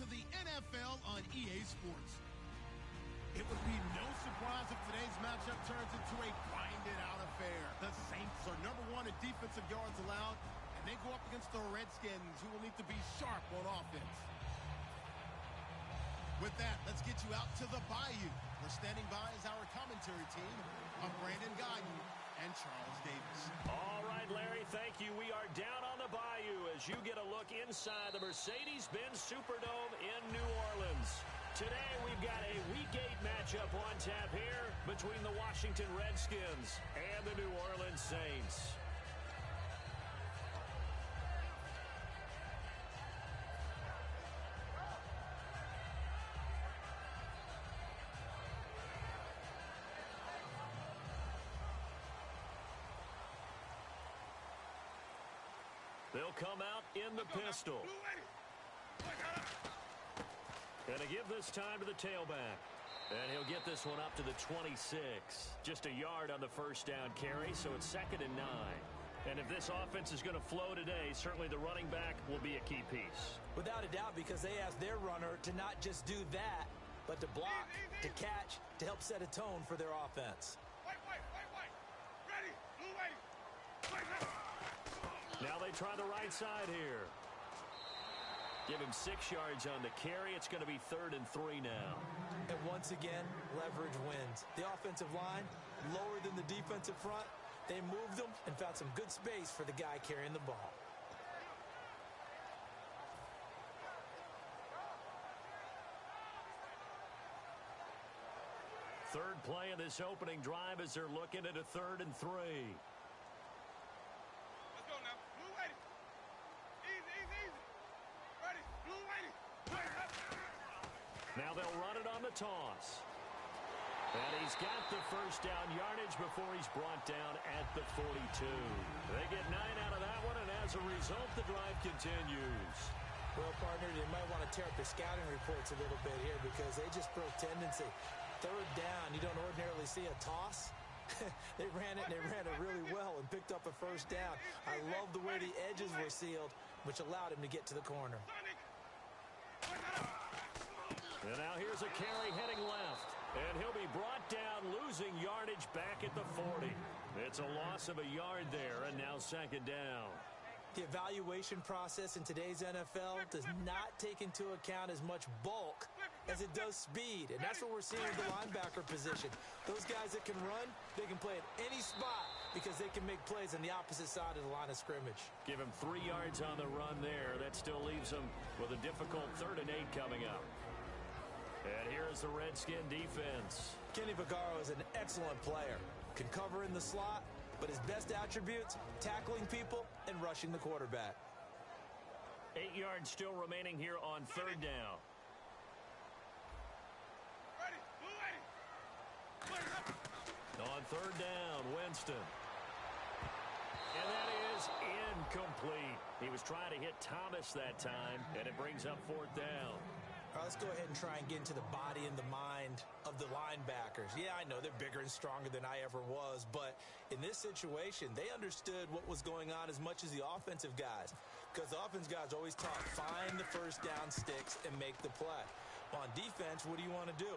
to the NFL on EA Sports. It would be no surprise if today's matchup turns into a grinded-out affair. The Saints are #1 in defensive yards allowed, and they go up against the Redskins, who will need to be sharp on offense. With that, let's get you out to the Bayou. We're standing by as our commentary team of Brandon Guyton and Charles Davis. All right, Larry, thank you. We are down on the Bayou as you get a look inside the Mercedes-Benz Superdome in New Orleans. Today, we've got a Week 8 matchup on tap here between the Washington Redskins and the New Orleans Saints. They'll come out in the pistol. Gonna give this time to the tailback. And he'll get this one up to the 26. Just a yard on the first down carry, so it's 2nd and 9. And if this offense is going to flow today, certainly the running back will be a key piece. Without a doubt, because they asked their runner to not just do that, but to block, to catch, to help set a tone for their offense. White. Ready, blue wait. Now they try the right side here. Give him 6 yards on the carry. It's going to be 3rd and 3 now. And once again, leverage wins. The offensive line, lower than the defensive front. They moved them and found some good space for the guy carrying the ball. Third play of this opening drive as they're looking at a 3rd and 3. Let's go now. Blue waiting. Easy. Ready, blue waiting. Now they'll run it on the toss. And he's got the first down yardage before he's brought down at the 42. They get 9 out of that one, and as a result, the drive continues. Well, partner, they might want to tear up their scouting reports a little bit here because they just broke tendency. 3rd down, you don't ordinarily see a toss. They ran it, and they ran it really well and picked up a first down. I love the way the edges were sealed, which allowed him to get to the corner. And now here's a carry heading left. And he'll be brought down, losing yardage back at the 40. It's a loss of a yard there, and now 2nd down. The evaluation process in today's NFL does not take into account as much bulk as it does speed, and that's what we're seeing with the linebacker position. Those guys that can run, they can play at any spot because they can make plays on the opposite side of the line of scrimmage. Give him 3 yards on the run there. That still leaves him with a difficult 3rd and 8 coming up. And here's the Redskin defense. Kenny Vaccaro is an excellent player. Can cover in the slot, but his best attributes, tackling people and rushing the quarterback. 8 yards still remaining here on 3rd down. Ready, blue waiting. On 3rd down, Winston. And that is incomplete. He was trying to hit Thomas that time, and it brings up 4th down. All right, let's go ahead and try and get into the body and the mind of the linebackers. Yeah, I know they're bigger and stronger than I ever was, but in this situation, they understood what was going on as much as the offensive guys, because the offensive guys always talk, find the first down sticks and make the play. On defense, what do you want to do?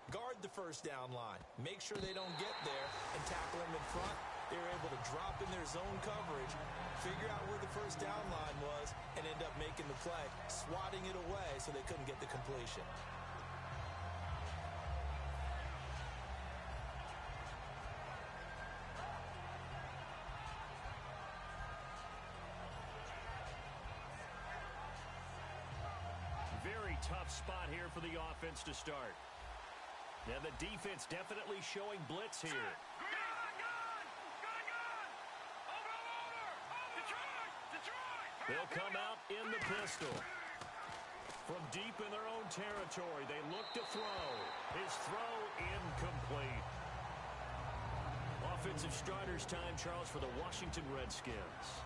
Guard the first down line. Make sure they don't get there and tackle them in front. They were able to drop in their zone coverage, figure out where the first down line was, and end up making the play, swatting it away so they couldn't get the completion. Very tough spot here for the offense to start. Now the defense definitely showing blitz here. They'll come out in the pistol. From deep in their own territory, they look to throw. His throw incomplete. Offensive starters time, Charles, for the Washington Redskins.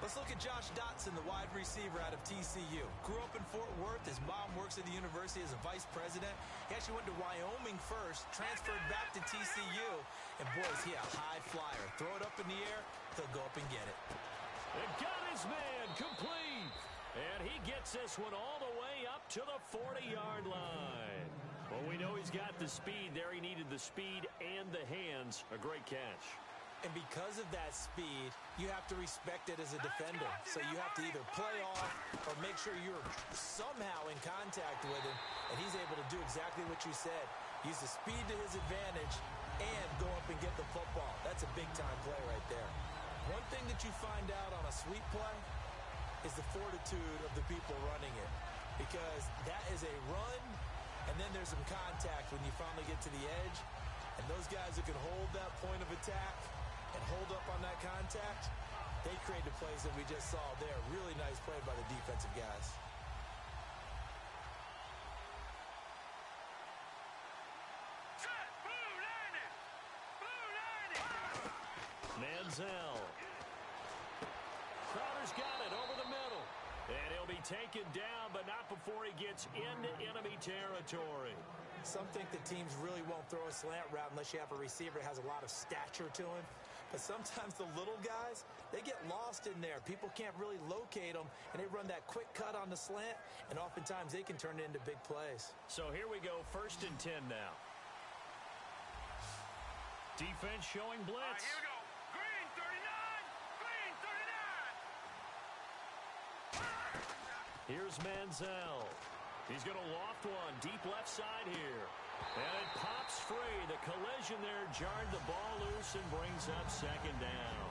Let's look at Josh Dotson, the wide receiver out of TCU. Grew up in Fort Worth. His mom works at the university as a vice president. He actually went to Wyoming first, transferred back to TCU. And, boy, is he a high flyer. Throw it up in the air, he'll go up and get it. And got his man complete. And he gets this one all the way up to the 40-yard line. Well, we know he's got the speed there. He needed the speed and the hands. A great catch. And because of that speed, you have to respect it as a defender. So you have to either play off or make sure you're somehow in contact with him, and he's able to do exactly what you said. Use the speed to his advantage and go up and get the football. That's a big-time play right there. One thing that you find out on a sweep play is the fortitude of the people running it, because that is a run, and then there's some contact when you finally get to the edge, and those guys who can hold that point of attack and hold up on that contact, they create the plays that we just saw there. Really nice play by the defensive guys. Manziel. Crowder's got it over the middle. And he'll be taken down, but not before he gets into enemy territory. Some think that teams really won't throw a slant route unless you have a receiver that has a lot of stature to him. But sometimes the little guys, they get lost in there. People can't really locate them, and they run that quick cut on the slant, and oftentimes they can turn it into big plays. So here we go, 1st and 10 now. Defense showing blitz. Here we go. Green 39. Here's Manziel. He's going to loft one deep left side here. And it pops free. The collision there jarred the ball loose and brings up 2nd down.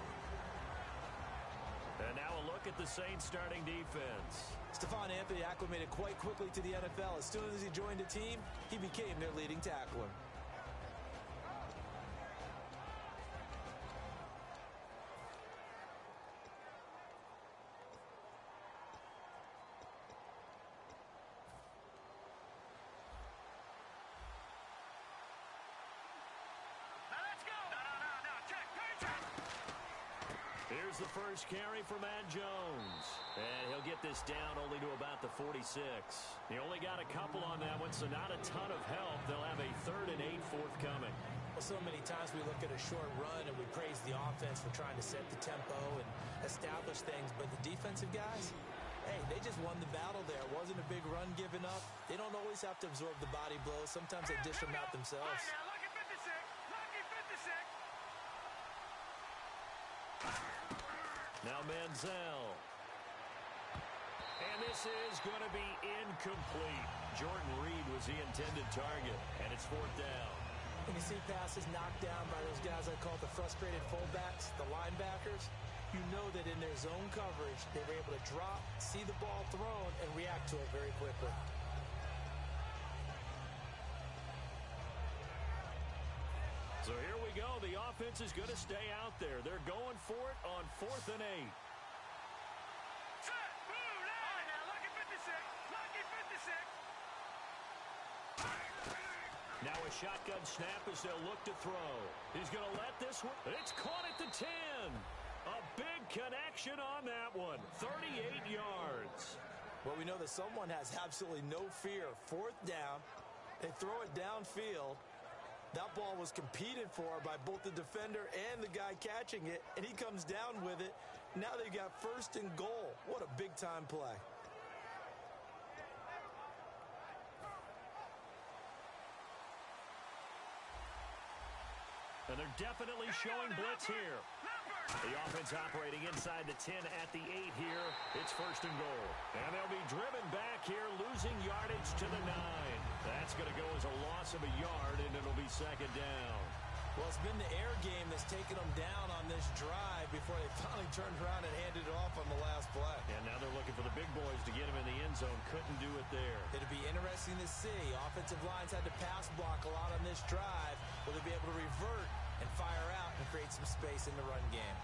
And now a look at the Saints starting defense. Stephon Anthony acclimated quite quickly to the NFL. As soon as he joined the team, he became their leading tackler. Here's the first carry for Matt Jones. And he'll get this down only to about the 46. He only got a couple on that one, so not a ton of help. They'll have a 3rd and 8 forthcoming. Well, so many times we look at a short run and we praise the offense for trying to set the tempo and establish things. But the defensive guys, hey, they just won the battle there. It wasn't a big run given up. They don't always have to absorb the body blows. Sometimes they dish them out themselves. Lucky 56. Lucky 56. Now Manziel. And this is going to be incomplete. Jordan Reed was the intended target, and it's 4th down. When you see passes knocked down by those guys I call the frustrated fullbacks, the linebackers, you know that in their zone coverage, they were able to drop, see the ball thrown, and react to it very quickly. So here we go. The offense is going to stay out there. They're going for it on 4th and 8. Set. Move down. Lucky 56. Lucky 56. Now a shotgun snap as they'll look to throw. He's going to let this one. It's caught at the 10. A big connection on that one. 38 yards. Well, we know that someone has absolutely no fear. 4th down. They throw it downfield. That ball was competed for by both the defender and the guy catching it, and he comes down with it. Now they've got 1st and goal. What a big-time play. And they're definitely showing blitz here. The offense operating inside the 10 at the 8 here. It's 1st and goal. And they'll be driven back here, losing yardage to the 9. That's going to go as a loss of a yard, and it'll be 2nd down. Well, it's been the air game that's taken them down on this drive before they finally turned around and handed it off on the last play. And now they're looking for the big boys to get him in the end zone. Couldn't do it there. It'll be interesting to see. Offensive lines had to pass block a lot on this drive. Will they be able to revert and fire out and create some space in the run game?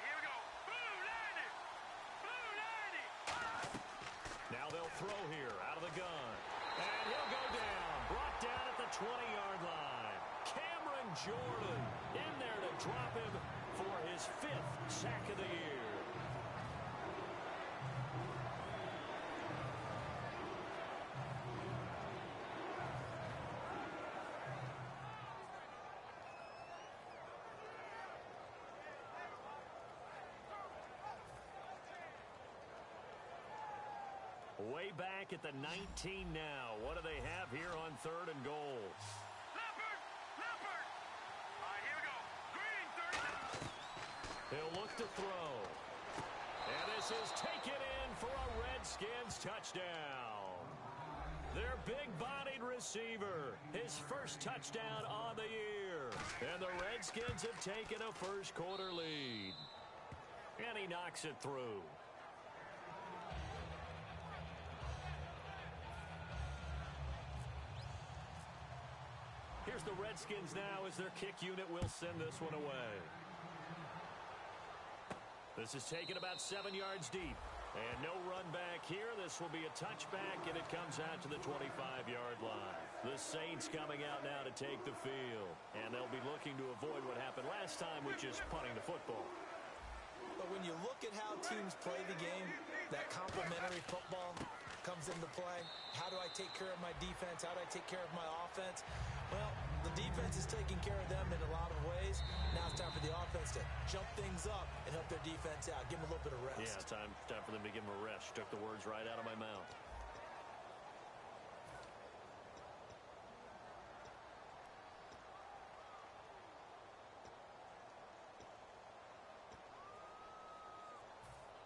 Here we go. Blue 90. Blue 90. Now they'll throw here out of the gun. And he'll go down. Brought down at the 20-yard line. Cameron Jordan in there to drop him for his 5th sack of the year. Way back at the 19 now. What do they have here on 3rd and goal? Leopard! Leopard! All right, here we go. Green, 39. He'll look to throw. And this is taken in for a Redskins touchdown. Their big-bodied receiver, his first touchdown on the year. And the Redskins have taken a first-quarter lead. And he knocks it through. Here's the Redskins now as their kick unit will send this one away. This is taken about 7 yards deep. And no run back here. This will be a touchback, and it comes out to the 25-yard line. The Saints coming out now to take the field. And they'll be looking to avoid what happened last time, which is punting the football. But when you look at how teams play the game, that complementary football comes into play. How do I take care of my defense? How do I take care of my offense? Well, the defense is taking care of them in a lot of ways. Now it's time for the offense to jump things up and help their defense out. Give them a little bit of rest. Yeah, time for them to give them a rest. Took the words right out of my mouth.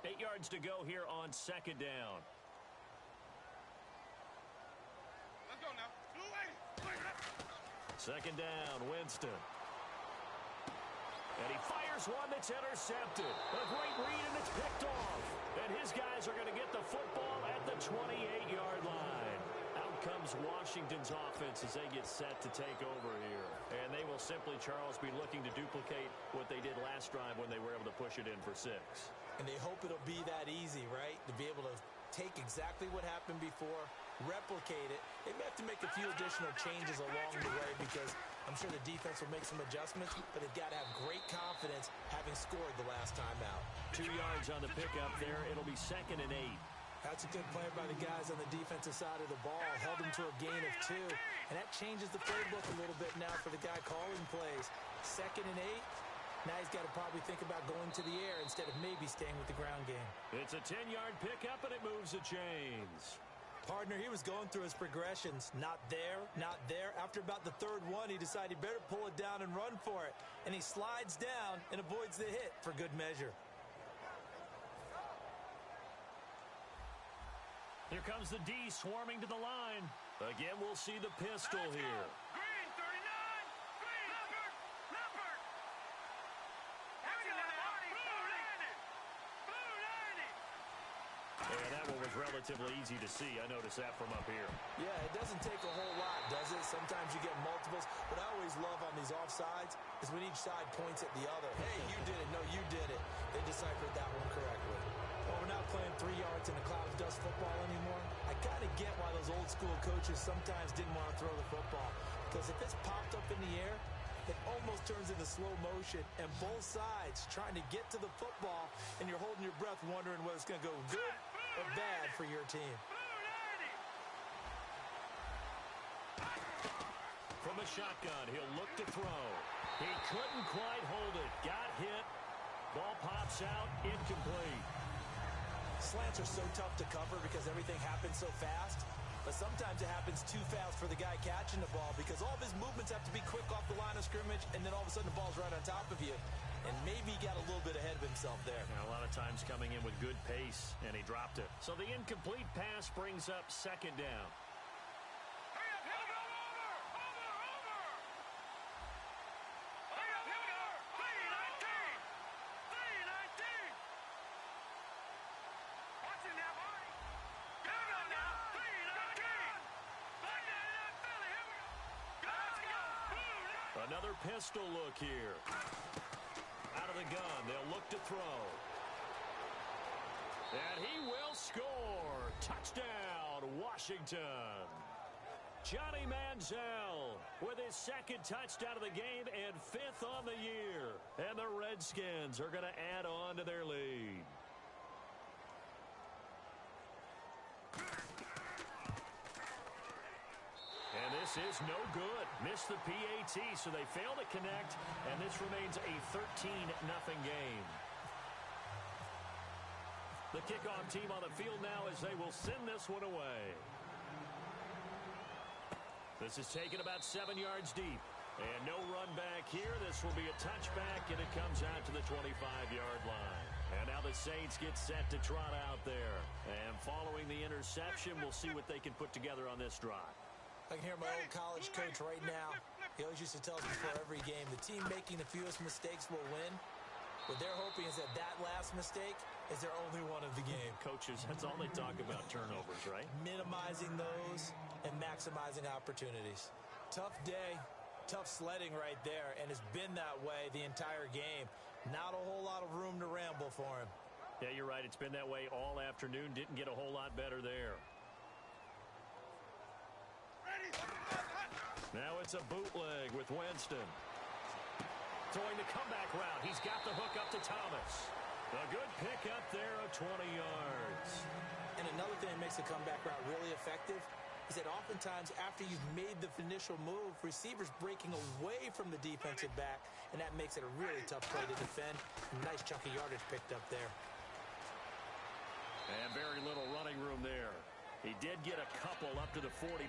Eight yards to go here on 2nd down. Let's go now. Blue lady. 2nd down, Winston. And he fires one that's intercepted. A great read, and it's picked off. And his guys are going to get the football at the 28-yard line. Out comes Washington's offense as they get set to take over here. And they will simply, Charles, be looking to duplicate what they did last drive when they were able to push it in for 6. And they hope it'll be that easy, right? To be able to take exactly what happened before, replicate it. They may have to make a few additional changes along the way because I'm sure the defense will make some adjustments, but they've got to have great confidence having scored the last time out. 2 yards on the pickup there. It'll be 2nd and 8. That's a good play by the guys on the defensive side of the ball. Held them to a gain of 2. And that changes the playbook a little bit now for the guy calling plays. 2nd and 8. Now he's got to probably think about going to the air instead of maybe staying with the ground game. It's a 10-yard pickup, and it moves the chains. Partner, he was going through his progressions. Not there, not there. After about the 3rd one, he decided he better pull it down and run for it. And he slides down and avoids the hit for good measure. Here comes the D swarming to the line. Again, we'll see the pistol here. Green, 39. Green. Leopard. Leopard. And that one was relatively easy to see. I noticed that from up here. Yeah, it doesn't take a whole lot, does it? Sometimes you get multiples. What I always love on these offsides is when each side points at the other. Hey, you did it. No, you did it. They deciphered that one correctly. Well, we're not playing 3 yards in a cloud of dust football anymore. I kind of get why those old school coaches sometimes didn't want to throw the football. Because if it's popped up in the air, it almost turns into slow motion, and both sides trying to get to the football, and you're holding your breath wondering whether it's going to go good or bad for your team. From a shotgun, he'll look to throw. He couldn't quite hold it. Got hit. Ball pops out. Incomplete. Slants are so tough to cover because everything happens so fast. But sometimes it happens too fast for the guy catching the ball because all of his movements have to be quick off the line of scrimmage, and then all of a sudden the ball's right on top of you. And maybe he got a little bit ahead of himself there. Yeah, a lot of times coming in with good pace, and he dropped it. So the incomplete pass brings up 2nd down. Another pistol look here. Out of the gun, they'll look to throw. And he will score. Touchdown, Washington. Johnny Manziel with his 2nd touchdown of the game and 5th on the year. And the Redskins are going to add on to their lead. And this is no good. Missed the PAT, so they fail to connect, and this remains a 13-0 game. The kickoff team on the field now as they will send this one away. This is taken about 7 yards deep. And no run back here. This will be a touchback, and it comes out to the 25-yard line. And now the Saints get set to trot out there. And following the interception, we'll see what they can put together on this drive. I can hear my old college coach right now. He always used to tell us before every game, the team making the fewest mistakes will win. What they're hoping is that last mistake is their only one of the game. Coaches, that's all they talk about, turnovers, right? Minimizing those and maximizing opportunities. Tough day. Tough sledding right there, and it's been that way the entire game. Not a whole lot of room to ramble for him. Yeah, you're right. It's been that way all afternoon. Didn't get a whole lot better there. Now it's a bootleg with Winston. Throwing the comeback route. He's got the hook up to Thomas. A good pick up there of 20 yards. And another thing that makes the comeback route really effective is that oftentimes after you've made the initial move, receivers breaking away from the defensive back, and that makes it a really tough play to defend. Nice chunk of yardage picked up there. And very little running room there. He did get a couple up to the 49.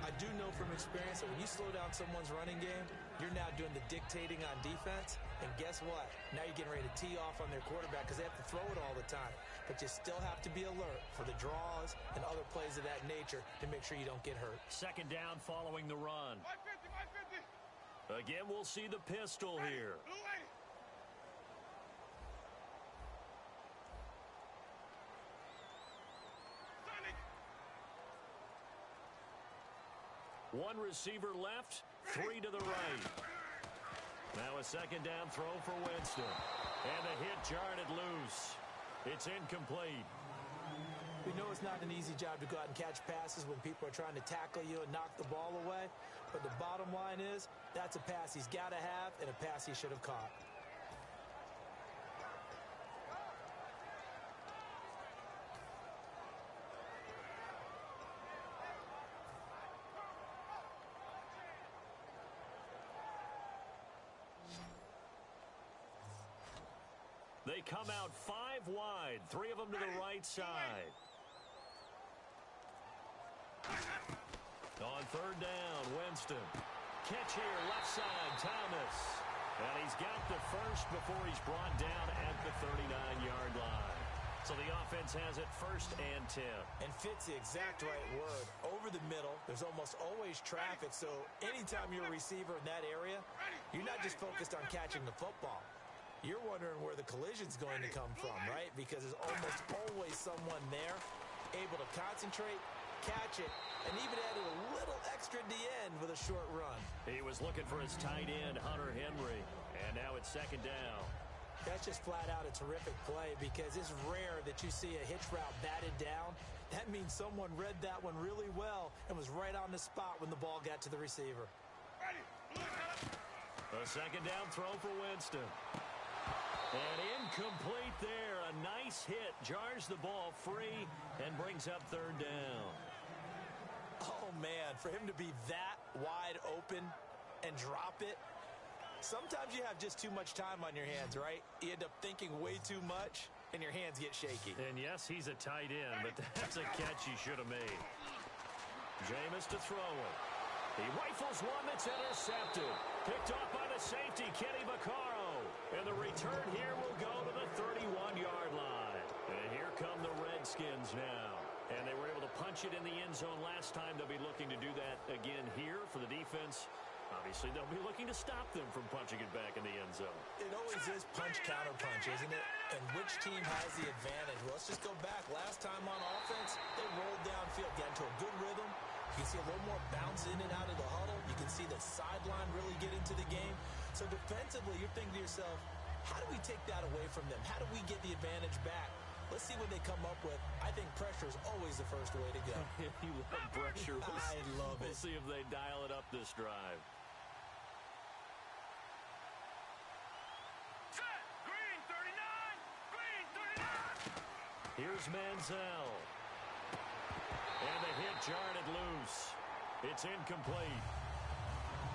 I do know from experience that when you slow down someone's running game, you're now doing the dictating on defense. And guess what? Now you're getting ready to tee off on their quarterback because they have to throw it all the time. But you still have to be alert for the draws and other plays of that nature to make sure you don't get hurt. Second down following the run. 550. Again, we'll see the pistol here. One receiver left, three to the right. Now a second down throw for Winston. And the hit jarred it loose. It's incomplete. We know it's not an easy job to go out and catch passes when people are trying to tackle you and knock the ball away. But the bottom line is, that's a pass he's got to have and a pass he should have caught. They come out 5 wide, 3 of them to the right side. On third down, Winston. Catch here, left side, Thomas. And he's got the first before he's brought down at the 39-yard line. So the offense has it first and 10. And fits the exact right word. Over the middle, there's almost always traffic, so anytime you're a receiver in that area, you're not just focused on catching the football. You're wondering where the collision's going to come from, right? Because there's almost always someone there able to concentrate, catch it, and even added a little extra at the end with a short run. He was looking for his tight end, Hunter Henry, and now it's second down. That's just flat out a terrific play because it's rare that you see a hitch route batted down. That means someone read that one really well and was right on the spot when the ball got to the receiver. A second down throw for Winston. And incomplete there. A nice hit. Jars the ball free and brings up third down. Oh, man, for him to be that wide open and drop it, sometimes you have just too much time on your hands, right? You end up thinking way too much, and your hands get shaky. And yes, he's a tight end, but that's a catch he should have made. Jameis to throw it. He rifles one that's intercepted. Picked off by the safety, Kenny Vaccaro. And the return here will go to the 31-yard line. And here come the Redskins now. And they were able to punch it in the end zone last time. They'll be looking to do that again here for the defense. Obviously, they'll be looking to stop them from punching it back in the end zone. It always is punch-counter-punch, isn't it? And which team has the advantage? Well, let's just go back. Last time on offense, they rolled downfield, got into a good rhythm. You can see a little more bounce in and out of the huddle. You can see the sideline really get into the game. So defensively, you're thinking to yourself, how do we take that away from them? How do we get the advantage back? Let's see what they come up with. I think pressure is always the first way to go. You love pressure. I love it. We'll see if they dial it up this drive. Set. Green 39. Green 39. Here's Manziel. And the hit jarred it loose. It's incomplete.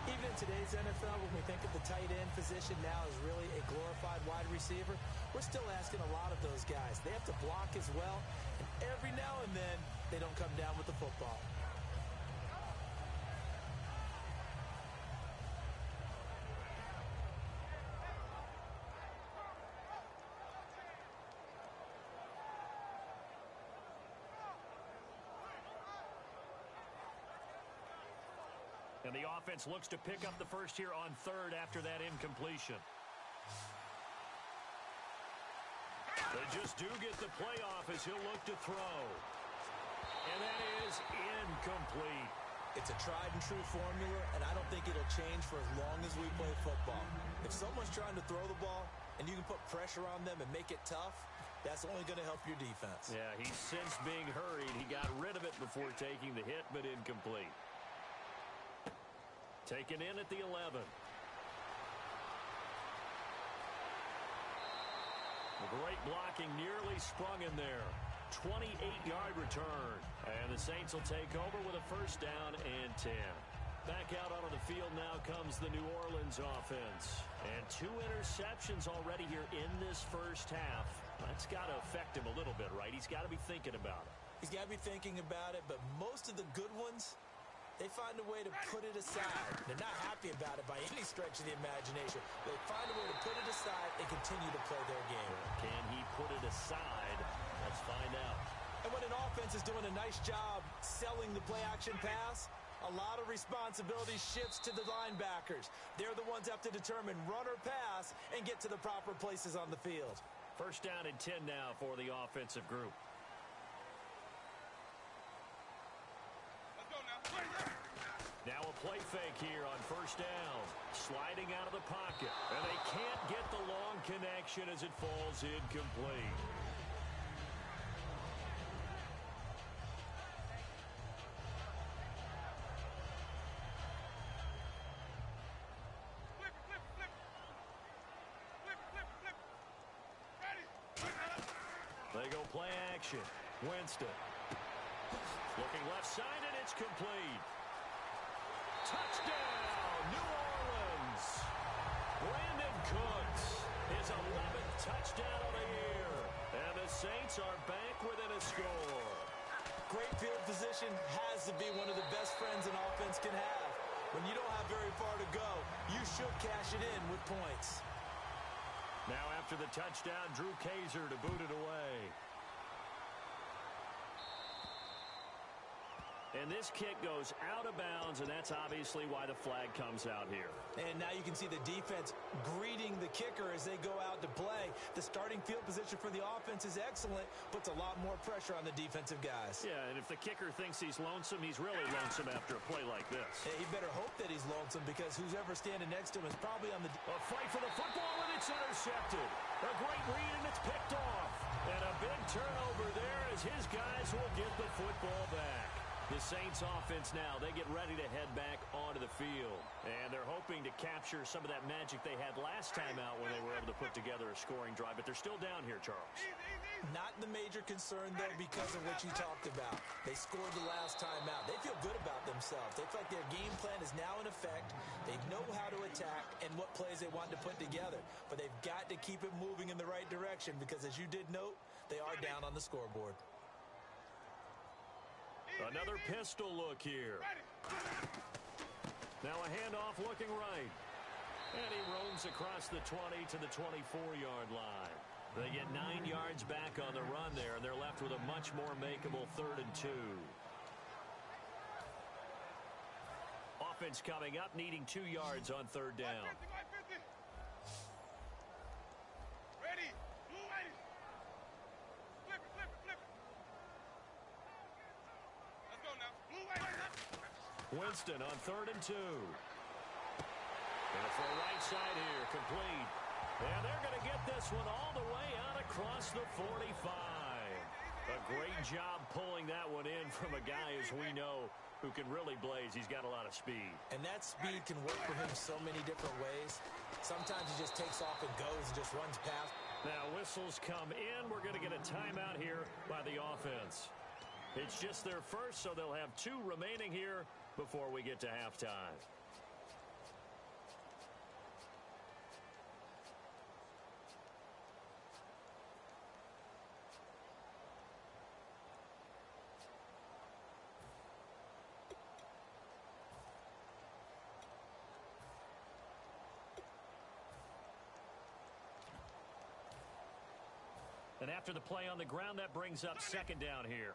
Even in today's NFL, when we think of the tight end position now as really a glorified wide receiver, we're still asking a lot of those guys. They have to block as well, and every now and then, they don't come down with the football. And the offense looks to pick up the first here on third after that incompletion. They just do get the playoff as he'll look to throw. And that is incomplete. It's a tried and true formula, and I don't think it'll change for as long as we play football. If someone's trying to throw the ball and you can put pressure on them and make it tough, that's only going to help your defense. Yeah, he's since being hurried. He got rid of it before taking the hit, but incomplete. Taken in at the 11. The great blocking nearly sprung in there. 28-yard return. And the Saints will take over with a first down and 10. Back out onto the field now comes the New Orleans offense. And 2 interceptions already here in this first half. That's got to affect him a little bit, right? He's got to be thinking about it. He's got to be thinking about it, but most of the good ones, they find a way to put it aside. They're not happy about it by any stretch of the imagination. They find a way to put it aside and continue to play their game. Can he put it aside? Let's find out. And when an offense is doing a nice job selling the play-action pass, a lot of responsibility shifts to the linebackers. They're the ones that have to determine run or pass and get to the proper places on the field. First down and 10 now for the offensive group. Now a play fake here on first down. Sliding out of the pocket. And they can't get the long connection as it falls incomplete. They go play action. Winston. Looking left side, and it's complete. Touchdown, New Orleans. Brandon Cooks, his 11th touchdown of the year. And the Saints are back within a score. Great field position has to be one of the best friends an offense can have. When you don't have very far to go, you should cash it in with points. Now after the touchdown, Drew Kaiser to boot it away. And this kick goes out of bounds, and that's obviously why the flag comes out here. And now you can see the defense greeting the kicker as they go out to play. The starting field position for the offense is excellent, puts a lot more pressure on the defensive guys. Yeah, and if the kicker thinks he's lonesome, he's really lonesome after a play like this. Yeah, he better hope that he's lonesome, because who's ever standing next to him is probably on the... A fight for the football, and it's intercepted. A great read, and it's picked off. And a big turnover there as his guys will get the football back. The Saints offense now, they get ready to head back onto the field. And they're hoping to capture some of that magic they had last time out when they were able to put together a scoring drive. But they're still down here, Charles. Not the major concern, though, because of what you talked about. They scored the last time out. They feel good about themselves. They feel like their game plan is now in effect. They know how to attack and what plays they want to put together. But they've got to keep it moving in the right direction, because as you did note, they are down on the scoreboard. Another pistol look here. Now a handoff looking right. And he roams across the 20 to the 24-yard line. They get 9 yards back on the run there, and they're left with a much more makeable 3rd and 2. Offense coming up, needing 2 yards on 3rd down. Ready. Winston on 3rd and 2. And for a right side here, complete. And they're going to get this one all the way out across the 45. A great job pulling that one in from a guy, as we know, who can really blaze. He's got a lot of speed. And that speed can work for him so many different ways. Sometimes he just takes off and goes and just runs past. Now whistles come in. We're going to get a timeout here by the offense. It's just their first, so they'll have 2 remaining here before we get to halftime. And after the play on the ground, that brings up second down here.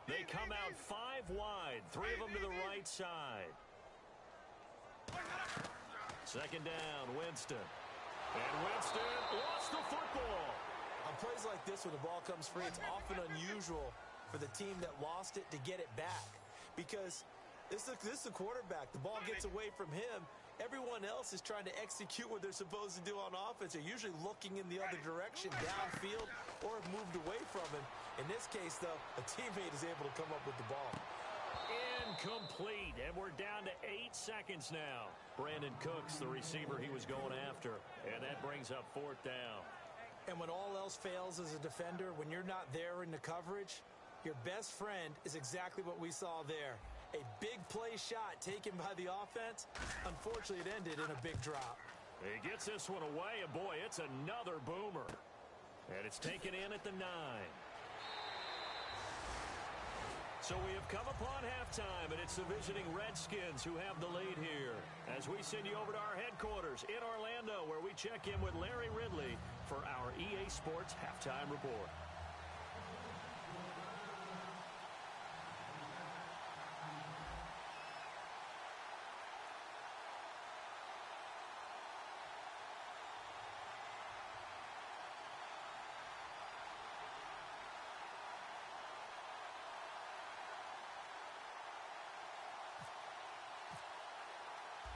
They come out 5 wide, 3 of them to the right side. Second down, Winston. And Winston lost the football. On plays like this, when the ball comes free, it's often unusual for the team that lost it to get it back. Because this is the quarterback. The ball gets away from him. Everyone else is trying to execute what they're supposed to do on offense. They're usually looking in the other direction, downfield, or have moved away from him. In this case, though, a teammate is able to come up with the ball. Incomplete, and we're down to 8 seconds now. Brandon Cooks, the receiver he was going after, and that brings up 4th down. And when all else fails as a defender, when you're not there in the coverage, your best friend is exactly what we saw there. A big play shot taken by the offense. Unfortunately, it ended in a big drop. He gets this one away, and boy, it's another boomer. And it's taken in at the 9. So we have come upon halftime, and it's the visiting Redskins who have the lead here. As we send you over to our headquarters in Orlando, where we check in with Larry Ridley for our EA Sports Halftime Report.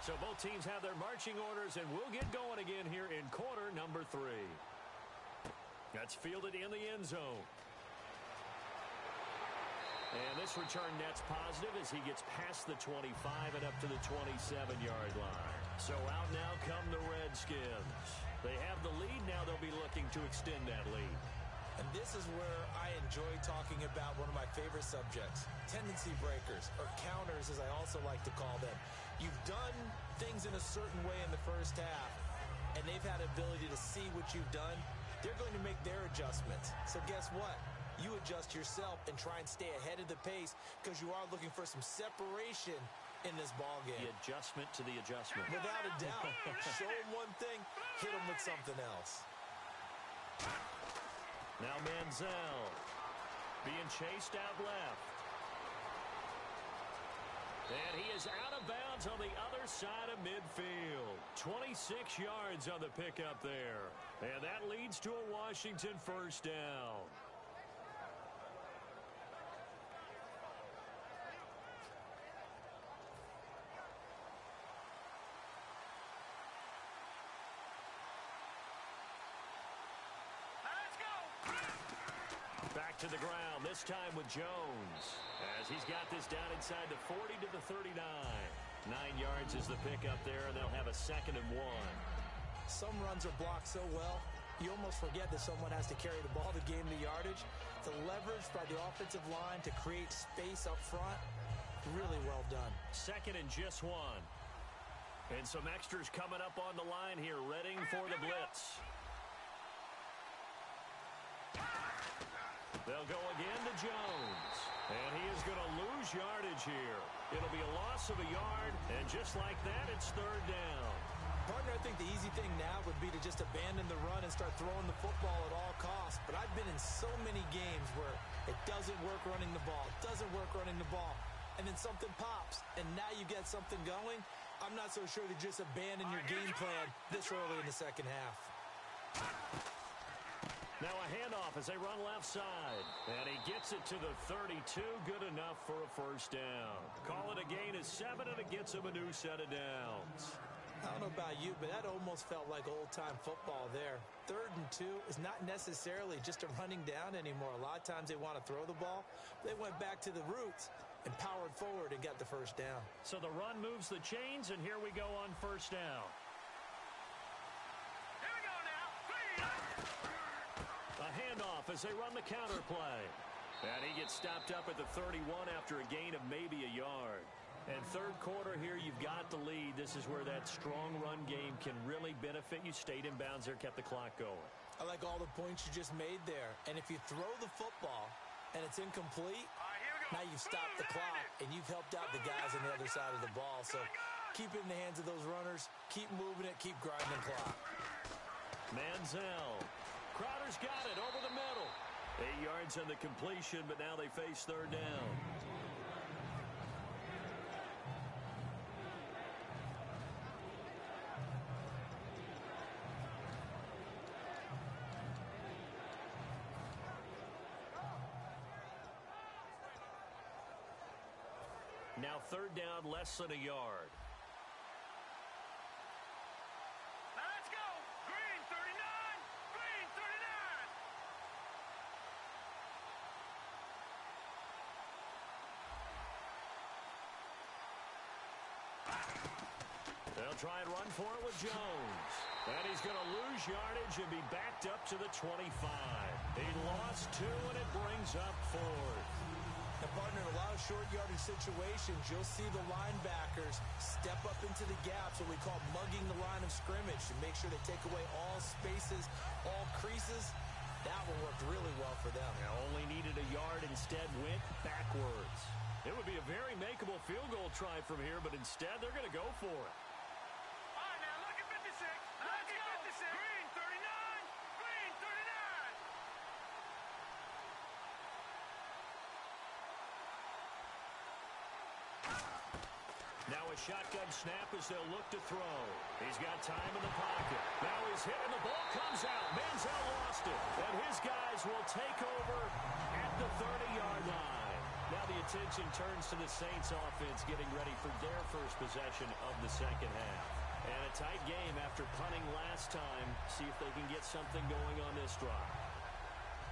So both teams have their marching orders, and we'll get going again here in quarter number 3. That's fielded in the end zone. And this return net's positive as he gets past the 25 and up to the 27-yard line. So out now come the Redskins. They have the lead. Now they'll be looking to extend that lead. And this is where I enjoy talking about one of my favorite subjects, tendency breakers, or counters as I also like to call them. You've done things in a certain way in the first half, and they've had the ability to see what you've done. They're going to make their adjustments. So guess what? You adjust yourself and try and stay ahead of the pace because you are looking for some separation in this ball game. The adjustment to the adjustment. Without a doubt. Show them one thing, hit them with something else. Now Manziel being chased out left. And he is out of bounds on the other side of midfield. 26 yards on the pickup there. And that leads to a Washington first down. Back to the ground, this time with Jones. As he's got this down inside the 40 to the 39. 9 yards is the pickup there, and they'll have a 2nd and 1. Some runs are blocked so well, you almost forget that someone has to carry the ball to gain the yardage. The leverage by the offensive line to create space up front, really well done. 2nd and just 1. And some extras coming up on the line here, readying for the blitz. They'll go again to Jones. And he is going to lose yardage here. It'll be a loss of a yard, and just like that, it's 3rd down. Partner, I think the easy thing now would be to just abandon the run and start throwing the football at all costs. But I've been in so many games where it doesn't work running the ball, and then something pops, and now you get something going. I'm not so sure to just abandon your game plan this early in the second half. Now a handoff as they run left side. And he gets it to the 32. Good enough for a first down. Call it a gain of 7, and it gets him a new set of downs. I don't know about you, but that almost felt like old-time football there. 3rd and 2 is not necessarily just a running down anymore. A lot of times they want to throw the ball. They went back to the roots and powered forward and got the first down. So the run moves the chains, and here we go on first down. Here we go now. A handoff as they run the counter play. And he gets stopped up at the 31 after a gain of maybe a yard. And 3rd quarter here, you've got the lead. This is where that strong run game can really benefit you. Stayed in bounds there, kept the clock going. I like all the points you just made there. And if you throw the football and it's incomplete, now you've stopped the clock and you've helped out the guys on the other side of the ball. So keep it in the hands of those runners. Keep moving it. Keep grinding the clock. Manziel. Crowder's has got it over the middle. 8 yards on the completion, but now they face third down. Now third down, less than a yard. Now let's go. Green 39. Green 39. They'll try and run for it with Jones. And he's going to lose yardage and be backed up to the 25. He lost 2, and it brings up 4th. And, partner, in a lot of short yardage situations, you'll see the linebackers step up into the gaps, what we call mugging the line of scrimmage, to make sure they take away all spaces, all creases. That one worked really well for them. Only needed a yard, instead went backwards. It would be a very makeable field goal try from here, but instead they're going to go for it. All right, now look at 56. Look at 56. Green 39. Green 39. Now a shotgun snap as they'll look to throw. He's got time in the pocket. Now he's hit and the ball comes out. Manziel lost it. And his guys will take over at the 30-yard line. Now the attention turns to the Saints offense getting ready for their first possession of the second half. And a tight game after punting last time. See if they can get something going on this drive.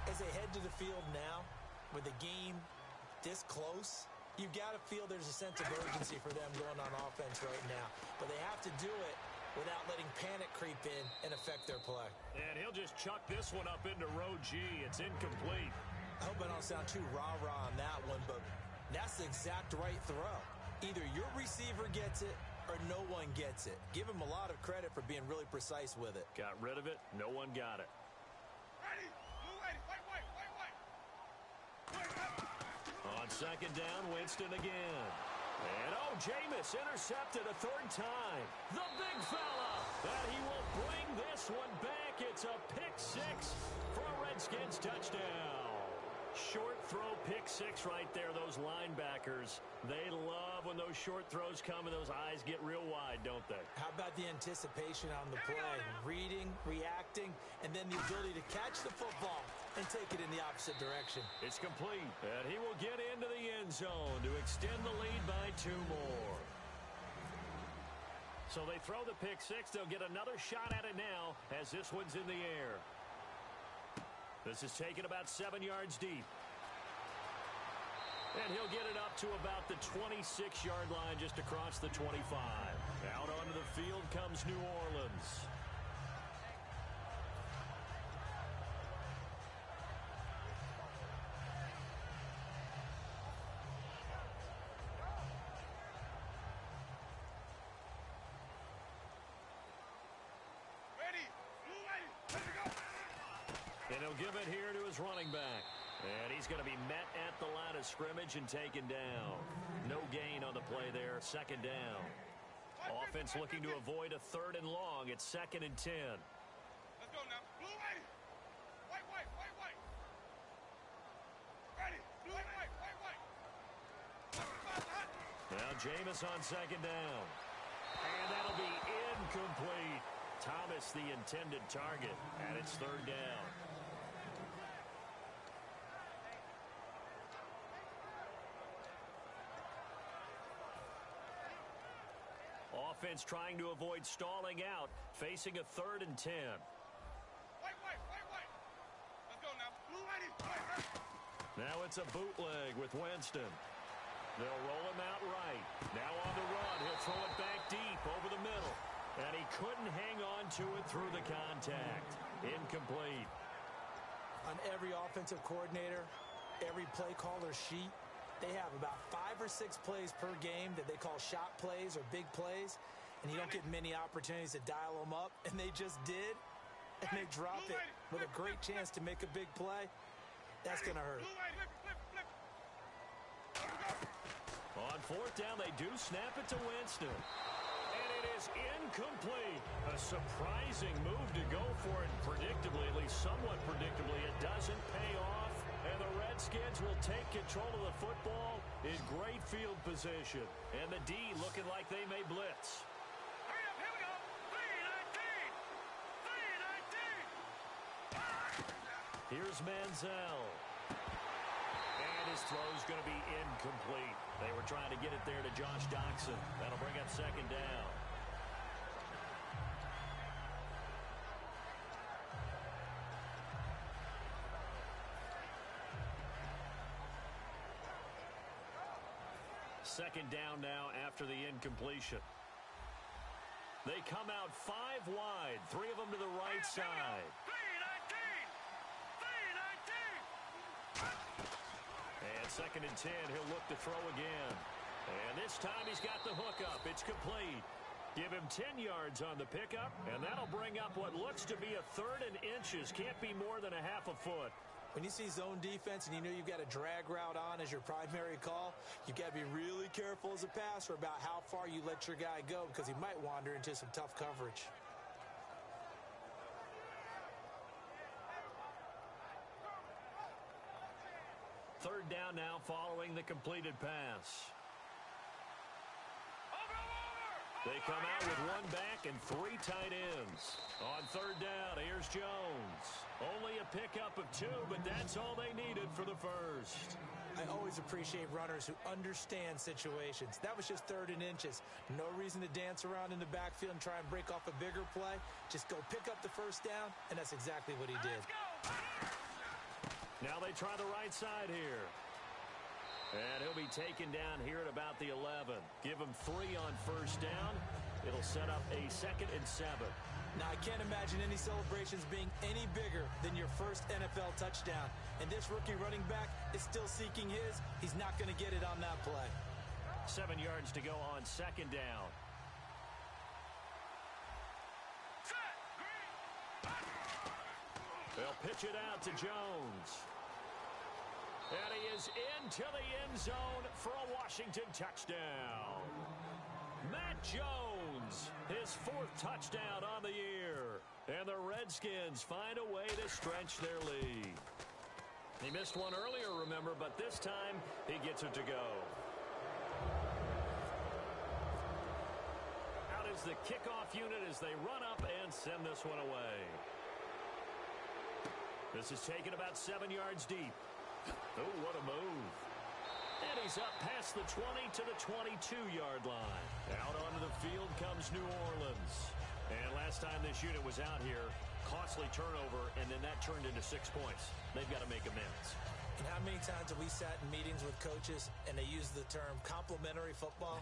As they head to the field now, with the game this close, you've got to feel there's a sense of urgency for them going on offense right now. But they have to do it without letting panic creep in and affect their play. And he'll just chuck this one up into row G. It's incomplete. I hope I don't sound too rah-rah on that one, but that's the exact right throw. Either your receiver gets it or no one gets it. Give him a lot of credit for being really precise with it. Got rid of it. No one got it. Ready. Blue ready. Wait. On second down, Winston again. And, Jameis intercepted a third time. The big fella. And he will bring this one back. It's a pick six for a Redskins touchdown. Short throw pick six right there. Those linebackers, they love when those short throws come and those eyes get real wide, don't they? How about the anticipation on the play? Reading, reacting, and then the ability to catch the football and take it in the opposite direction. It's complete, and he will get into the end zone to extend the lead by 2 more. So they throw the pick six. They'll get another shot at it now as this one's in the air. This is taken about 7 yards deep. And he'll get it up to about the 26-yard line just across the 25. Out onto the field comes New Orleans. Ready. Blue ready. Let's go. And he'll give it here to his running back. And he's going to be met at the line of scrimmage and taken down. No gain on the play there. Second down. Offense looking to avoid a 3rd and long. It's 2nd and 10. Let's go now. Blue ready. White. Ready. Blue white. Now Jameis on second down. And that'll be incomplete. Thomas the intended target. And it's 3rd down. Offense trying to avoid stalling out, facing a 3rd and 10. White. Let's go now. Blue ready. Now it's a bootleg with Winston. They'll roll him out right. Now on the run, he'll throw it back deep over the middle. And he couldn't hang on to it through the contact. Incomplete. On every offensive coordinator, every play caller sheet, they have about 5 or 6 plays per game that they call shot plays or big plays, and you don't get many opportunities to dial them up, and they just did, and they dropped it with a great chance to make a big play. That's going to hurt. On 4th down, they do snap it to Winston. And It is incomplete. A surprising move to go for it. Predictably, at least somewhat predictably, it doesn't pay off. And the Redskins will take control of the football in great field position. And the D looking like they may blitz. Hurry up, here we go. 3-19. 3-19. Here's Manziel. And his throw's going to be incomplete. They were trying to get it there to Josh Doxson. That'll bring up second down. Second down now after the incompletion. They come out 5 wide, 3 of them to the right side. 3-19. 3-19. And second and 10, he'll look to throw again. And this time he's got the hook up. It's complete. Give him 10 yards on the pickup, and that'll bring up what looks to be a 3rd and inches. Can't be more than a half a foot. When you see zone defense and you know you've got a drag route on as your primary call, you've got to be really careful as a passer about how far you let your guy go because he might wander into some tough coverage. Third down now following the completed pass. They come out with 1 back and 3 tight ends. On third down, here's Jones. Only a pickup of 2, but that's all they needed for the first. I always appreciate runners who understand situations. That was just 3rd and inches. No reason to dance around in the backfield and try and break off a bigger play. Just go pick up the first down, and that's exactly what he did. Now they try the right side here. And he'll be taken down here at about the 11. Give him 3 on first down. It'll set up a 2nd and 7. Now, I can't imagine any celebrations being any bigger than your first NFL touchdown. And this rookie running back is still seeking his. He's not going to get it on that play. 7 yards to go on second down. They'll pitch it out to Jones. And he is into the end zone for a Washington touchdown. Matt Jones, his 4th touchdown on the year. And the Redskins find a way to stretch their lead. He missed one earlier, remember, but this time he gets it to go. Out is the kickoff unit as they run up and send this one away. This is taken about 7 yards deep. Oh, what a move. And he's up past the 20 to the 22-yard line. Out onto the field comes New Orleans. And last time this unit was out here, costly turnover, and then that turned into 6 points. They've got to make amends. And how many times have we sat in meetings with coaches and they use the term complementary football?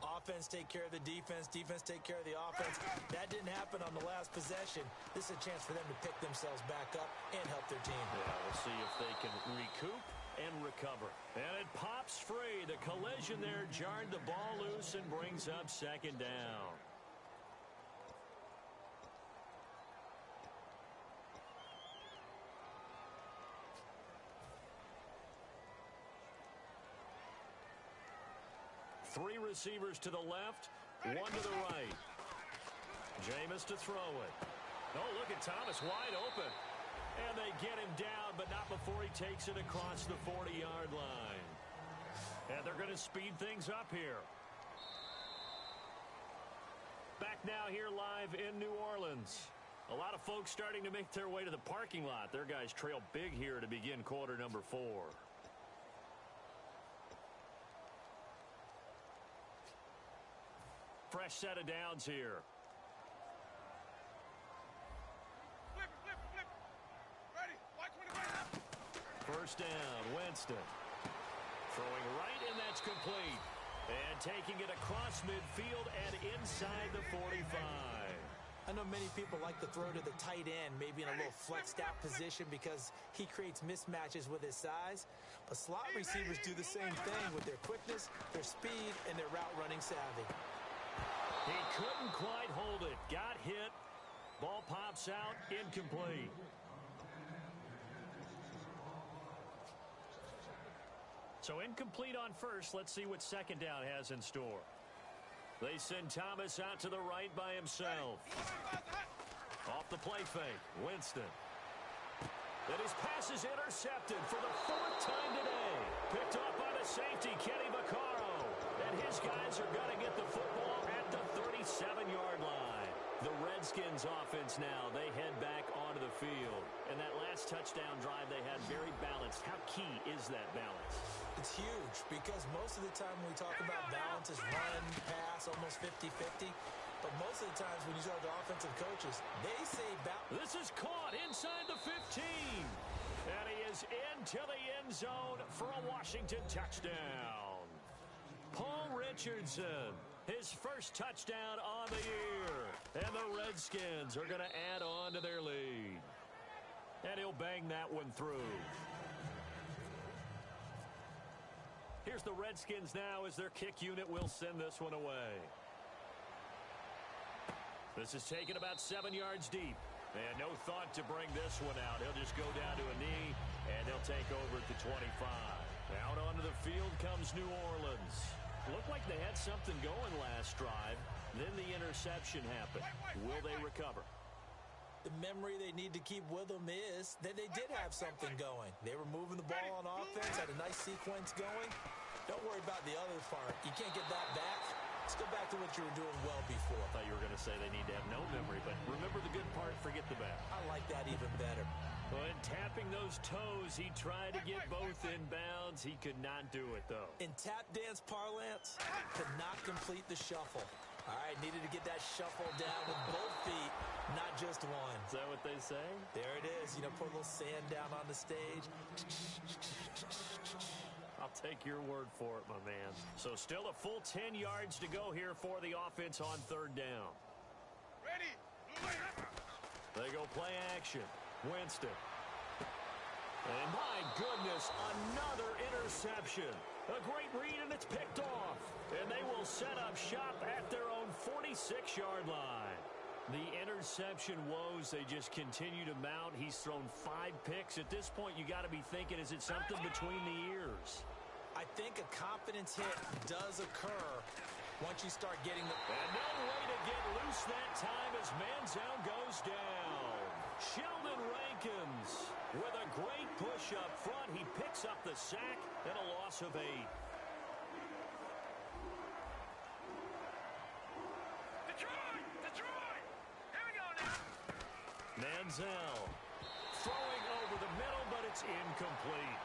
Offense take care of the defense, defense take care of the offense. That didn't happen on the last possession. This is a chance for them to pick themselves back up and help their team. Yeah, we'll see if they can recoup and recover. And it pops free. The collision there jarred the ball loose and brings up second down. Three receivers to the left, 1 to the right. Jameis to throw it. Oh, look at Thomas wide open. And they get him down, but not before he takes it across the 40-yard line. And they're going to speed things up here. Back now here live in New Orleans. A lot of folks starting to make their way to the parking lot. Their guys trail big here to begin quarter number 4. Fresh set of downs here. Flip it. Ready. Watch when it goes up. First down, Winston. Throwing right, and that's complete. And taking it across midfield and inside the 45. I know many people like to throw to the tight end, maybe in a little flexed out position because he creates mismatches with his size. But slot receivers do the same thing with their quickness, their speed, and their route running savvy. He couldn't quite hold it. Got hit. Ball pops out. Incomplete. So incomplete on first. Let's see what second down has in store. They send Thomas out to the right by himself. Off the play fake, Winston. And his pass is intercepted for the 4th time today. Picked off by the safety, Kenny Vaccaro. And his guys are going to get the football at the 37-yard line. The Redskins offense now, they head back onto the field. And that last touchdown drive they had very balanced. How key is that balance? It's huge because most of the time when we talk about balance is run, pass, almost 50-50. But most of the times when you talk to offensive coaches, they say balance. This is caught inside the 15. And he is into the end zone for a Washington touchdown. Paul Richardson, his first touchdown on the year. And the Redskins are going to add on to their lead. And he'll bang that one through. Here's the Redskins now as their kick unit will send this one away. This is taken about 7 yards deep. And no thought to bring this one out. He'll just go down to a knee, and they'll take over at the 25. Out onto the field comes New Orleans. Looked like they had something going last drive. Then the interception happened. Will they recover? The memory they need to keep with them is that they did have something going. They were moving the ball on offense, had a nice sequence going. Don't worry about the other part. You can't get that back. Let's go back to what you were doing well before. I thought you were going to say they need to have no memory, but remember the good part, forget the bad. I like that even better. When tapping those toes, he tried to get both in bounds. He could not do it, though. In tap dance parlance, could not complete the shuffle. All right, needed to get that shuffle down with both feet, not just one. Is that what they say? There it is. You know, put a little sand down on the stage. I'll take your word for it, my man. So still a full 10 yards to go here for the offense on 3rd down. Ready. They go play action. Winston. And my goodness, another interception. A great read, and it's picked off. And they will set up shop at their own 46-yard line. The interception woes, they just continue to mount. He's thrown 5 picks. At this point, you got to be thinking, is it something between the ears? I think a confidence hit does occur once you start getting the... And no way to get loose that time as Manziel goes down. Sheldon Rankins with a great push up front. He picks up the sack and a loss of 8. Detroit! Here we go now. Manziel throwing over the middle, but it's incomplete.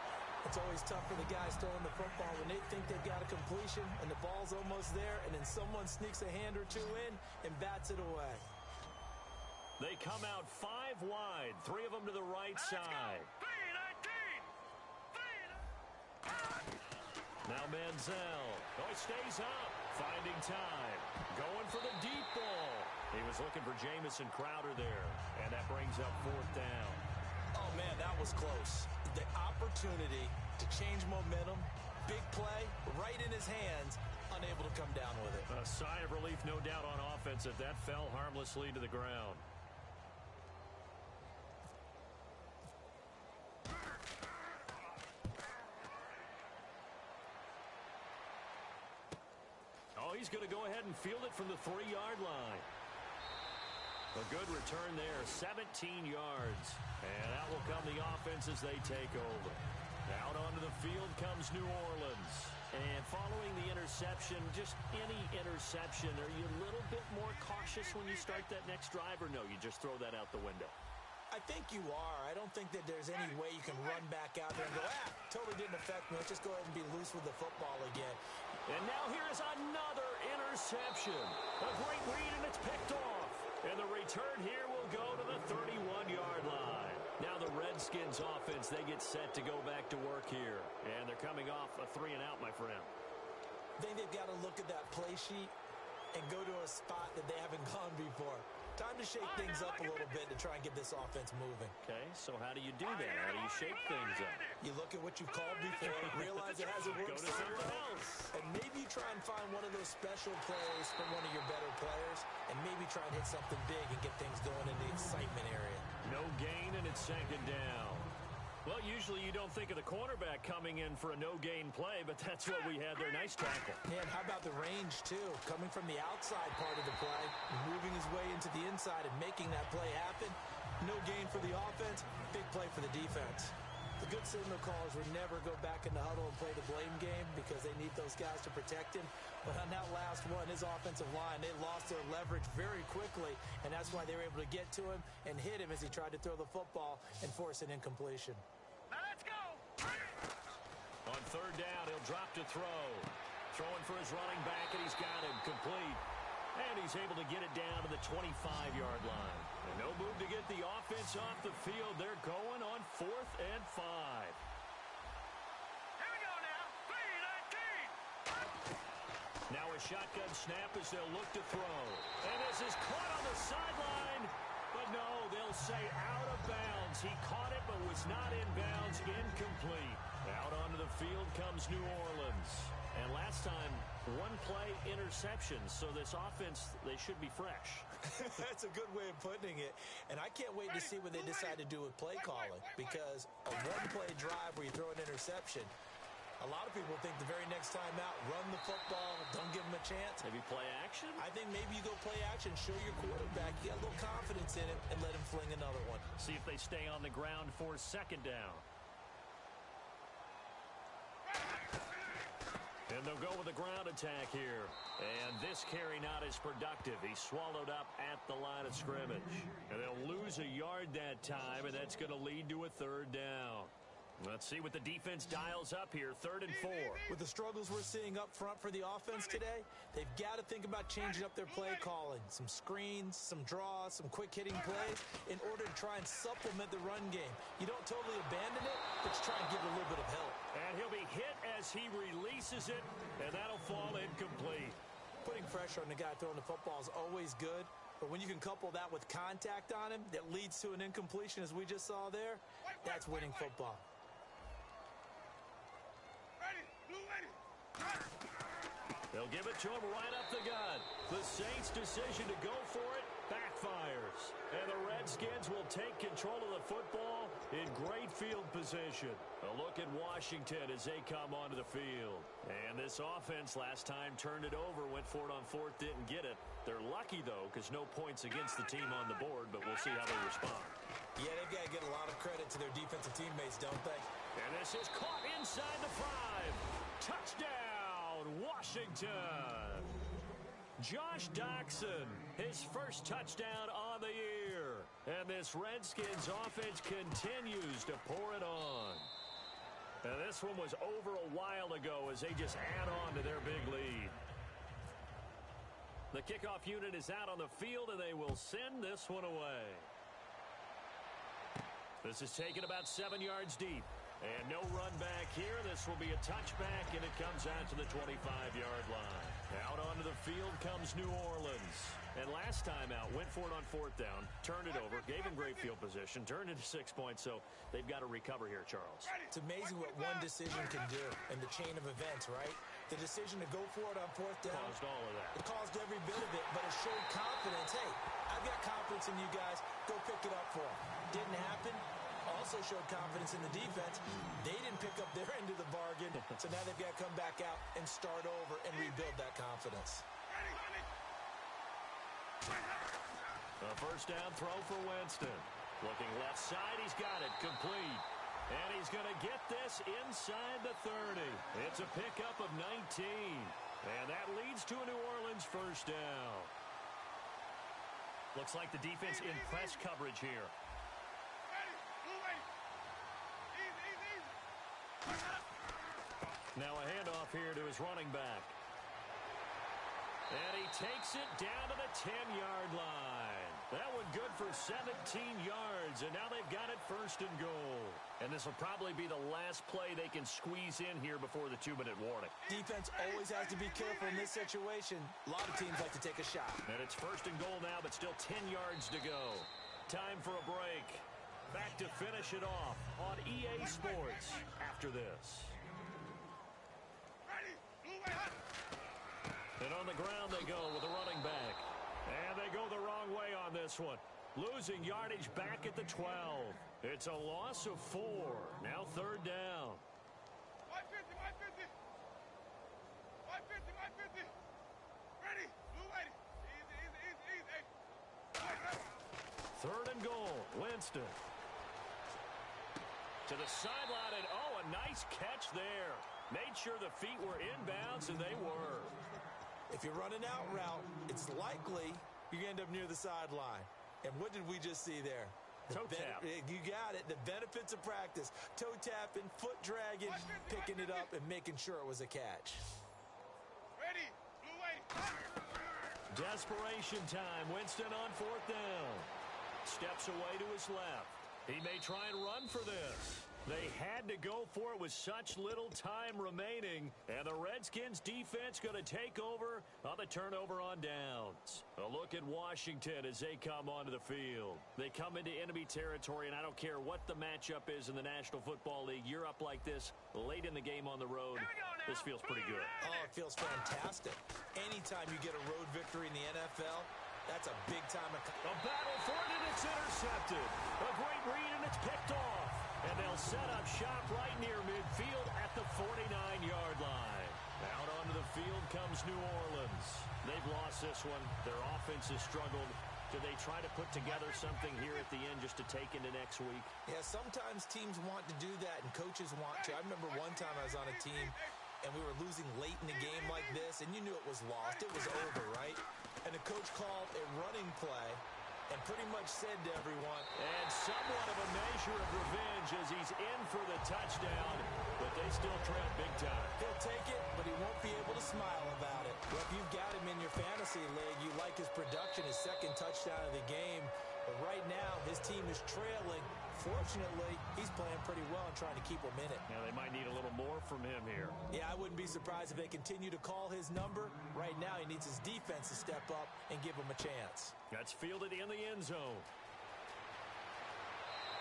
It's always tough for the guys throwing the football when they think they've got a completion and the ball's almost there, and then someone sneaks a hand or two in and bats it away. They come out 5 wide, 3 of them to the right side. 3-19. Now Manziel. Oh, he stays up. Finding time. Going for the deep ball. He was looking for Jamison Crowder there. And that brings up 4th down. Oh, man, that was close. The opportunity to change momentum, big play, right in his hands, unable to come down with it. A sigh of relief, no doubt, on offense that fell harmlessly to the ground. Oh, he's going to go ahead and field it from the 3-yard line. A good return there, 17 yards. And out will come the offense as they take over. Out onto the field comes New Orleans. And following the interception, just any interception, are you a little bit more cautious when you start that next drive, or no, you just throw that out the window? I think you are. I don't think that there's any way you can run back out there and go, totally didn't affect me. Let's just go ahead and be loose with the football again. And now here is another interception. A great read, and it's picked off. And the return here will go to the 31-yard line. Now the Redskins offense, they get set to go back to work here. And they're coming off a 3-and-out, my friend. I think they've got to look at that play sheet and go to a spot that they haven't gone before. Time to shake things up a little bit to try and get this offense moving. Okay, so how do you do that? How do you shake things up? You look at what you've called before, realize it hasn't worked Go to something else. and maybe try and find one of those special plays from one of your better players, and maybe try and hit something big and get things going in the excitement area. No gain, and it's 2nd down. Well, usually you don't think of the cornerback coming in for a no-gain play, but that's what we had there. Nice tackle. And how about the range, too? Coming from the outside part of the play, moving his way into the inside and making that play happen. No gain for the offense, big play for the defense. The good signal callers would never go back in the huddle and play the blame game because they need those guys to protect him. But on that last one, his offensive line, they lost their leverage very quickly, and that's why they were able to get to him and hit him as he tried to throw the football and force an incompletion. Now let's go. On third down, he'll drop to throw. Throwing for his running back, and he's got him complete. And he's able to get it down to the 25-yard line. And no move to get the offense off the field. They're going on 4th and 5. Here we go now. 3-19. Now a shotgun snap as they'll look to throw. And this is caught on the sideline. But no, they'll say out of bounds. He caught it but was not in bounds. Incomplete. Out onto the field comes New Orleans. And last time, one play interception. So this offense, they should be fresh. That's a good way of putting it. And I can't wait to see what they decide to do with play calling. Because a one-play drive where you throw an interception, a lot of people think the very next time out, run the football, don't give them a chance. Maybe play action? I think maybe you go play action, show your quarterback, you got a little confidence in it, and let him fling another one. See if they stay on the ground for 2nd down. And they'll go with a ground attack here. And this carry not as productive. He's swallowed up at the line of scrimmage. And they'll lose a yard that time, and that's going to lead to a 3rd down. Let's see what the defense dials up here. 3rd and 4. With the struggles we're seeing up front for the offense today, they've got to think about changing up their play calling. Some screens, some draws, some quick-hitting plays in order to try and supplement the run game. You don't totally abandon it, but you try and give it a little bit of help. And he'll be hit as he releases it, and that'll fall incomplete. Putting pressure on the guy throwing the football is always good, but when you can couple that with contact on him that leads to an incompletion, as we just saw there, that's winning football. They'll give it to him right up the gut. The Saints' decision to go for it backfires. And the Redskins will take control of the football in great field position. A look at Washington as they come onto the field. And this offense last time turned it over, went for it on 4th, didn't get it. They're lucky, though, because no points against the team on the board, but we'll see how they respond. Yeah, they've got to get a lot of credit to their defensive teammates, don't they? And this is caught inside the 5. Touchdown, Washington. Josh Doxson, his first touchdown on the year. And this Redskins offense continues to pour it on. And this one was over a while ago as they just add on to their big lead. The kickoff unit is out on the field, and they will send this one away. This is taken about 7 yards deep. And no run back here. This will be a touchback, and it comes out to the 25-yard line. Out onto the field comes New Orleans. And last time out, went for it on 4th down, turned it over, gave him great field position, turned into 6 points, so they've got to recover here, Charles. It's amazing what one decision can do in the chain of events, right? The decision to go for it on 4th down. Caused all of that. It caused every bit of it, but it showed confidence. Hey, I've got confidence in you guys. Go pick it up for them. Didn't happen. Also showed confidence in the defense. They didn't pick up their end of the bargain, so now they've got to come back out and start over and rebuild that confidence. A first down throw for Winston. Looking left side, he's got it complete. And he's going to get this inside the 30. It's a pickup of 19. And that leads to a New Orleans first down. Looks like the defense in press coverage here. Now a handoff here to his running back. And he takes it down to the 10-yard line. That one good for 17 yards, and now they've got it 1st and goal. And this will probably be the last play they can squeeze in here before the 2-minute warning. Defense always has to be careful in this situation. A lot of teams like to take a shot. And it's 1st and goal now, but still 10 yards to go. Time for a break. Back to finish it off on EA Sports after this. And on the ground they go with the running back. And they go the wrong way on this one. Losing yardage back at the 12. It's a loss of 4. Now third down. 150, 150. 150, 150. Ready. Blue ready. Easy. Third and goal. Winston. To the sideline, and a nice catch there. Made sure the feet were inbounds, and they were. If you're running out route, it's likely you end up near the sideline. And what did we just see there? Toe tap. You got it. The benefits of practice. Toe tapping, foot dragging, picking it up, and making sure it was a catch. Ready. Blue ready. Desperation time. Winston on fourth down. Steps away to his left. He may try and run for this. They had to go for it with such little time remaining. And the Redskins defense going to take over on the turnover on downs. A look at Washington as they come onto the field. They come into enemy territory, and I don't care what the matchup is in the National Football League. You're up like this late in the game on the road. This feels pretty good. Oh, it feels fantastic. Anytime you get a road victory in the NFL, that's a big-time... A battle for it, and it's intercepted. A great read, and it's picked off. And they'll set up shop right near midfield at the 49-yard line. Out onto the field comes New Orleans. They've lost this one. Their offense has struggled. Do they try to put together something here at the end just to take into next week? Yeah, sometimes teams want to do that, and coaches want to. I remember one time I was on a team, and we were losing late in the game like this, and you knew it was lost. It was over, right? And the coach called a running play and pretty much said to everyone, and somewhat of a measure of revenge as he's in for the touchdown, but they still trail big time. He'll take it, but he won't be able to smile about it. Well, if you've got him in your fantasy league, you like his production, his second touchdown of the game. But right now, his team is trailing. Fortunately, he's playing pretty well and trying to keep them in it. Yeah, they might need a little more from him here. Yeah, I wouldn't be surprised if they continue to call his number. Right now, he needs his defense to step up and give him a chance. That's fielded in the end zone.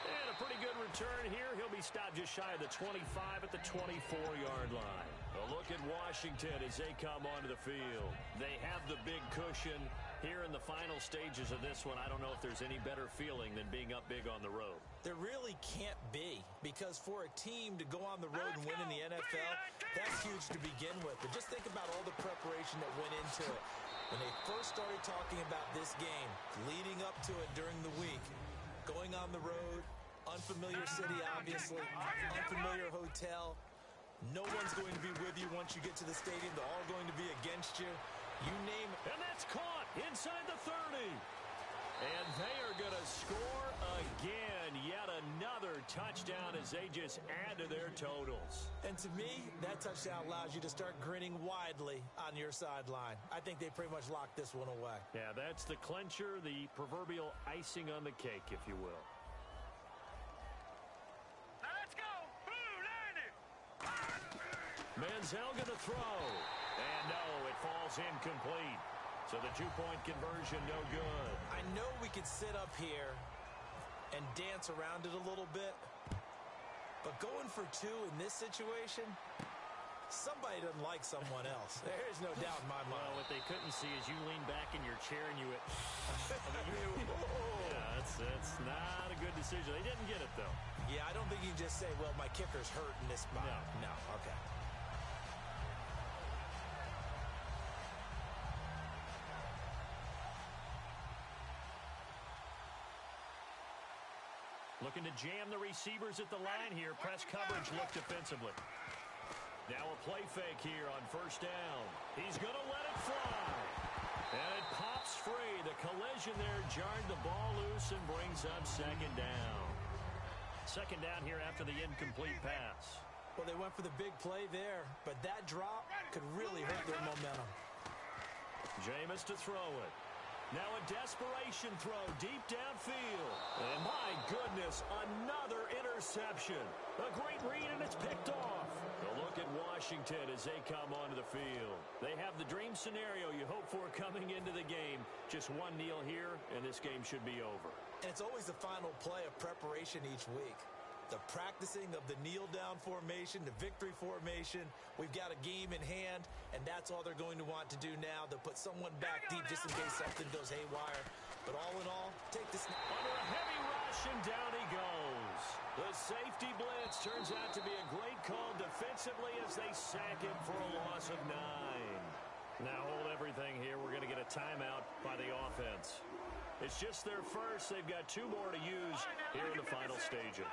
And a pretty good return here. He'll be stopped just shy of the 25 at the 24-yard line. A look at Washington as they come onto the field. They have the big cushion. Here in the final stages of this one, I don't know if there's any better feeling than being up big on the road. There really can't be, because for a team to go on the road and win in the NFL, that's huge to begin with. But just think about all the preparation that went into it. When they first started talking about this game, leading up to it during the week, going on the road, unfamiliar city, obviously, unfamiliar hotel. No one's going to be with you once you get to the stadium. They're all going to be against you. You name it. And that's caught inside the 30. And they are going to score again. Yet another touchdown as they just add to their totals. And to me, that touchdown allows you to start grinning widely on your sideline. I think they pretty much locked this one away. Yeah, that's the clincher, the proverbial icing on the cake, if you will. Now let's go. Blue, line it. Manziel going to throw. And no, it falls incomplete. So the two-point conversion, no good. I know we could sit up here and dance around it a little bit, but going for two in this situation, somebody doesn't like someone else. There's no doubt in my mind. Well, what they couldn't see is you lean back in your chair and you went, yeah, that's not a good decision. They didn't get it, though. Yeah, I don't think you can just say, well, my kicker's hurt in this spot. No, okay. Looking to jam the receivers at the line here. Press coverage look defensively. Now a play fake here on first down. He's going to let it fly. And it pops free. The collision there jarred the ball loose and brings up second down. Second down here after the incomplete pass. Well, they went for the big play there, but that drop could really hurt their momentum. Jameis to throw it. Now a desperation throw deep downfield. And my goodness, another interception. A great read, and it's picked off. A look at Washington as they come onto the field. They have the dream scenario you hope for coming into the game. Just one kneel here, and this game should be over. And it's always the final play of preparation each week. The practicing of the kneel-down formation, the victory formation. We've got a game in hand, and that's all they're going to want to do now, to put someone back deep just in case something goes haywire. But all in all, take the snap. Under a heavy rush, and down he goes. The safety blitz turns out to be a great call defensively as they sack him for a loss of 9. Now hold everything here. We're going to get a timeout by the offense. It's just their first. They've got 2 more to use here in the final stages.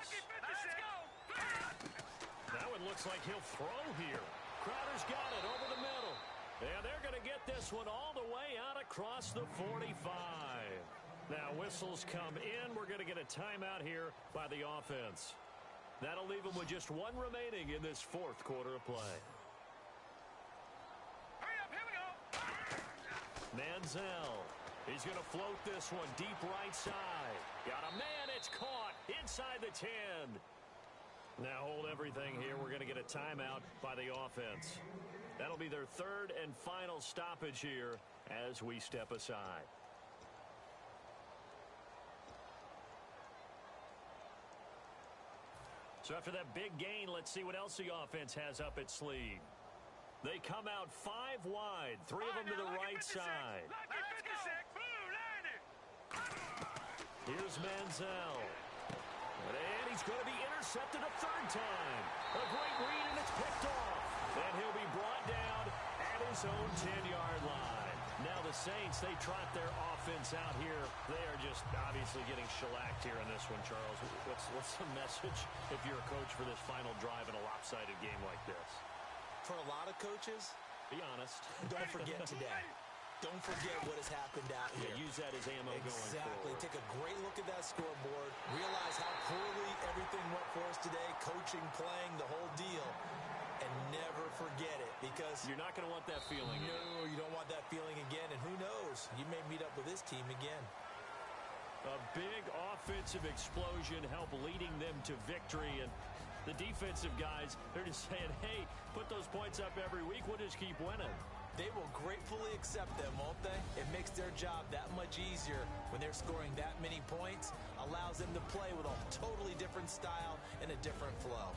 Now it looks like he'll throw here. Crowder's got it over the middle. And they're going to get this one all the way out across the 45. Now whistles come in. We're going to get a timeout here by the offense. That'll leave them with just 1 remaining in this 4th quarter of play. Hurry up, here we go. Manziel. He's going to float this one deep right side. Got a man. It's caught inside the 10. Now hold everything here. We're going to get a timeout by the offense. That'll be their 3rd and final stoppage here as we step aside. So after that big gain, let's see what else the offense has up its sleeve. They come out 5 wide, 3 of them to the right side. Here's Manziel. And he's going to be intercepted a 3rd time. A great read, and it's picked off. And he'll be brought down at his own 10-yard line. Now the Saints, they trot their offense out here. They are just obviously getting shellacked here in this one, Charles. What's the message if you're a coach for this final drive in a lopsided game like this? For a lot of coaches, be honest. Don't forget today. Don't forget what has happened out here. Yeah, use that as ammo going forward. Exactly. Take a great look at that scoreboard. Realize how poorly everything went for us today. Coaching, playing, the whole deal. And never forget it, because you're not going to want that feeling again. No, you don't want that feeling again. And who knows? You may meet up with this team again. A big offensive explosion helped leading them to victory. And the defensive guys, they're just saying, hey, put those points up every week. We'll just keep winning. They will gratefully accept them, won't they? It makes their job that much easier when they're scoring that many points. Allows them to play with a totally different style and a different flow.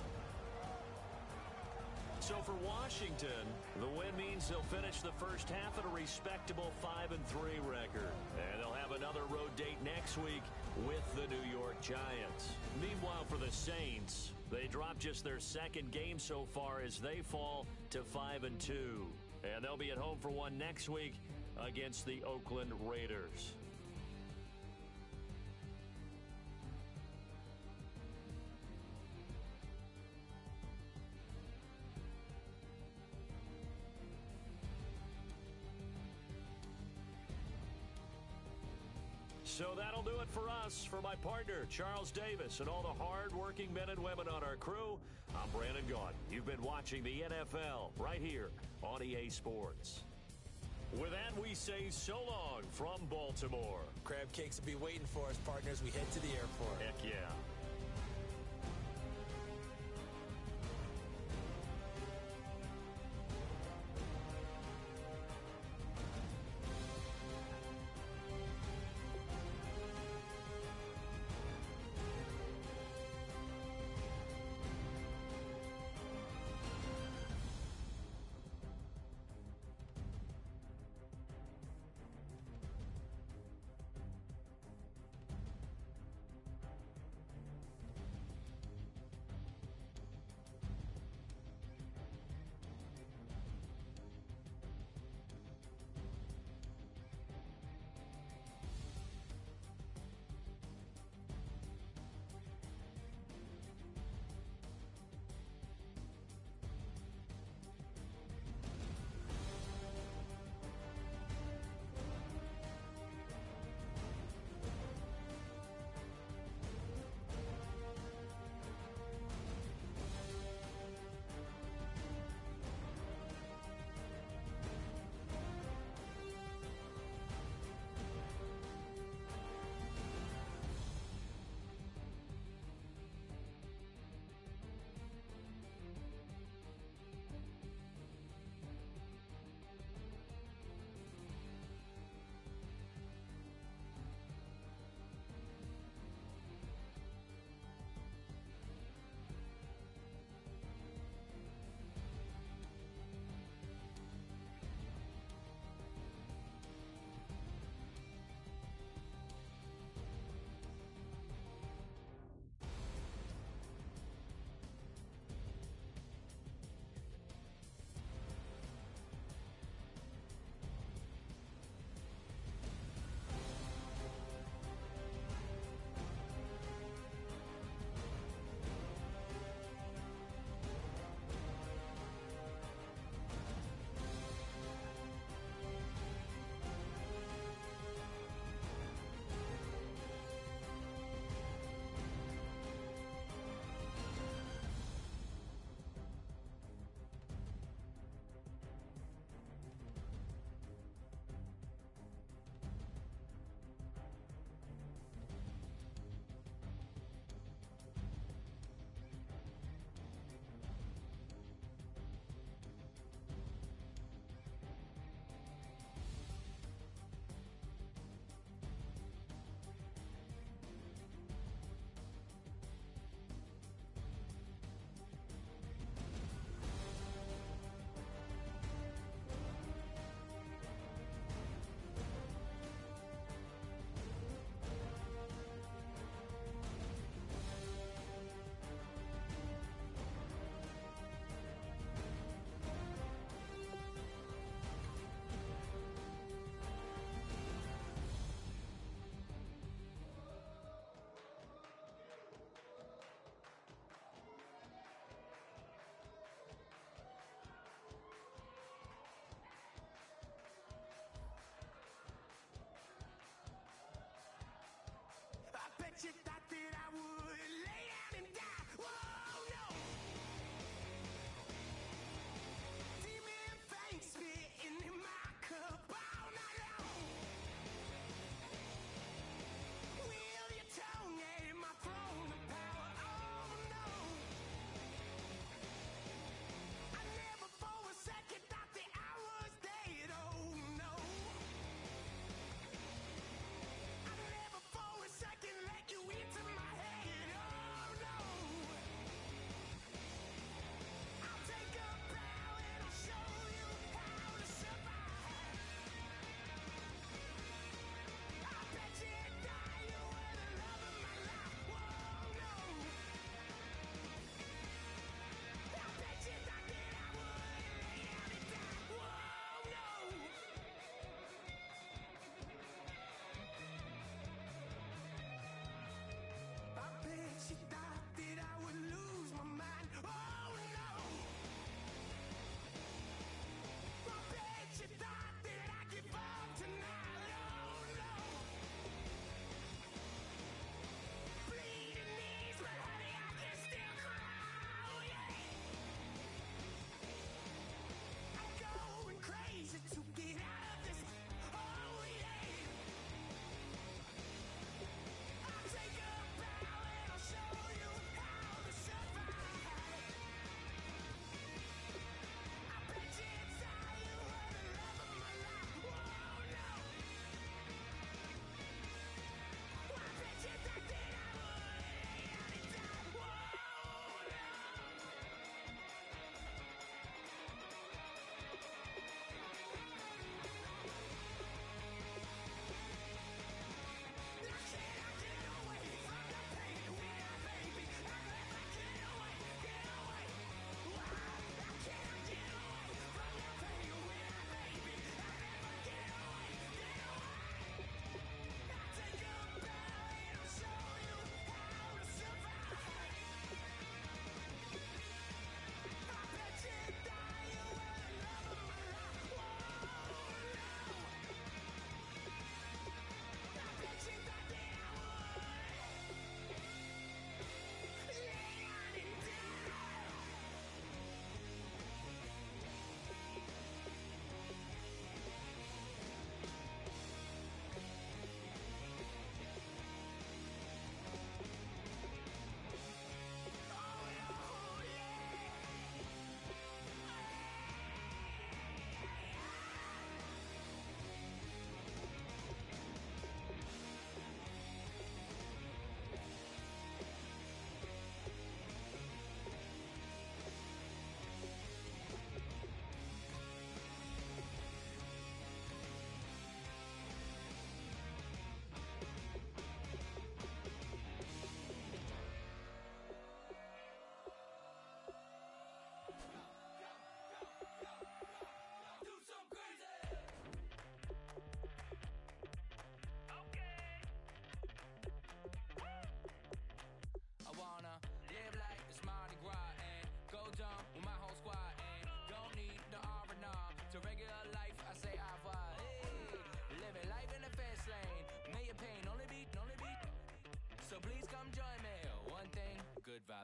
So for Washington, the win means they'll finish the first half at a respectable 5-3 record. And they'll have another road date next week with the New York Giants. Meanwhile, for the Saints, they dropped just their 2nd game so far as they fall to 5-2. And they'll be at home for one next week against the Oakland Raiders. So that'll do it for us. For my partner, Charles Davis, and all the hard-working men and women on our crew, I'm Brandon Gaudin. You've been watching the NFL right here on EA Sports. With that, we say so long from Baltimore. Crab cakes will be waiting for us, partners. We head to the airport. Heck yeah.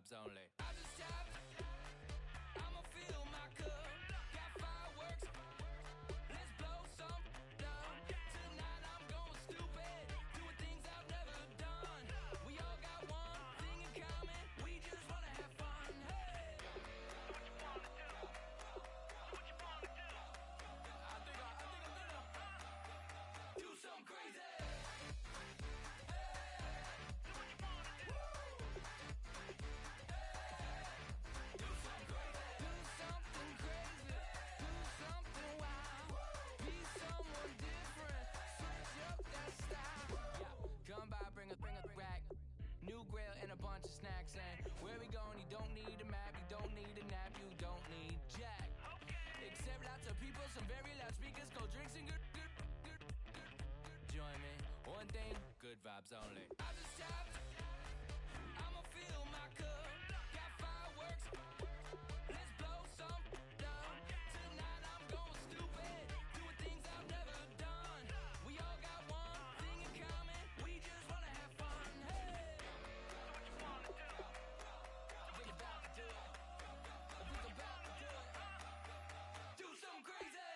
vibes only. I just tapped. I'ma fill my cup. Got fireworks. Let's blow some down. Tonight I'm going stupid. Doing things I've never done. We all got one thing in common. We just wanna have fun. Hey. What you wanna do? What you wanna do? I think I'm gonna do something crazy. Come by, bring a rack. New grill and a bunch of snacks. And where we going, you don't need a map. You don't need a nap. You don't need jack. Except lots of people, some very loud speakers, cold drinks and good. Join me. One thing, Good vibes only. I just tapped. I'ma fill my cup. Got fireworks. Let's blow some down. Tonight I'm going stupid. Doing things I've never done. We all got one thing in common. We just wanna have fun. Hey. What you wanna do? Think about to do it. Think about to do it. Do something crazy.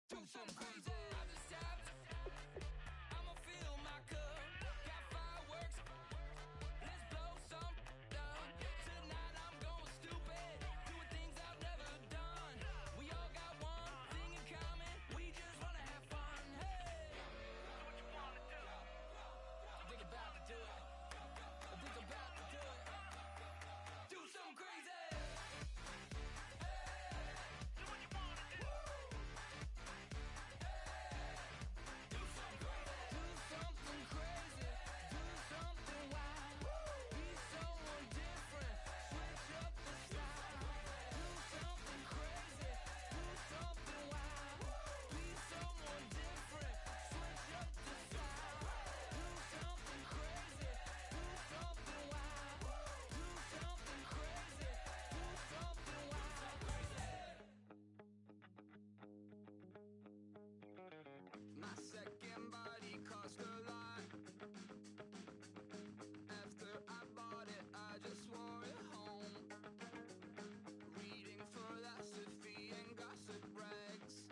Something crazy. I just tapped. I'ma fill my cup. Got fireworks. Let's blow some down. Tonight I'm going stupid. Doing things I've never done. We all got one thing in common. We just wanna have fun. Hey. What you wanna do? Think about to do it. Think about to do it. Do something crazy. My second body cost a lot. After I bought it, I just wore it home. Reading philosophy and gossip rags.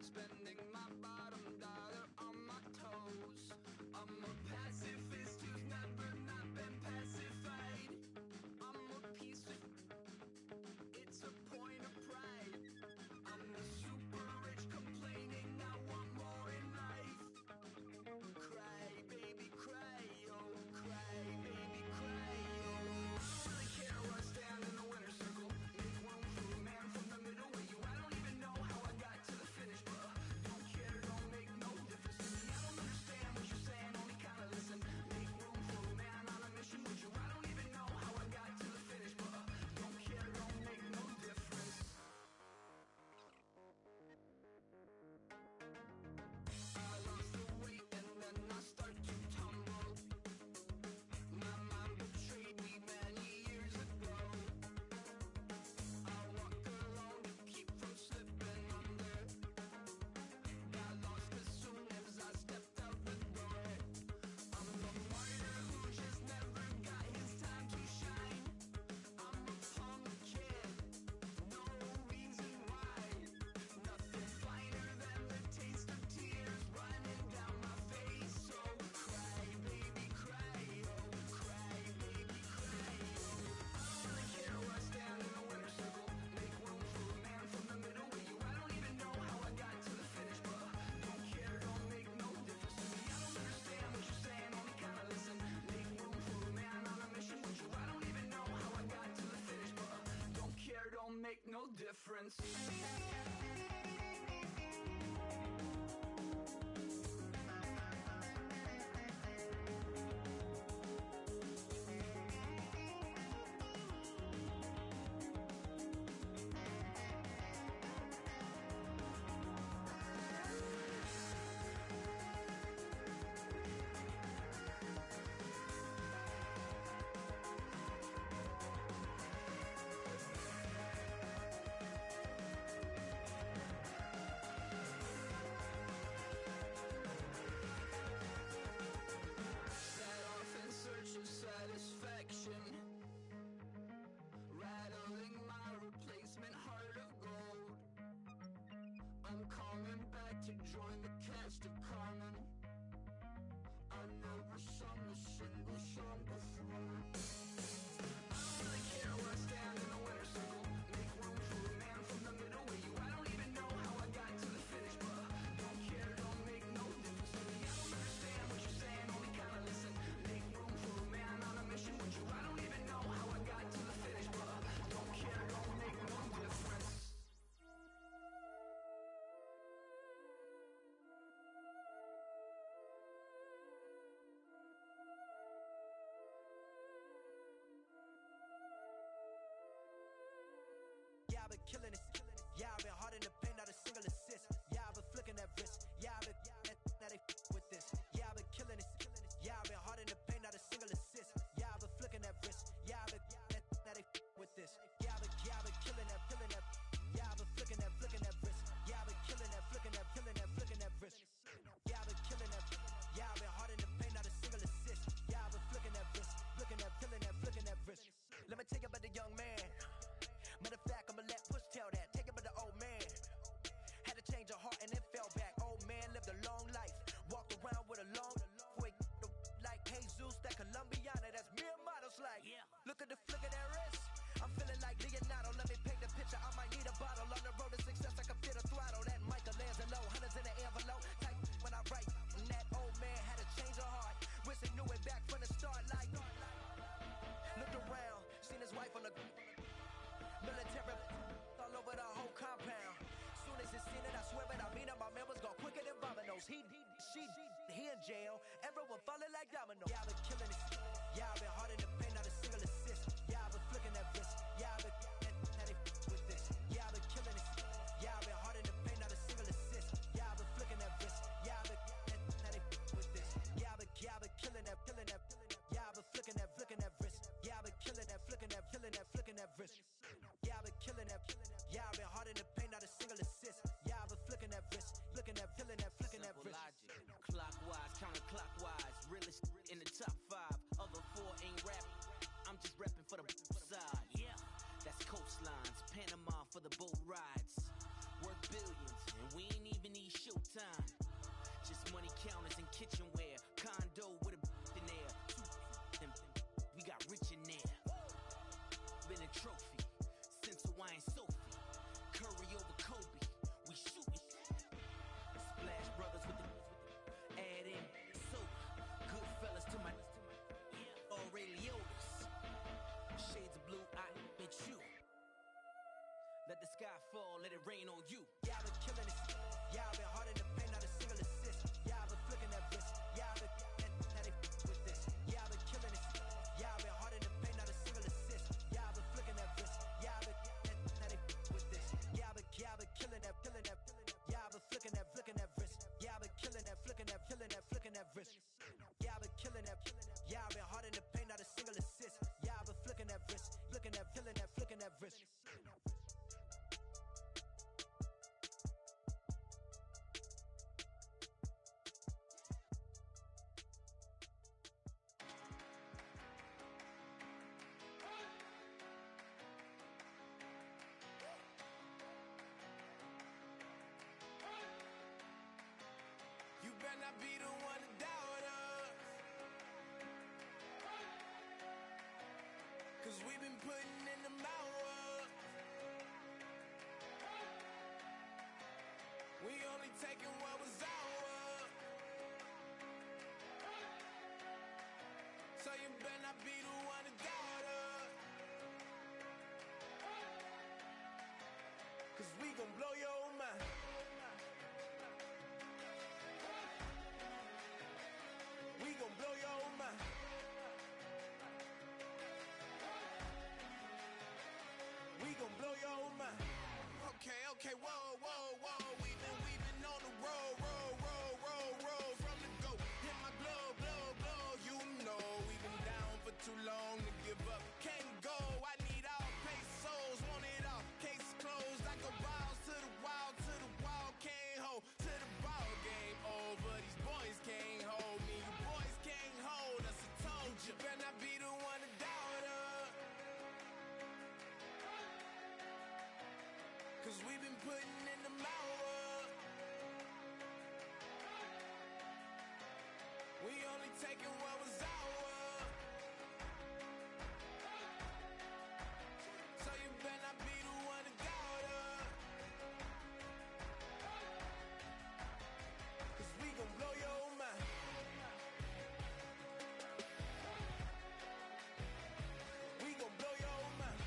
Spending my bottom dollar on my toes. I'm a pacifist who's never not been pacified. I'm a piece of... It's a point of pride. I'm the super rich complaining I want more in life. Cry, baby, cry, oh, cry, baby, cry, oh. I don't really care where I stand in the winner's circle. Make room for a man from the middle with you. I don't even know how I got to the finish, but don't care, don't make no difference to me. I don't understand what you're saying, only kinda listen. Make room for a man on a mission with you. I don't even know how I got to the finish, but don't care, don't make no difference. I lost the weight and then I start to tumble. My mind betrayed me many years ago. I walk alone to keep from slipping under. Got lost as soon as I stepped out the door. I'm the martyr who just never got his time to shine. I'm a punk kid, no reason why. Nothing finer than the taste of tears running down my face. So cry, baby, cry, oh, cry, baby, cry, oh. I don't really care where I stand in the winner's circle. Make room for a man from the middle with you. I don't even know how I got to the finish, but don't care, don't make no difference to me. I don't understand what you're saying, only kinda listen. Make room for a man on a mission with you. I don't even know how I got to the finish, but don't care, don't make no difference. military all over the whole compound. Soon as it's seen it, I swear it, I mean it. My man was gone quicker than dominoes. He in jail. Everyone falling like dominoes. Yeah, I've been killing it. Yeah, I've been hard in the paint, not a single assist. Yeah, I've been flicking that wrist. Yeah, I've been now they with this. Yeah, I've been killing it. Yeah, I've been hard in the paint, not a single assist. Yeah, I've been flicking that wrist. Yeah, I've been now they with this. Yeah, I've been killing that. Yeah, I've been flicking that wrist. Yeah, I've been killing that, flicking that wrist. Yeah, I've been killing that. Yeah, I've been hard in the paint, not a single assist. Yeah, I've been flicking that wrist, flicking that wrist. Logic, clockwise, counterclockwise, realest in the top 5. Other 4 ain't rap. I'm just repping for the side. Yeah, that's coastlines, Panama for the boat rides. Worth billions, and we ain't even need showtime. Just money counters and kitchenware, condo with a in there. We got rich in there. Been a trophy since Hawaiian Sophie. Curry over Kobe, we shooting. Splash Brothers with the add in soda. Good fellas to my Ray Liotta's. Shades of blue, I admit you. Let the sky fall, let it rain on you. Yeah, I've been killing it. Yeah, I've been hard in the paint, not a single assist. Yeah, I've been flicking that wrist. Yeah, I've been now they with this. Yeah, I've been killing it. Yeah, I've been hard in the paint, not a single assist. Yeah, I've been flicking that wrist. Yeah, I've been now they with this. Yeah, I've been killing that. Yeah, I've been flicking that wrist. Yeah, I've been killing that, flicking that wrist. Yeah, I've been killing that. Yeah, I've been hard in the paint, not a single assist. Yeah, I've been flicking that wrist, flicking that wrist. You better not be the one to doubt us, 'cause we've been putting in the hours. We only taking what was ours. So you better not be the one to doubt us, 'cause we gon' blow your mind. We gon' blow your mind. We gon' blow your mind. Okay, whoa. We've been on the road from the go. Hit my blow. You know we've been down for too long to give up. Can't go. I need all pesos, want it all. Case closed. I go balls to the wall, can't hold to the ball game over. These boys can't hold me. You boys can't hold us. I told you. Better not be the one to doubt us, 'cause we've been putting in the hours. We only taking what was ours. So you better not be the one to doubt us, 'cause we gon' blow your mind. We gon' blow your mind.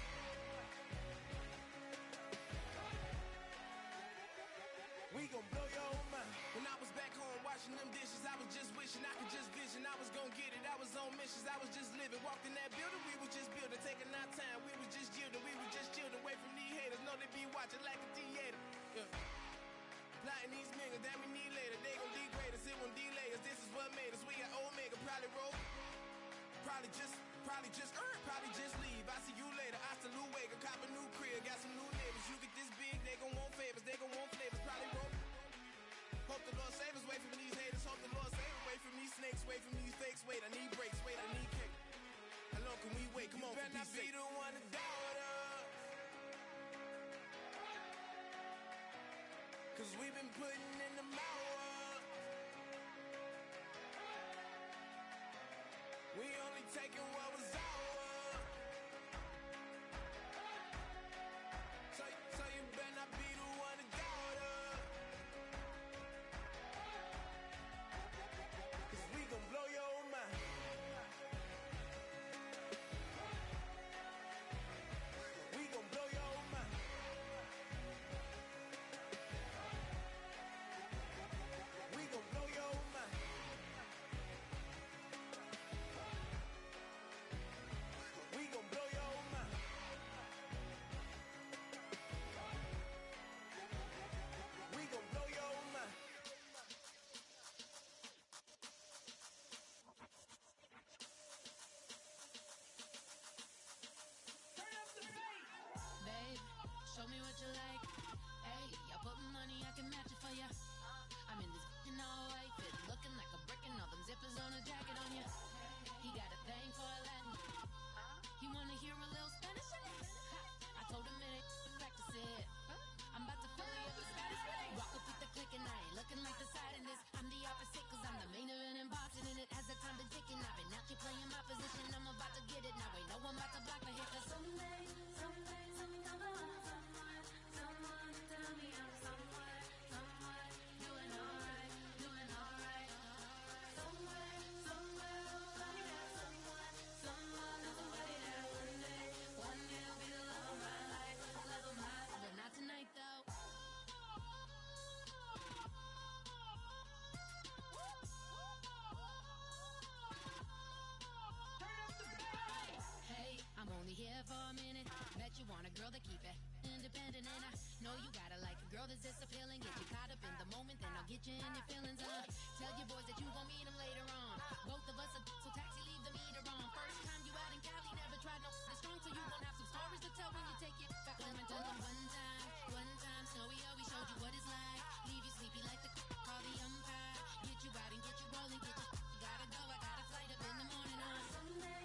We gon' blow your mind. When I was back home washing them dishes, I was just wishing I could just vision. I was gon' get it. I was on missions. I was just living. Walked in that building, we was just building, taking our time. We was just yielding. We was just chilling away from these haters. Know they be watching like a theater. Yeah. Plotting these niggas that we need later. They gon' degrade us, it won't delay us. This is what made us. We got Omega, probably roll. Probably just leave. I see you later. I salute Wake, cop a new crib, got some new neighbors. You get this big, they gon' want favors, they gon' want flavors. Probably roll. Hope the Lord save us, wait from these haters. Hope the Lord save us, wait from these snakes, wait from these fakes. Wait, I need breaks, wait, I need kick. How long can we wait? Come on, for peace sake. You better not be the one to doubt us, 'cause we've been putting in the hours. We only taking what was ours. So you better not be the one to doubt us, 'cause we gon' blow your mind. there for a minute. Bet you want a girl to keep it independent, and I know you gotta like a girl that's this appealing. Get you caught up in the moment, then I'll get you in your feelings. Tell your boys that you gon' meet them later on. Both of us are so taxi, leave the meter on. First time you out in Cali, never tried no strong, so you gon' have some stories to tell when you take it back home and tell them one time, Snowy always showed you what it's like. Leave you sleepy like the call the umpire. Get you out and get you rolling, get you gotta go. I got a flight up in the morning on. Someday,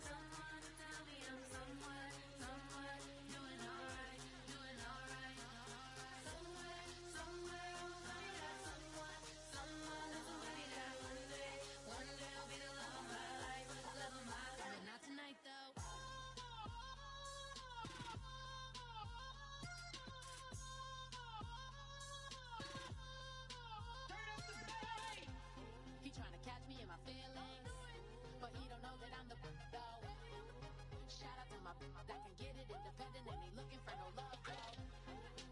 someone to tell me I'm somewhere doing alright. Somewhere I'll find out someone that's the way that one day I'll be the love of my life, but not tonight though. He trying to catch me in my feelings, but he don't know that I'm the though. Shout out to my that can get it independent and ain't looking for no love though.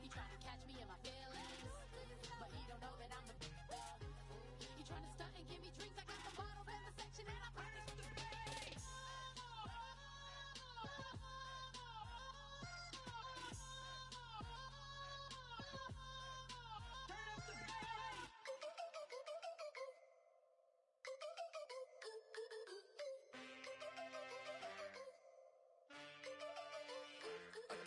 He trying to catch me in my feelings, but he don't know that I'm the though. He trying to stunt and give me drinks. I got the bottles in the section and I promise to pay.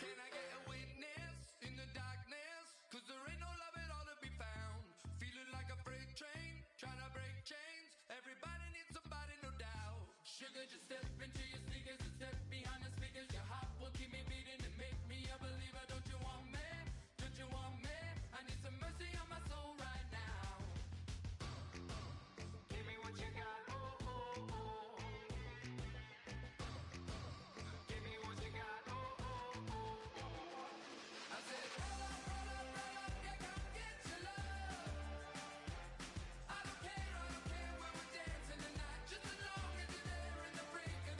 Can I get a witness in the darkness? 'Cause there ain't no love at all to be found. Feeling like a freight train, trying to break chains. Everybody needs somebody, no doubt. Sugar, just step into your sneakers and step behind the speakers. Your heart will keep me beating and make me a believer. Don't you want me? Don't you want me? I need some mercy on my soul right now. Give me what you got, oh, oh, oh. Give me what you got, oh, oh, oh. I said, roll up, yeah, come get your love. I don't care where we're dancing tonight. Just as long as you're there in the break of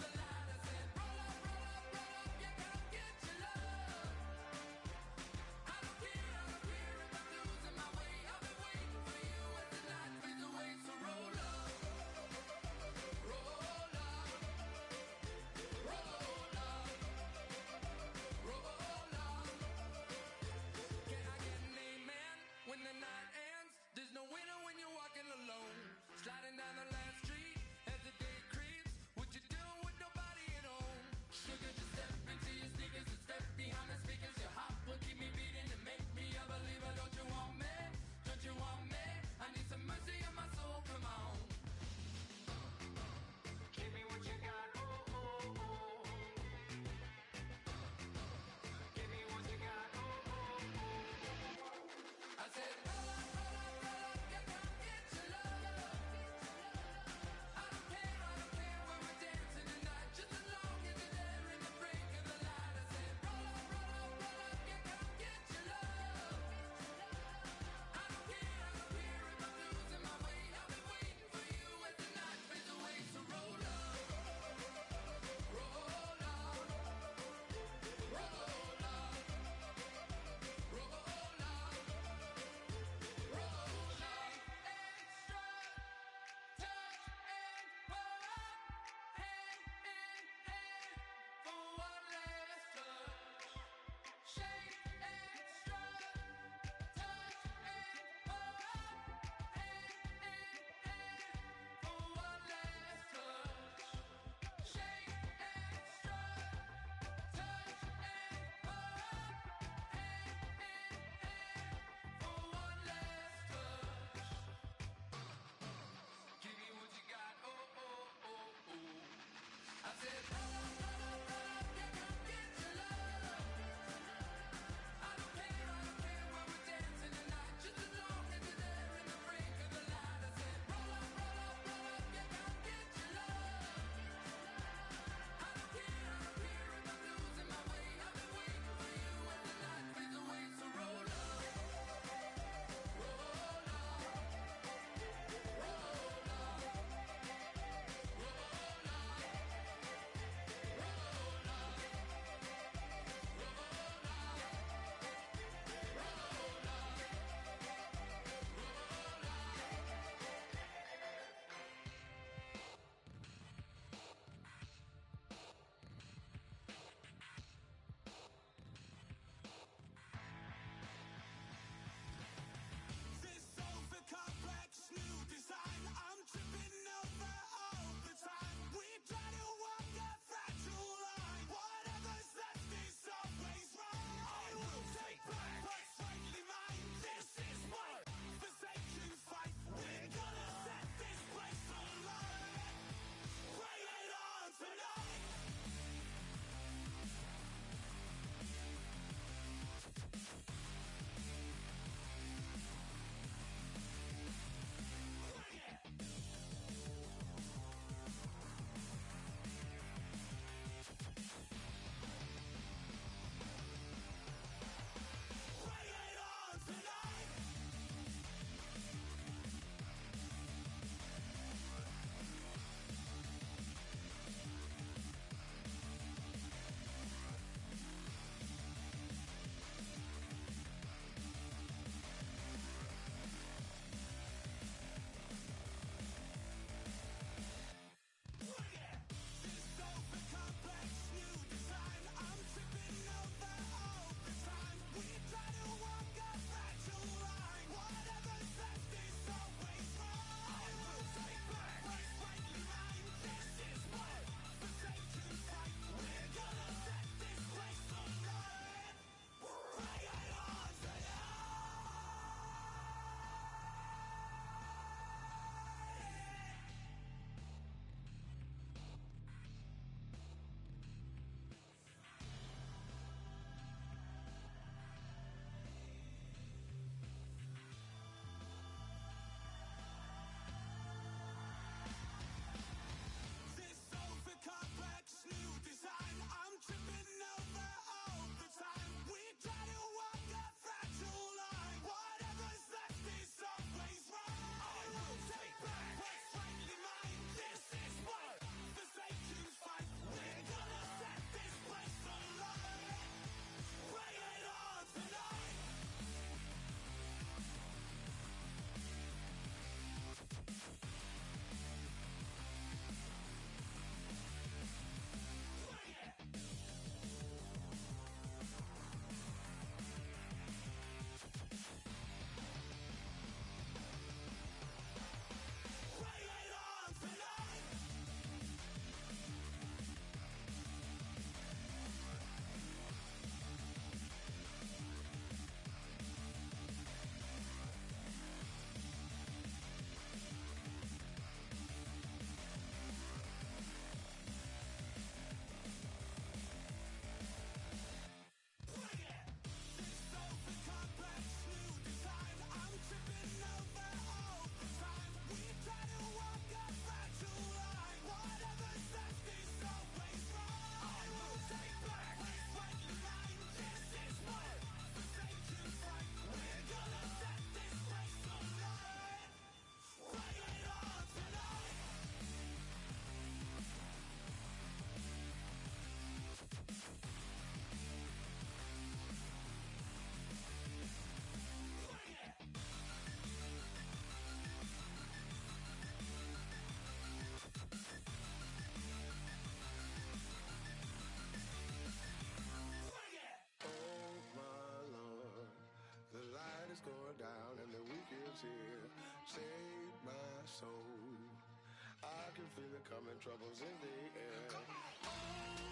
feel it coming, troubles in the air. Oh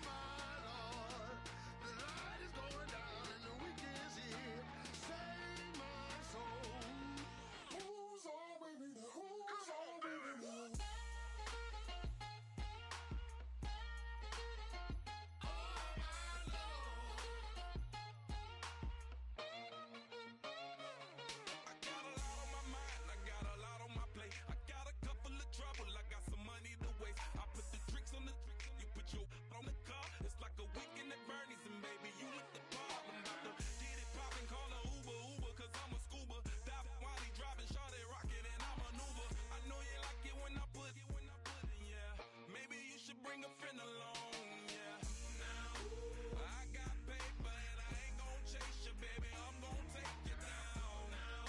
my Lord, the light is going down and the week is here. Save my soul. Who's all with me? Who's all with me? On the car, it's like a weekend at Bernie's, and baby, you look the part. I'm about to get it poppin', call a Uber, cause I'm a scuba. Dive while he driving, shot it, rocket, and I maneuver. I know you like it when I put it, yeah. Maybe you should bring a friend along, yeah. Now, I got paper and I ain't gon' chase you, baby. I'm gon' take you down. Now,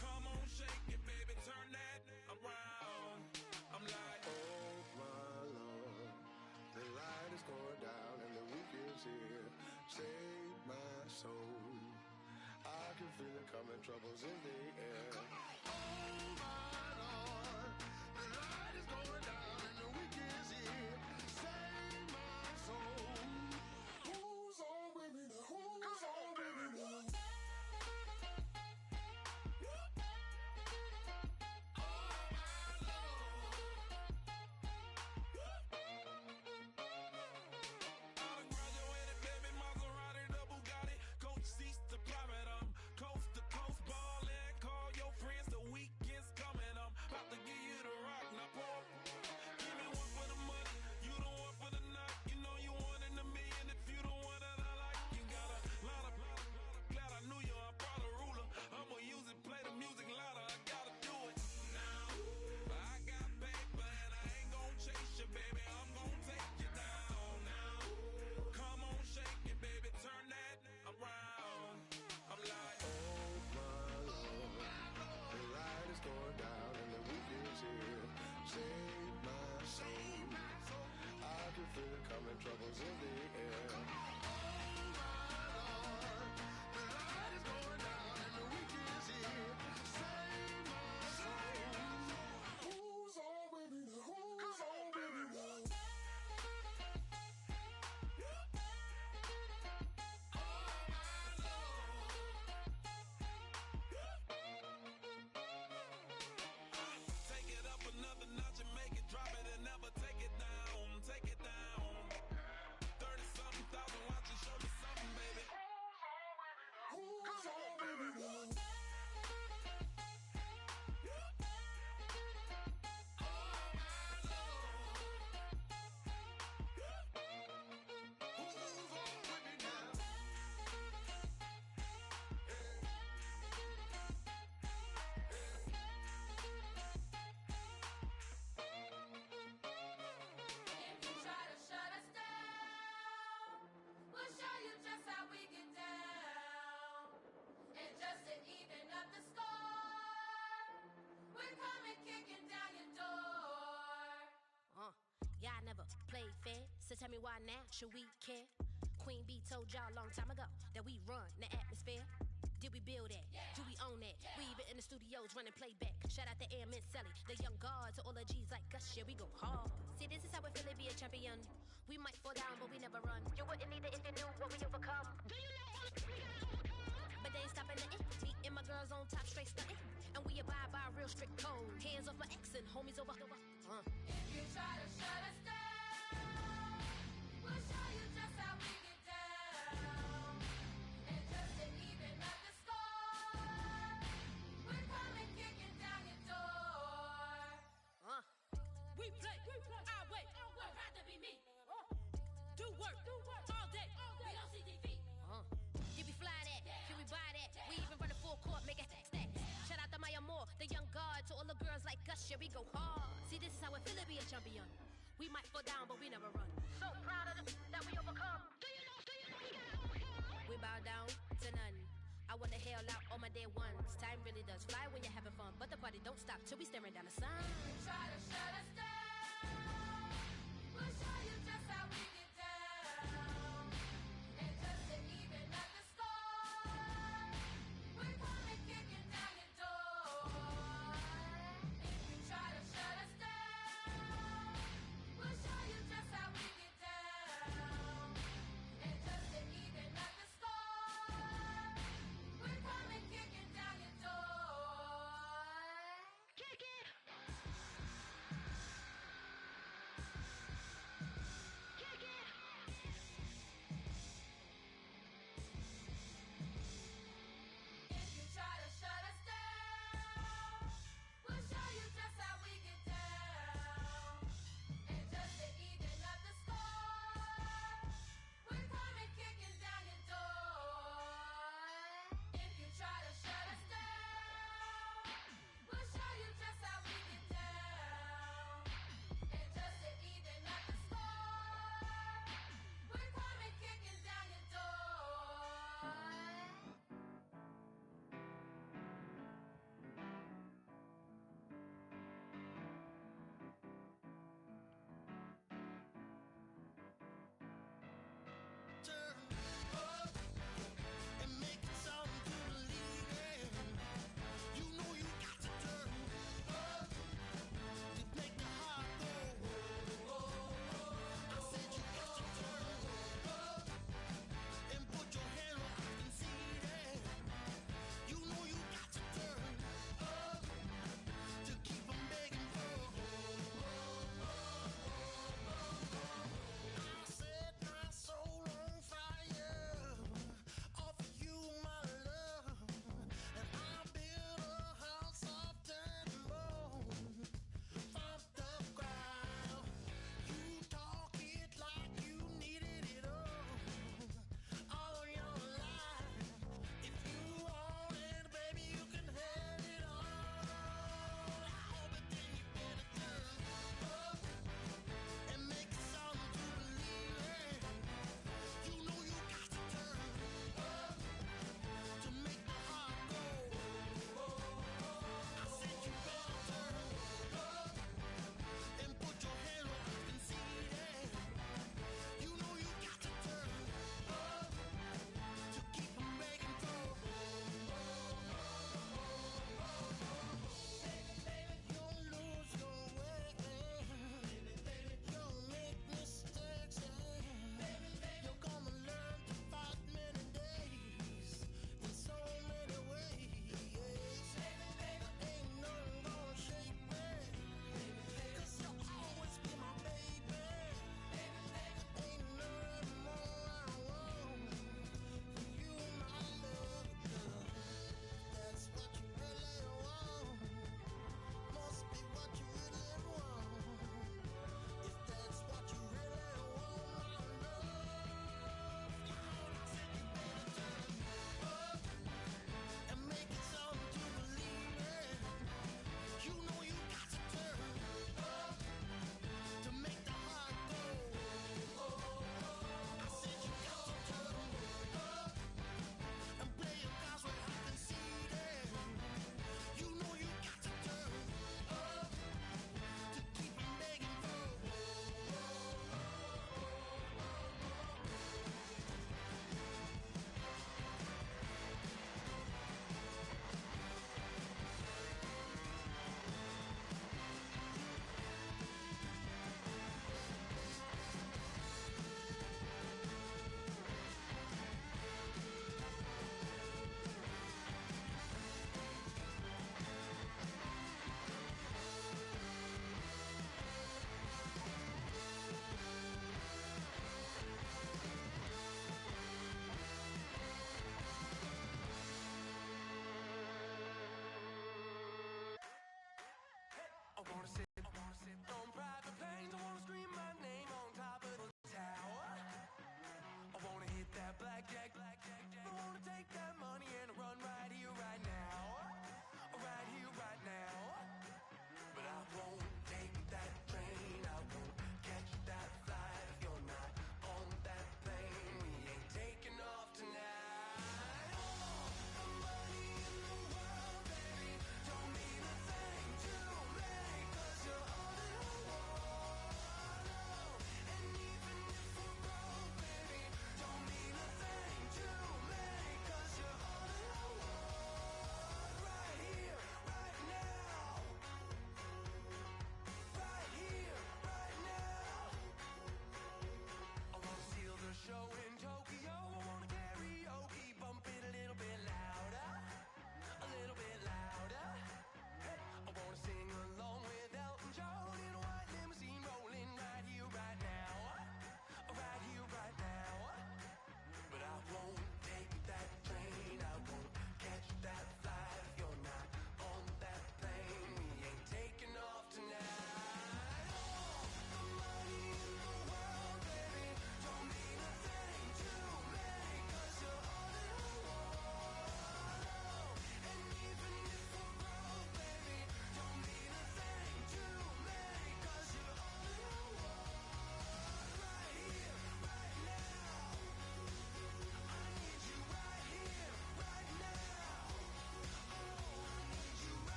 come on, shake it, baby, turn that around. I'm like, Oh my Lord, the light is going down and the week is here. Save my soul. I can feel it coming, troubles in the air. Oh my Lord, the light is going down and the week is here. Save my soul. Who's all with me? Who's all with me? Coming, troubles in the air. Oh my Lord, the light is going down and the week is here. Save my soul. Who's all with me? Who's all with me? take it up another notch and make it drop it and never take it down. Take it down. 30-something thousand watching, show me something, baby. Who's all with me? Yeah, I never played fair, so tell me why now should we care? Queen B told y'all a long time ago that we run the atmosphere. Did we build that? Do we own that? We even in the studios running playback. Shout out to Airman Sally, the young guard to all the G's like us. Yeah, we go hard. See, this is how we feel to be a champion. We might fall down, but we never run. You wouldn't need it if you knew what we overcome. Do you know what we overcome? But they ain't stopping nothing. Me and my girls on top straight stunting. And we abide by a real strict code. Hands off my ex and homies over. If you try to shut us down, we'll show you just how we get down. And just to even up the score, we're coming kicking down your door. We play our way. Would rather be me. Do work all day. We don't see defeat. Did we fly that? Can we buy that? We even run a full court, make it stack. Shout out to Maya Moore, the young guard, to all the girls like us. Yeah, we go hard. See, this is how it feel to be a champion. We might fall down, but we never run. So proud of that we overcome. Do you know we gotta overcome? We bow down to none. I wanna hail out all my dear ones. Time really does fly when you're having fun, but the party don't stop till we staring down the sun. If you try to shut us down, we'll show you just how we get down. And just to even up the score, we're coming kicking down your door. If you try to shut us down,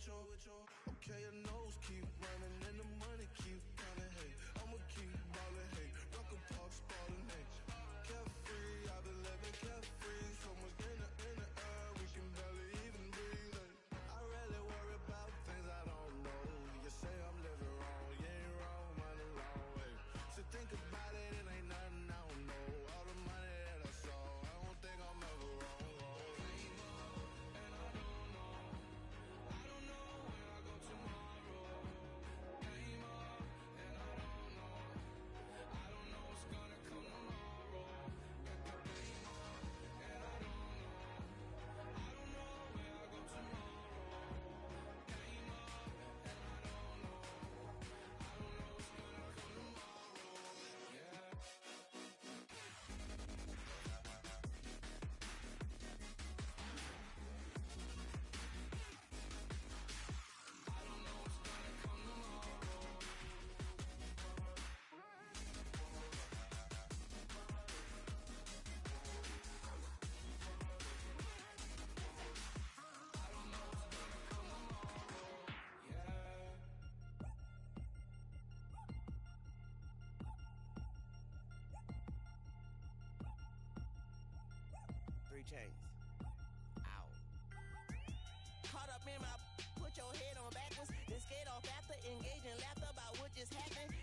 Okay, your nose keep running and the money keep counting. Hey, I'ma keep ballin'. Hey, rock a park spallin'. Hey, carefree, I've been living carefree. So much in the air, we can barely even breathe. Hey, I rarely worry about things I don't know. You say I'm living wrong, you ain't wrong, man, alone. Hey, so think about it, it ain't nothing I don't know. All the money that I saw, I don't think I'm ever wrong. Chains. Ow. Caught up in my put your head on backwards, then skate off after engaging laughter about what just happened.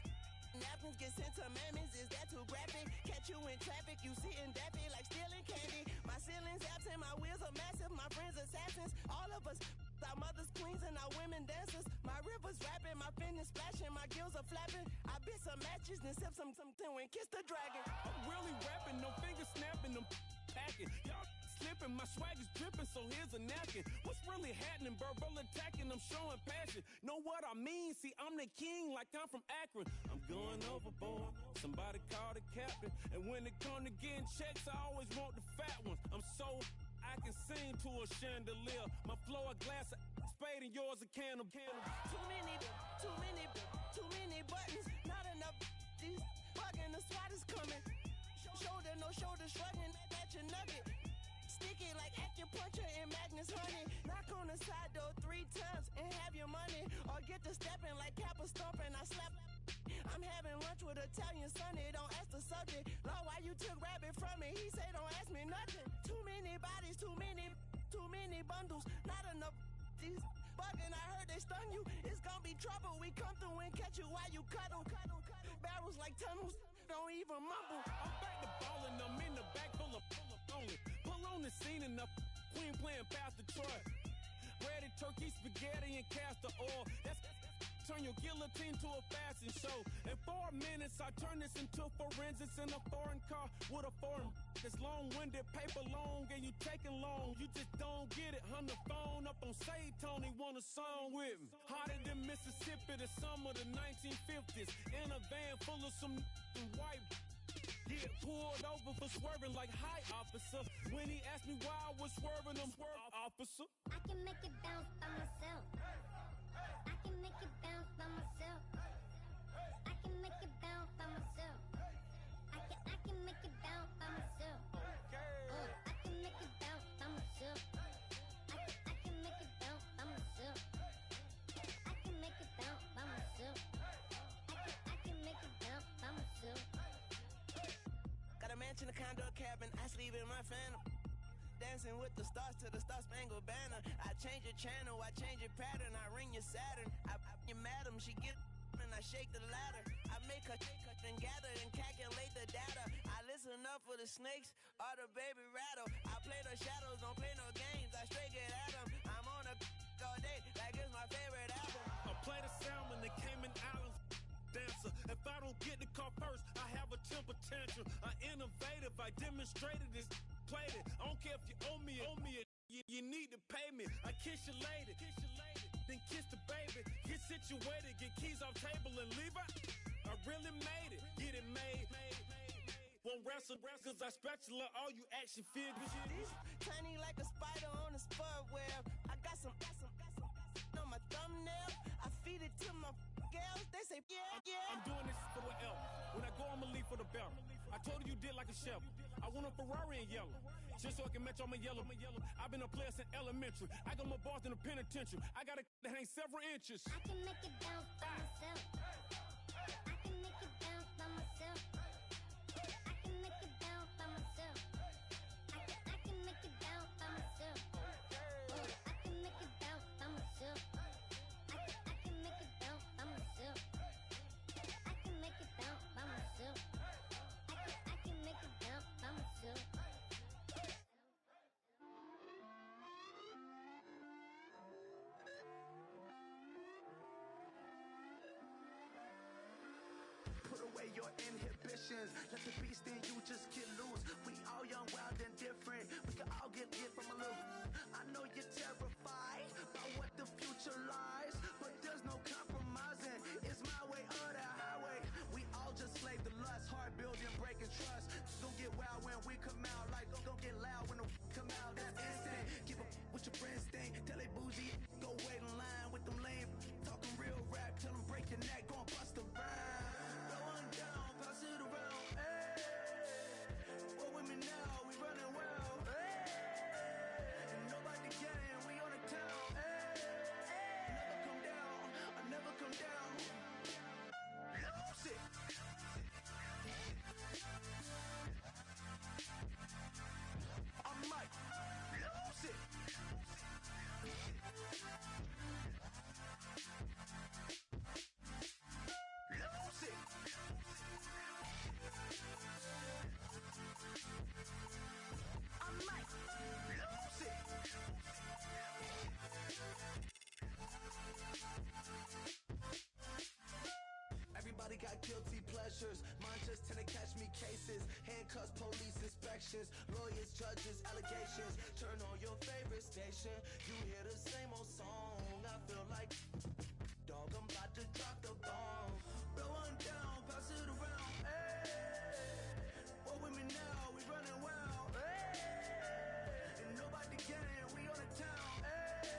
Napkins get sent to mammies, is that too graphic? Catch you in traffic, you sitting dappy like stealing candy. My ceiling's absent, my wheels are massive, my friends assassins. All of us, our mothers queens and our women dancers. My rivers rapping, my fingers splashing, my gills are flapping. I bit some matches, then sip some and kiss the dragon. I'm really rapping, no fingers snapping, I'm packing. Y'all slipping, my swag is dripping, so here's a napkin. What's really happening? Verbal attacking, I'm showing passion. Know what I mean? See, I'm the king like I'm from Akron. I'm going overboard, somebody call the captain. And when it come to getting checks, I always want the fat ones. I'm so I can sing to a chandelier. My flow a glass of spade and yours a can of Too many buttons, not enough. These bugging, the SWAT is coming. Shoulder, no shoulder shrugging at your nugget. Sticky like acupuncture and Magnus honey. Knock on the side door 3 times and have your money. Or get to stepping like Kappa stomping. I slap. I'm having lunch with Italian Sonny. Don't ask the subject. Law, why you took rabbit from me? He say don't ask me nothing. Too many bodies, too many bundles. Not enough. These bugging, I heard they stung you. It's gonna be trouble. We come through and catch you while you cuddle. Barrels like tunnels. Don't even mumble. I'm back to ballin', I'm in the back full of only. Pull on the scene and the queen playing Pastor Troy. Breaded turkey, spaghetti, and castor oil. That's turn your guillotine to a fashion show. In 4 minutes, I turn this into forensics in a foreign car with a foreign. It's long-winded, paper long, and you taking long. You just don't get it. Hung the phone up on Say Tony, want a song with me. Hotter than Mississippi, the summer of the 1950s. In a van full of some white. Get pulled over for swerving like hi, officer. When he asked me why I was swerving, I'm officer. I can make it bounce by myself. I can make it bounce by myself. I can make it bounce by myself. I can make it bounce by myself. I can make it bounce by myself. I can make it bounce by myself. I can make it bounce by myself. I can make it bounce by myself. Got a mansion, a condo, a cabin. I sleep in my phantom. Dancing with the stars to the Star-Spangled Banner. I change your channel, I change your pattern. I ring your Saturn. I your madam, she get and I shake the ladder. I make her and gather and calculate the data. I listen up for the snakes or the baby rattle. I play the shadows, don't play no games. I straight get at them. I'm on a all day like it's my favorite album. I play the salmon, the Cayman Islands dancer. If I don't get the car first, I have a temper tantrum. I'm innovative, I demonstrated this, played it. I don't care if you owe me it. You need to pay me. I kiss your lady, then kiss the baby. Get situated, get keys off table and leave her. I really made it, get it made. Won't wrestle, cause I spatula all you action figures. Tiny like a spider on a spud web. I got some on my thumbnail. I feed it to my girls. They say, yeah. I'm doing this for the L. When I go, I'ma leave for the bell. I told her you did like a shovel. I want a Ferrari in yellow. just so I can match all my yellow. I've been a player since elementary. I got more bars than a penitentiary. I got a that ain't several inches. I can make it bounce by myself. I can make it bounce by myself. I can make it bounce by myself. I can make it bounce by myself. Oh, I can make it bounce by myself. I can make it bounce by myself. I can make it bounce by myself. I can make it bounce by myself. Put away your inhibitions. Let the beast in you just get loose. We all young, wild, and different. We can all get hit from a little. I know you're terrified by what the future lies, but there's no compromising. It's my way or the highway. We all just slave the lust, hard building, breaking trust. Don't get wild when we come out. Like don't get loud when the come out. That's instant. Give up what your friends think. Tell they bougie, go wait in line with them lame. Talking real rap, tell them break your neck, go and bust a rhyme. Down, pass it around, hey. What with me now, we running well, hey. And nobody can, we on the town, hey. Never come down, I never come down. Lose it. I might lose it. Lose it. I might lose it. Everybody got guilty pleasures. Mine just tend to catch me cases. Handcuffs, police inspections, lawyers, judges, allegations. Turn on your favorite station. You hear the same old song. I feel like dog, I'm about to drop the bomb. Blow one down, pass it around. Hey, what with me now? We running wild. Hey, and nobody can. We on the town. Hey,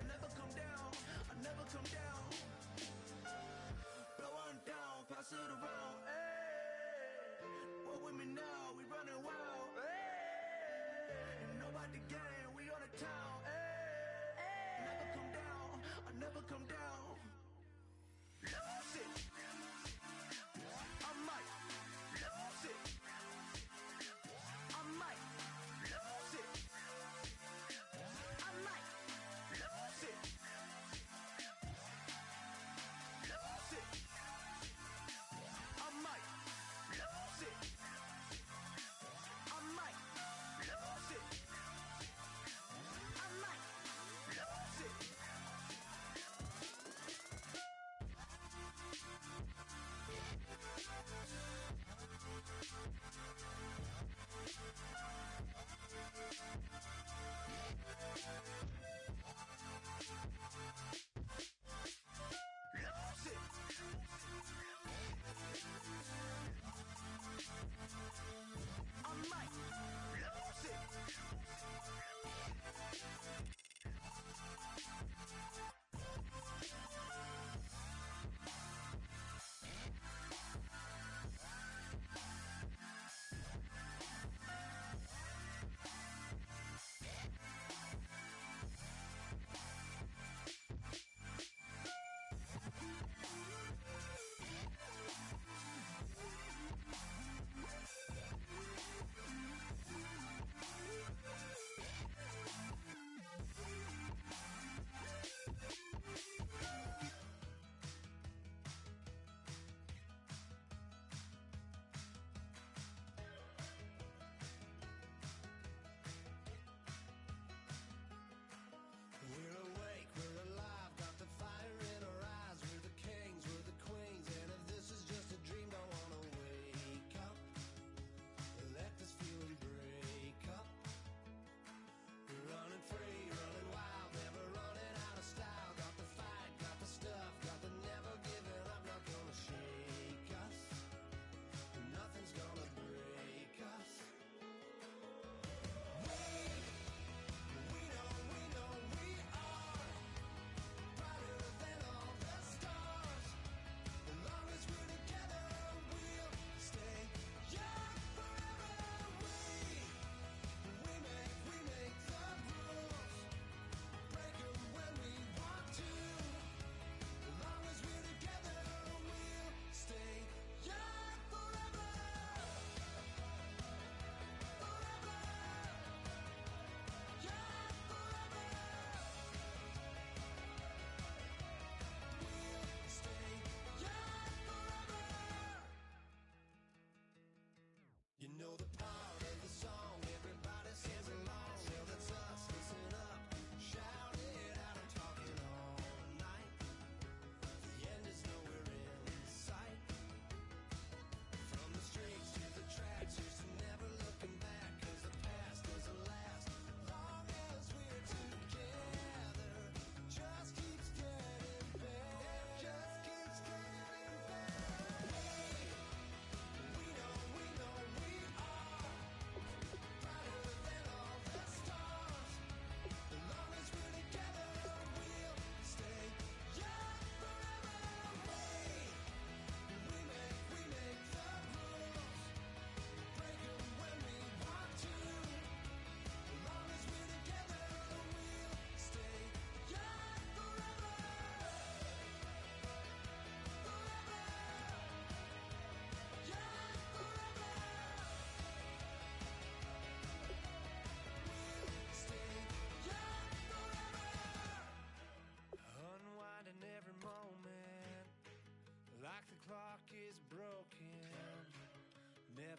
never come down. I never come down. Blow one down, pass it around. Hey, what with me now? We running wild. Hey, and nobody can. We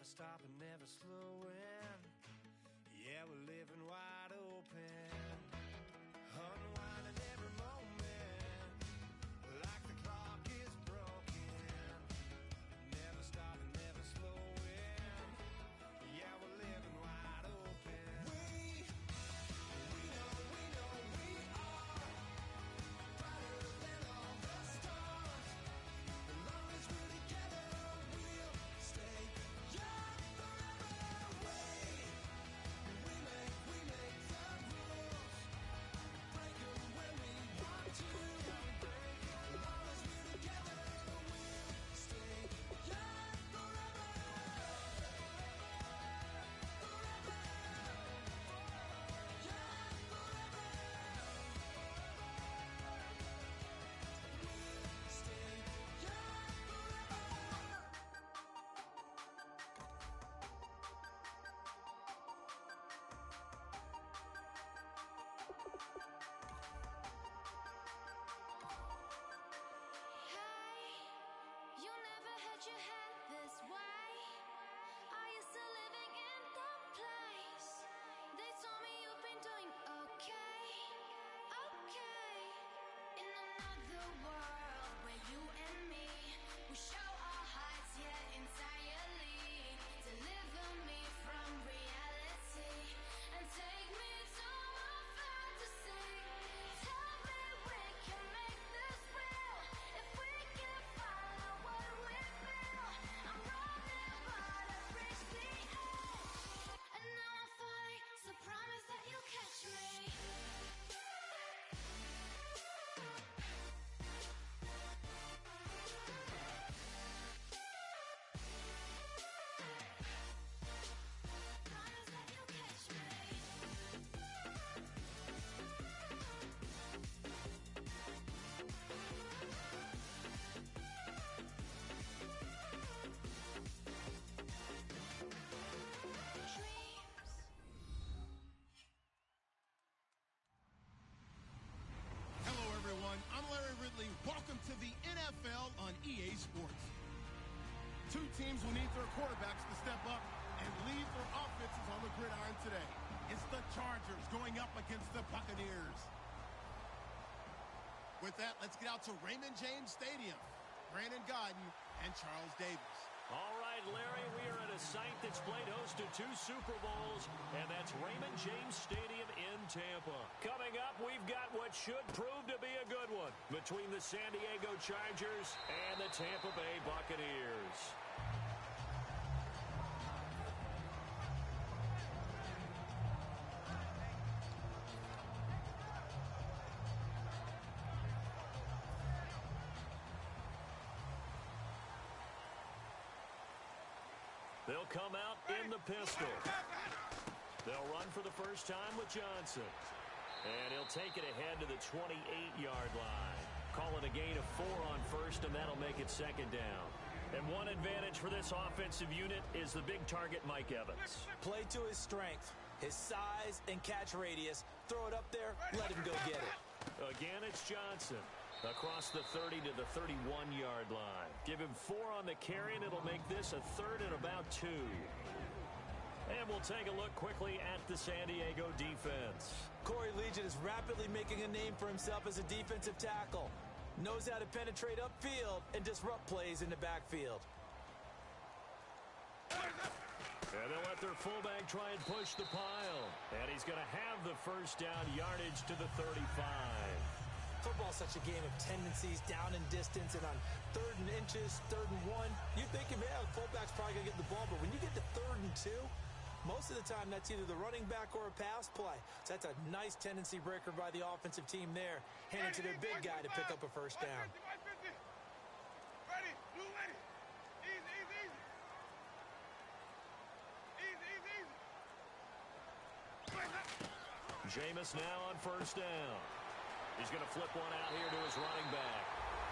stopping, never slowing. Yeah, we're living wide open, unwinding every moment, like the clock is broken. Never stopping, never slowing. Yeah, we're living wide open. We know we are brighter than all the stars. As long as we're together, we'll stay young forever. We make the rules, break 'em when we want to. As long as we're together, we'll stay young forever. Hey, you never had your head this way. Are you still living in the place? They told me you've been doing okay. In another world where you and me, we show our hearts yet entirely. Deliver me from reality and take me to a fantasy. Tell me we can make this real if we can follow what we feel. I'm running but I've reached the edge, and now I'm falling, so promise that you'll catch me. Promise that you'll catch me. Dreams. Hello, everyone. I'm Larry Ridley. Welcome to the NFL on EA Sports. Two teams will need their quarterbacks to step up and lead their offenses on the gridiron today. It's the Chargers going up against the Buccaneers. With that, let's get out to Raymond James Stadium. Brandon Godden and Charles Davis. All right, Larry, we are at a site that's played host to 2 Super Bowls, and that's Raymond James Stadium in Tampa. Coming up, we've got what should prove to be a good one between the San Diego Chargers and the Tampa Bay Buccaneers. They'll come out in the pistol. They'll run for the first time with Johnson. And he'll take it ahead to the 28-yard line. Call it a gain of 4 on first, and that'll make it second down. And one advantage for this offensive unit is the big target, Mike Evans. Play to his strength, his size and catch radius. Throw it up there, let him go get it. Again, it's Johnson. Across the 30 to the 31-yard line. Give him 4 on the carry, and it'll make this a third and about 2. And we'll take a look quickly at the San Diego defense. Corey Legion is rapidly making a name for himself as a defensive tackle. Knows how to penetrate upfield and disrupt plays in the backfield. And they'll let their fullback try and push the pile. And he's going to have the first down yardage to the 35. Football's such a game of tendencies, down and distance, and on 3rd and inches, 3rd and 1, you think, yeah, the fullback's probably going to get the ball, but when you get to 3rd and 2, most of the time that's either the running back or a pass play. So that's a nice tendency breaker by the offensive team there, handing to their big guy to pick up a first down. Ready, blue ready. Easy, easy, easy. Easy, easy, easy. Jameis now on first down. He's going to flip one out here to his running back.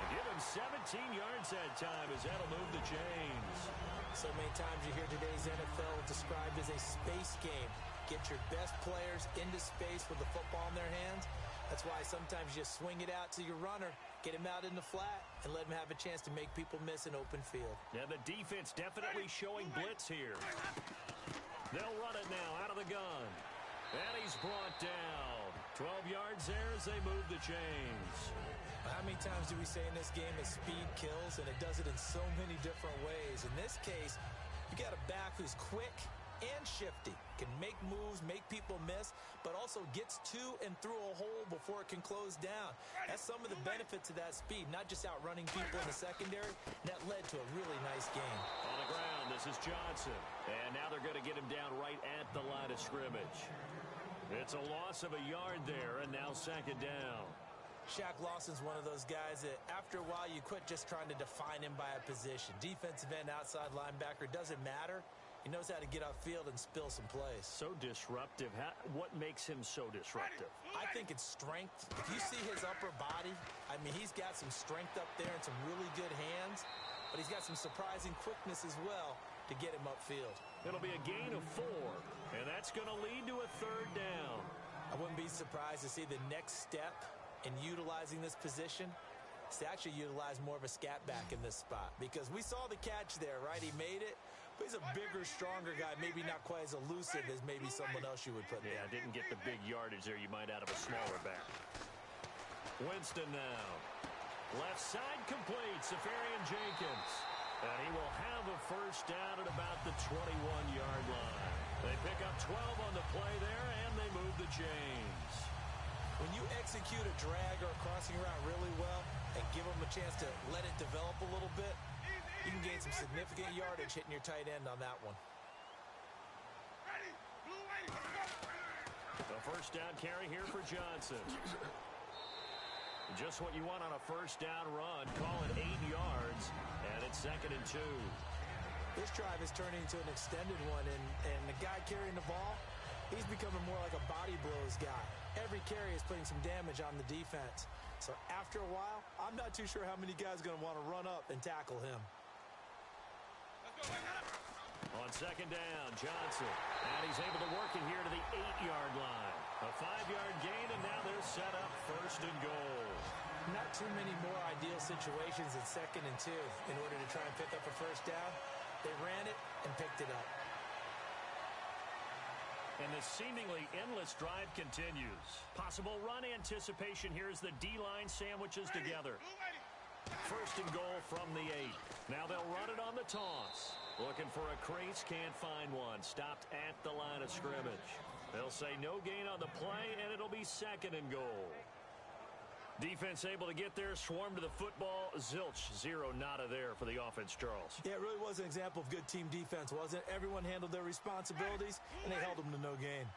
And give him 17 yards that time as that'll move the chains. So many times you hear today's NFL described as a space game. Get your best players into space with the football in their hands. That's why sometimes you just swing it out to your runner, get him out in the flat, and let him have a chance to make people miss an open field. Yeah, the defense definitely showing blitz here. They'll run it now out of the gun. And he's brought down. 12 yards there as they move the chains. How many times do we say in this game that speed kills, and it does it in so many different ways? In this case, you got a back who's quick and shifty, can make moves, make people miss, but also gets to and through a hole before it can close down. That's some of the benefits of that speed, not just outrunning people in the secondary. And that led to a really nice game. On the ground, this is Johnson. And now they're going to get him down right at the line of scrimmage. It's a loss of a yard there, and now second down. Shaq Lawson's one of those guys that after a while you quit just trying to define him by a position. Defensive end, outside linebacker, doesn't matter. He knows how to get upfield and spill some plays. So disruptive. What makes him so disruptive? I think it's strength. If you see his upper body, I mean, he's got some strength up there and some really good hands, but he's got some surprising quickness as well to get him upfield. It'll be a gain of 4, and that's going to lead to a third down. I wouldn't be surprised to see the next step in utilizing this position is to actually utilize more of a scat back in this spot, because we saw the catch there, right? He made it. But he's a bigger, stronger guy, maybe not quite as elusive as maybe someone else you would put there. Yeah, didn't get the big yardage there you might out of a smaller back. Winston now. Left side complete, Safarian Jenkins. And he will have a first down at about the 21-yard line. They pick up 12 on the play there, and they move the chains. When you execute a drag or a crossing route really well and give them a chance to let it develop a little bit, you can gain some significant yardage hitting your tight end on that one. The first down carry here for Johnson. Just what you want on a first down run. Call it 8 yards, and it's 2nd and 2. This drive is turning into an extended one, and the guy carrying the ball, he's becoming more like a body blows guy. Every carry is putting some damage on the defense. So after a while, I'm not too sure how many guys are going to want to run up and tackle him. On second down, Johnson. And he's able to work it here to the 8-yard line. A 5-yard gain, and now they're set up 1st and goal. Not too many more ideal situations at 2nd and 2 in order to try and pick up a first down. They ran it and picked it up. And the seemingly endless drive continues. Possible run anticipation here as the D-line sandwiches together. 1st and goal from the 8. Now they'll run it on the toss. Looking for a crease, can't find one. Stopped at the line of scrimmage. They'll say no gain on the play, and it'll be 2nd and goal. Defense able to get there, swarm to the football. Zilch, 0 nada there for the offense, Charles. Yeah, it really was an example of good team defense, wasn't it? Everyone handled their responsibilities, and they held them to no gain.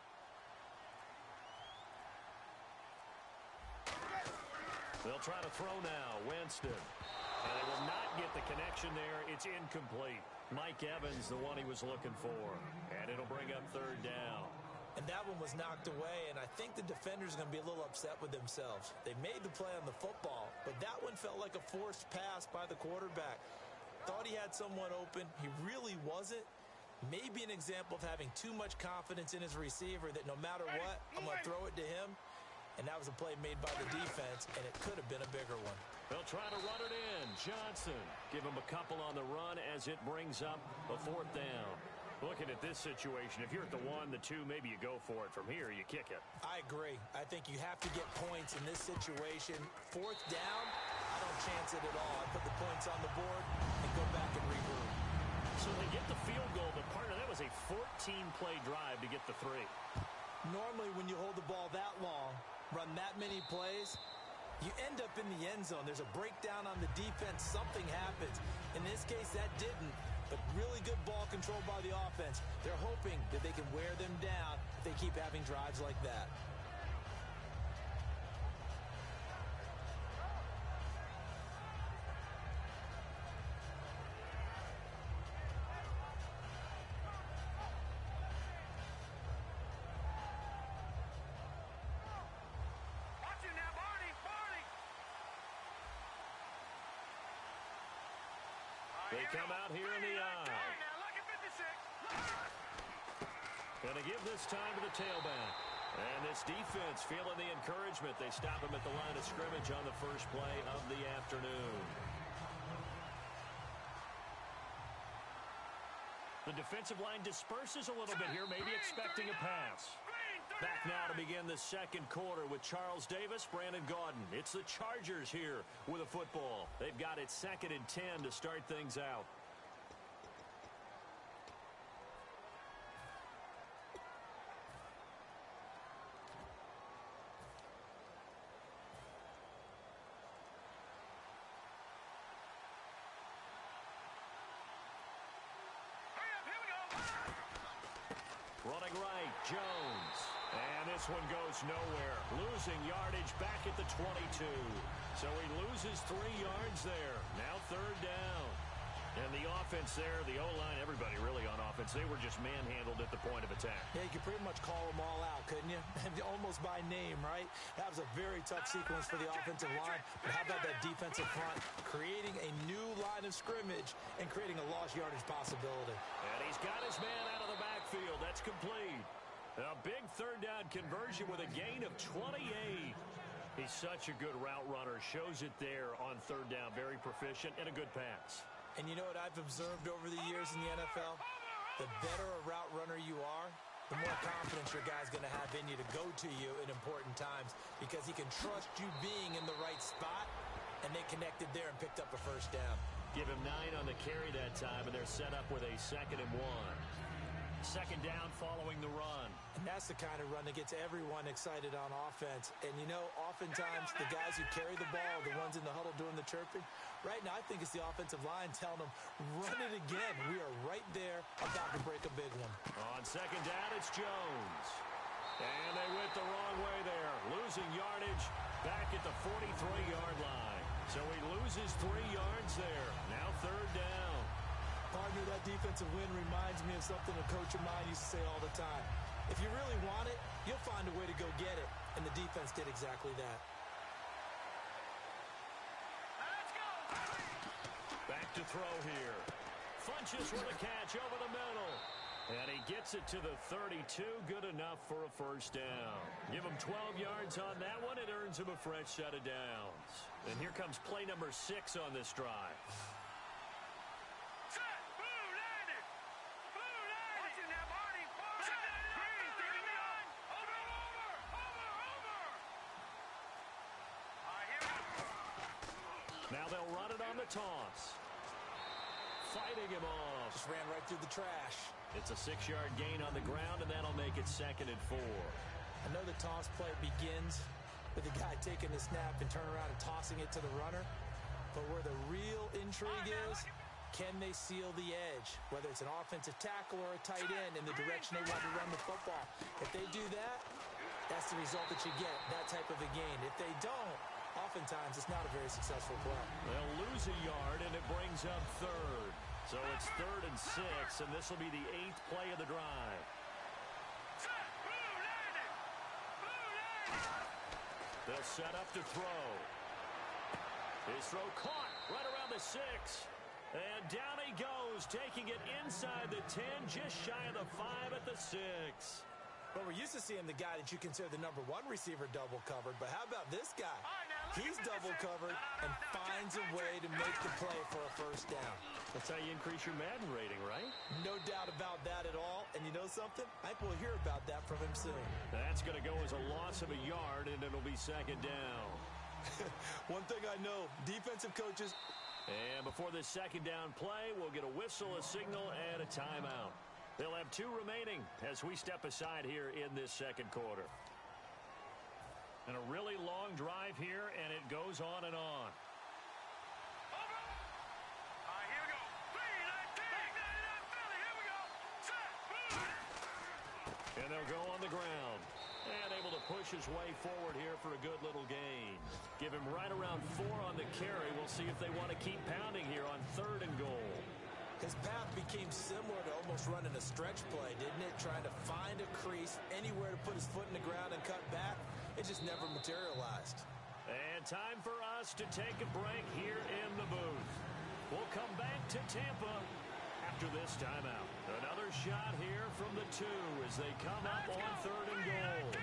They'll try to throw now. Winston. And they will not get the connection there. It's incomplete. Mike Evans, the one he was looking for. And it'll bring up 3rd down. And that one was knocked away, and I think the defender's going to be a little upset with themselves. They made the play on the football, but that one felt like a forced pass by the quarterback. Thought he had someone open. He really wasn't. Maybe an example of having too much confidence in his receiver that no matter what, I'm going to throw it to him. And that was a play made by the defense, and it could have been a bigger one. They'll try to run it in. Johnson, give him a couple on the run as it brings up a 4th down. Looking at this situation, if you're at the 1, the 2, maybe you go for it. From here, you kick it. I agree. I think you have to get points in this situation. 4th down, I don't chance it at all. I put the points on the board and go back and regroup. So they get the field goal, but partner, that was a 14-play drive to get the 3. Normally, when you hold the ball that long, run that many plays, you end up in the end zone. There's a breakdown on the defense. Something happens. In this case, that didn't. But really good ball control by the offense. They're hoping that they can wear them down if they keep having drives like that. Watch it now, Barney! They come out here in the eye. Now look at 56. Going to give this time to the tailback. And this defense feeling the encouragement. They stop him at the line of scrimmage on the first play of the afternoon. The defensive line disperses a little bit here, maybe expecting a pass. Back now to begin the second quarter with Charles Davis, Brandon Gaudin. It's the Chargers here with a football. They've got it 2nd and 10 to start things out. Running right, Jones. And this one goes nowhere. Losing yardage back at the 22. So he loses 3 yards there. Now 3rd down. And the offense there, the O-line, everybody really on offense, they were just manhandled at the point of attack. Yeah, you could pretty much call them all out, couldn't you? Almost by name, right? That was a very tough sequence for the offensive line. But how about that defensive front creating a new line of scrimmage and creating a lost yardage possibility? And he's got his man out of the backfield. That's complete. A big 3rd down conversion with a gain of 28. He's such a good route runner. Shows it there on 3rd down. Very proficient and a good pass. And you know what I've observed over the years in the NFL? The better a route runner you are, the more confidence your guy's going to have in you to go to you in important times because he can trust you being in the right spot, and they connected there and picked up a 1st down. Give him 9 on the carry that time, and they're set up with a 2nd and 1. 2nd down following the run. And that's the kind of run that gets everyone excited on offense. And, you know, oftentimes the guys who carry the ball are the ones in the huddle doing the chirping. Right now, I think it's the offensive line telling them, run it again. We are right there about to break a big one. On 2nd down, it's Jones. And they went the wrong way there. Losing yardage back at the 43-yard line. So he loses 3 yards there. Now 3rd down. Partner, that defensive win reminds me of something a coach of mine used to say all the time. If you really want it, you'll find a way to go get it. And the defense did exactly that. Let's go. Back to throw here. Funches with a catch over the middle. And he gets it to the 32. Good enough for a 1st down. Give him 12 yards on that one. It earns him a fresh set of downs. And here comes play number 6 on this drive. Now they'll run it on the toss. Fighting him off. Just ran right through the trash. It's a 6-yard gain on the ground, and that'll make it 2nd and 4. I know the toss play begins with the guy taking the snap and turning around and tossing it to the runner. But where the real intrigue is, can they seal the edge? Whether it's an offensive tackle or a tight end in the direction they want to run the football. If they do that, that's the result that you get, that type of a gain. If they don't, oftentimes it's not a very successful play. They'll lose a yard, and it brings up 3rd. So it's 3rd and 6, and this will be the 8th play of the drive. They'll set up to throw. His throw caught right around the 6. And down he goes, taking it inside the 10, just shy of the 5 at the 6. But we're used to seeing the guy that you consider the number 1 receiver double covered. But how about this guy? He's double covered and finds a way to make the play for a 1st down. That's how you increase your Madden rating, right? No doubt about that at all. And you know something? I think we'll hear about that from him soon. That's going to go as a loss of a yard, and it'll be 2nd down. One thing I know, defensive coaches. And before this 2nd down play, we'll get a whistle, a signal, and a timeout. They'll have 2 remaining as we step aside here in this 2nd quarter. And a really long drive here, and it goes on and on. Here we go. Here we go. And they'll go on the ground. And able to push his way forward here for a good little gain. Give him right around 4 on the carry. We'll see if they want to keep pounding here on 3rd and goal. His path became similar to almost running a stretch play, didn't it? Trying to find a crease, anywhere to put his foot in the ground and cut back. It just never materialized. And time for us to take a break here in the booth. We'll come back to Tampa after this timeout. Another shot here from the 2 as they come up on 3rd and goal.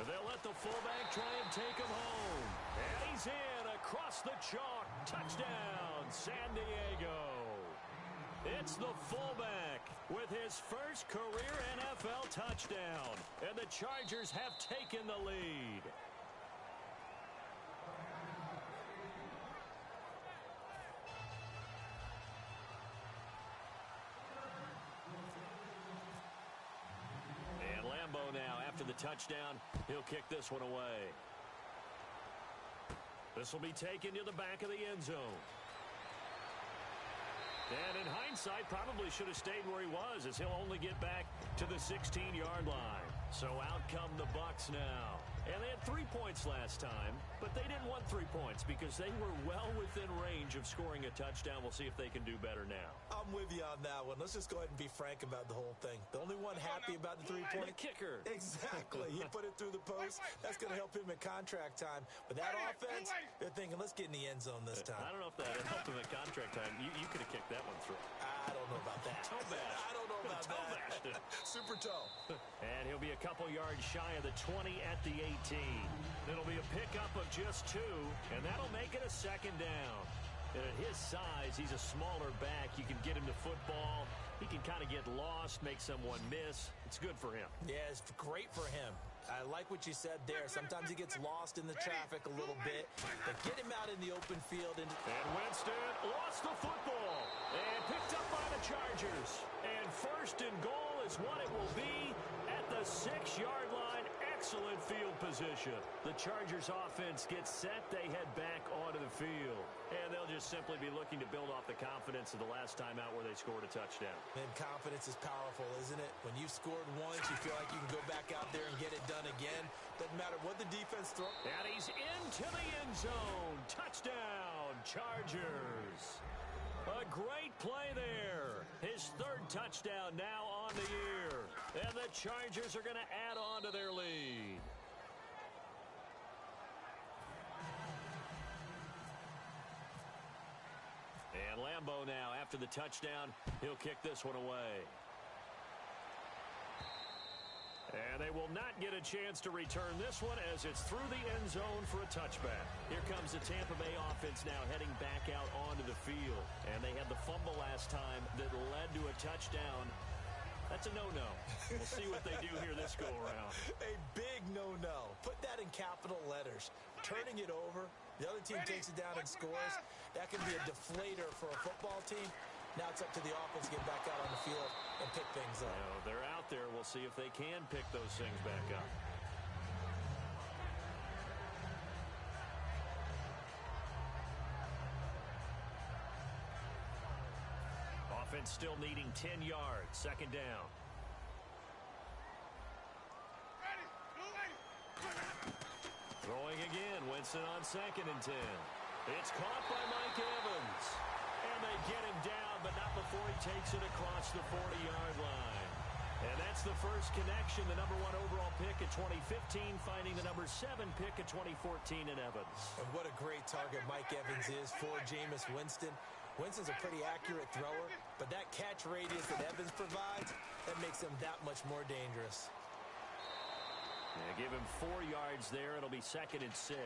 They'll let the fullback try and take him home. And he's in across the chalk. Touchdown, San Diego. It's the fullback with his first career NFL touchdown. And the Chargers have taken the lead. And Lambeau now, after the touchdown, he'll kick this one away. This will be taken to the back of the end zone. And in hindsight, probably should have stayed where he was, as he'll only get back to the 16-yard line. So out come the Bucs now. And they had 3 points last time, but they didn't want 3 points because they were well within range of scoring a touchdown. We'll see if they can do better now. I'm with you on that one. Let's just go ahead and be frank about the whole thing. The only one happy about the 3 point kicker. Exactly. He put it through the post. That's going to help him in contract time. But that offense, they're thinking, let's get in the end zone this time. I don't know if that helped him at contract time. You could have kicked that one through. I don't know about that. Toe bash. I don't know about toe that. Bashed it. Super toe. And he'll be a couple yards shy of the 20 at the 18. It'll be a pickup of just 2, and that'll make it a second down. And at his size, he's a smaller back. You can get him to football. He can kind of get lost, make someone miss. It's good for him. Yeah, it's great for him. I like what you said there. Sometimes he gets lost in the traffic a little bit. But get him out in the open field. And Winston lost the football and picked up by the Chargers. And first and goal is what it will be at the 6-yard line. Excellent field position. The Chargers offense gets set. They head back onto the field. And they'll just simply be looking to build off the confidence of the last time out where they scored a touchdown. And confidence is powerful, isn't it? When you've scored once, you feel like you can go back out there and get it done again. Doesn't matter what the defense throws. And he's into the end zone. Touchdown, Chargers. A great play there. His 3rd touchdown now on the year. And the Chargers are going to add on to their lead. And Lambeau now, after the touchdown, he'll kick this one away. And they will not get a chance to return this one as it's through the end zone for a touchback. Here comes the Tampa Bay offense now heading back out onto the field. And they had the fumble last time that led to a touchdown. That's a no-no. We'll see what they do here this go-around. A big no-no. Put that in capital letters. Turning it over, the other team takes it down and scores. That can be a deflator for a football team. Now it's up to the offense to get back out on the field and pick things up. They're out there. We'll see if they can pick those things back up. Offense still needing 10 yards. Second down. Throwing again. Winston on 2nd and 10. It's caught by Mike Evans. And they get him down, but not before he takes it across the 40-yard line. And that's the first connection. The number 1 overall pick in 2015, finding the number 7 pick in 2014 in Evans. And what a great target Mike Evans is for Jameis Winston. Winston's a pretty accurate thrower, but that catch radius that Evans provides, that makes him that much more dangerous. Yeah, give him 4 yards there. It'll be 2nd and 6.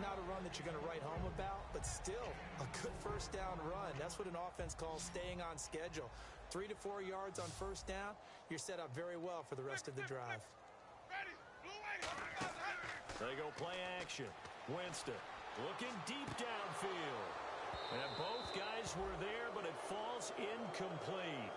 Not a run that you're going to write home about, but still a good first down run. That's what an offense calls staying on schedule. 3 to 4 yards on first down, you're set up very well for the rest of the drive. They go play action. Winston looking deep downfield. And both guys were there, but it falls incomplete.